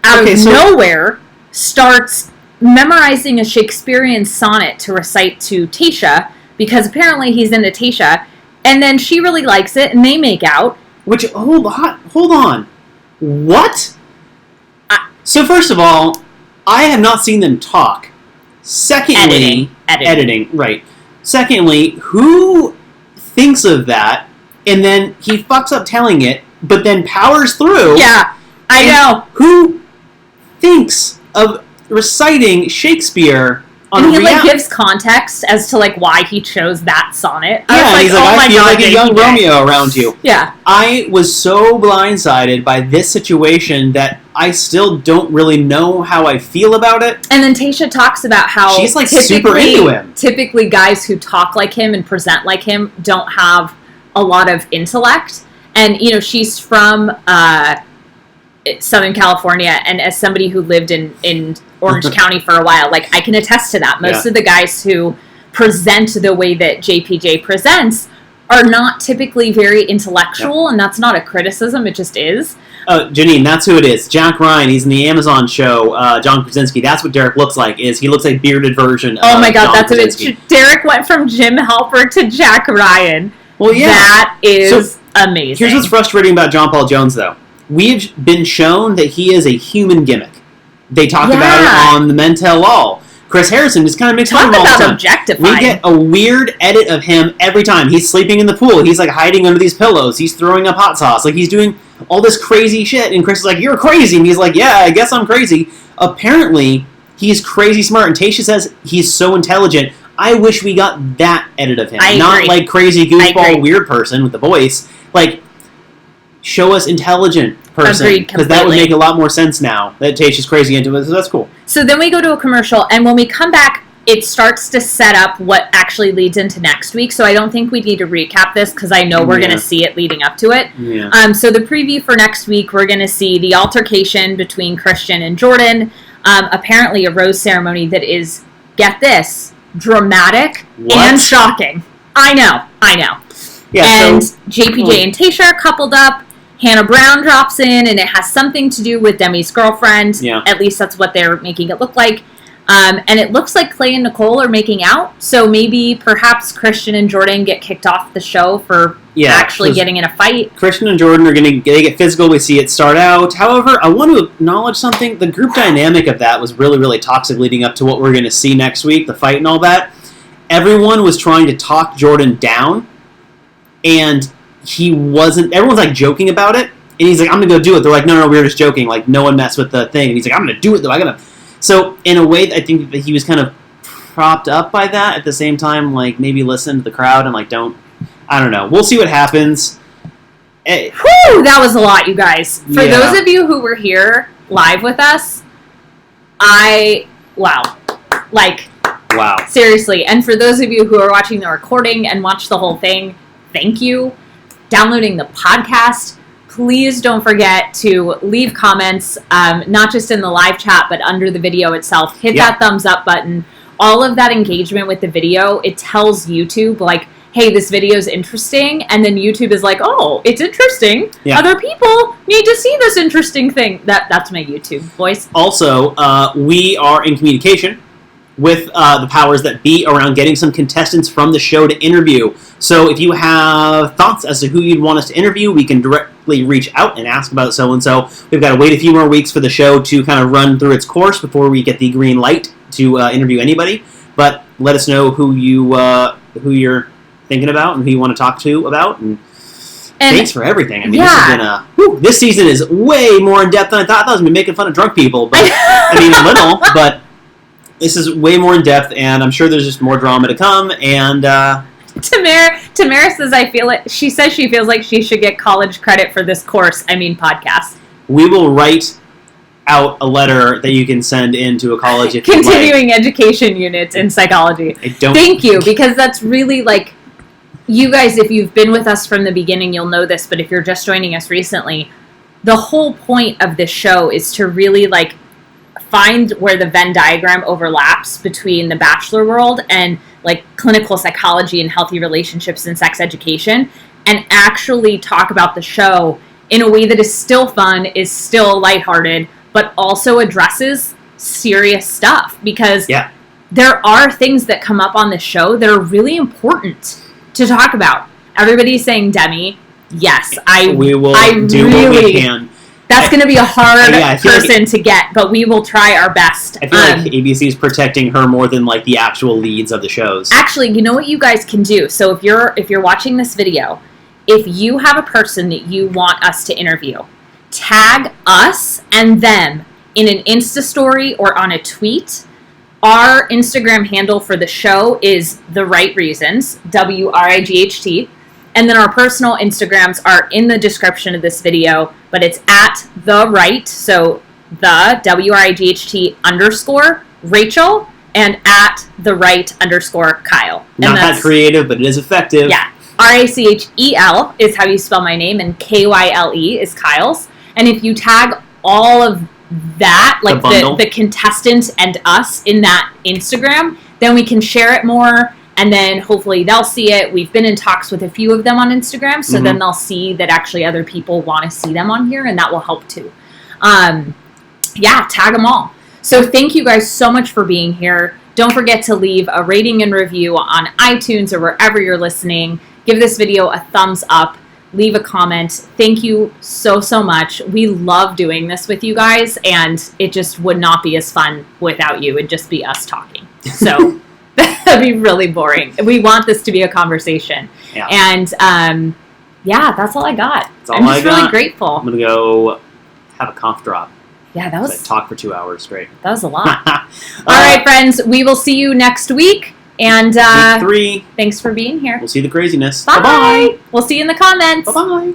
Speaker 1: out of nowhere, starts memorizing a Shakespearean sonnet to recite to Tayshia, because apparently he's into Tayshia, and then she really likes it, and they make out.
Speaker 2: Which, hold on. What? So first of all, I have not seen them talk. Secondly... Editing, right. Secondly, who thinks of that, and then he fucks up telling it, but then powers through?
Speaker 1: Yeah, I know.
Speaker 2: Who thinks of reciting Shakespeare on
Speaker 1: and he like gives context as to like why he chose that sonnet.
Speaker 2: Yeah, he's like, I feel like a young Romeo around you.
Speaker 1: Yeah.
Speaker 2: I was so blindsided by this situation that I still don't really know how I feel about it.
Speaker 1: And then Tayshia talks about how
Speaker 2: she's like super into him.
Speaker 1: Typically guys who talk like him and present like him don't have a lot of intellect. And, you know, she's from Southern California, and as somebody who lived in Orange County for a while, like, I can attest to that. Most of the guys who present the way that JPJ presents are not typically very intellectual, and that's not a criticism, it just is.
Speaker 2: Janine, that's who it is. Jack Ryan, he's in the Amazon show, John Krasinski. That's what Derek looks like, he looks like bearded version of
Speaker 1: Oh my god,
Speaker 2: John
Speaker 1: that's
Speaker 2: Krasinski.
Speaker 1: what it is. Derek went from Jim Halper to Jack Ryan.
Speaker 2: Well, yeah.
Speaker 1: That is amazing.
Speaker 2: Here's what's frustrating about John Paul Jones, though. We've been shown that he is a human gimmick. They talked about it on the Men Tell All. Chris Harrison just kind of makes fun of him all the time.
Speaker 1: Objectifying.
Speaker 2: We get a weird edit of him every time. He's sleeping in the pool. He's like hiding under these pillows. He's throwing up hot sauce. Like, he's doing all this crazy shit. And Chris is like, you're crazy. And he's like, yeah, I guess I'm crazy. Apparently, he's crazy smart. And Tayshia says he's so intelligent. I wish we got that edit of him. Not like crazy goofball weird person with the voice. Like, show us intelligent person. Because that would make a lot more sense now that Tayshia's crazy into it. So that's cool.
Speaker 1: So then we go to a commercial, and when we come back, it starts to set up what actually leads into next week. So I don't think we need to recap this because I know we're going to see it leading up to it.
Speaker 2: Yeah.
Speaker 1: So the preview for next week, we're going to see the altercation between Christian and Jordan. Apparently a rose ceremony that is, get this, dramatic and shocking. I know.
Speaker 2: Yeah,
Speaker 1: and JPJ and Tayshia are coupled up. Hannah Brown drops in, and it has something to do with Demi's girlfriend.
Speaker 2: Yeah.
Speaker 1: At least that's what they're making it look like. And it looks like Clay and Nicole are making out, so maybe perhaps Christian and Jordan get kicked off the show for actually getting in a fight.
Speaker 2: Christian and Jordan are they get physical. We see it start out. However, I want to acknowledge something. The group dynamic of that was really, really toxic leading up to what we're going to see next week, the fight and all that. Everyone was trying to talk Jordan down, and he wasn't. Everyone's like joking about it, and he's like, I'm going to go do it. They're like, no, we were just joking. Like, no one messed with the thing. And he's like, I'm going to do it, though. So, in a way, I think that he was kind of propped up by that. At the same time, like, maybe listen to the crowd and, like, I don't know. We'll see what happens.
Speaker 1: Whew, that was a lot, you guys. For those of you who were here live with us, wow. Seriously. And for those of you who are watching the recording and watch the whole thing, thank you. Downloading the podcast, please don't forget to leave comments, not just in the live chat, but under the video itself. Hit that thumbs up button. All of that engagement with the video, it tells YouTube, like, hey, this video is interesting. And then YouTube is like, oh, it's interesting. Yeah. Other people need to see this interesting thing. That's my YouTube voice.
Speaker 2: Also, we are in communication with the powers that be around getting some contestants from the show to interview. So if you have thoughts as to who you'd want us to interview, we can directly reach out and ask about so-and-so. We've got to wait a few more weeks for the show to kind of run through its course before we get the green light to interview anybody. But let us know who you're thinking about and who you want to talk to about. And thanks for everything. I mean, this has been this season is way more in depth than I thought. I thought I was going to be making fun of drunk people, but I mean, a little, but this is way more in depth, and I'm sure there's just more drama to come. And
Speaker 1: Tamara says, she says she feels like she should get college credit for this course. Podcast.
Speaker 2: We will write out a letter that you can send into a college if
Speaker 1: Continuing education units in psychology. Thank you, because that's really like, you guys, if you've been with us from the beginning, you'll know this, but if you're just joining us recently, the whole point of this show is to really like find where the Venn diagram overlaps between the Bachelor world and like clinical psychology and healthy relationships and sex education, and actually talk about the show in a way that is still fun, is still lighthearted, but also addresses serious stuff, because there are things that come up on the show that are really important to talk about. Everybody's saying Demi. Yes,
Speaker 2: we will do what we can.
Speaker 1: That's going to be a hard person to get, but we will try our best.
Speaker 2: I feel like ABC is protecting her more than like the actual leads of the shows.
Speaker 1: Actually, you know what you guys can do? So if you're watching this video, if you have a person that you want us to interview, tag us and them in an Insta story or on a tweet. Our Instagram handle for the show is The Wright Reasons, WRIGHT. And then our personal Instagrams are in the description of this video, but it's at The Wright, so the WRIGHT _ Rachel, and at The Wright _ Kyle.
Speaker 2: Not that creative, but it is effective.
Speaker 1: Yeah. RACHEL is how you spell my name, and KYLE is Kyle's. And if you tag all of that, like the contestant and us in that Instagram, then we can share it more, and then hopefully they'll see it. We've been in talks with a few of them on Instagram, so then they'll see that actually other people want to see them on here, and that will help too. Tag them all. So thank you guys so much for being here. Don't forget to leave a rating and review on iTunes or wherever you're listening. Give this video a thumbs up. Leave a comment. Thank you so, so much. We love doing this with you guys, and it just would not be as fun without you. It'd just be us talking. So that'd be really boring. We want this to be a conversation. Yeah. And, that's all I got. I'm just really grateful.
Speaker 2: I'm going to go have a cough drop.
Speaker 1: Yeah, that was...
Speaker 2: I talked for 2 hours straight.
Speaker 1: That was a lot. All right, friends. We will see you next week. And
Speaker 2: week 3.
Speaker 1: Thanks for being here.
Speaker 2: We'll see the craziness.
Speaker 1: Bye. Bye-bye. We'll see you in the comments.
Speaker 2: Bye-bye.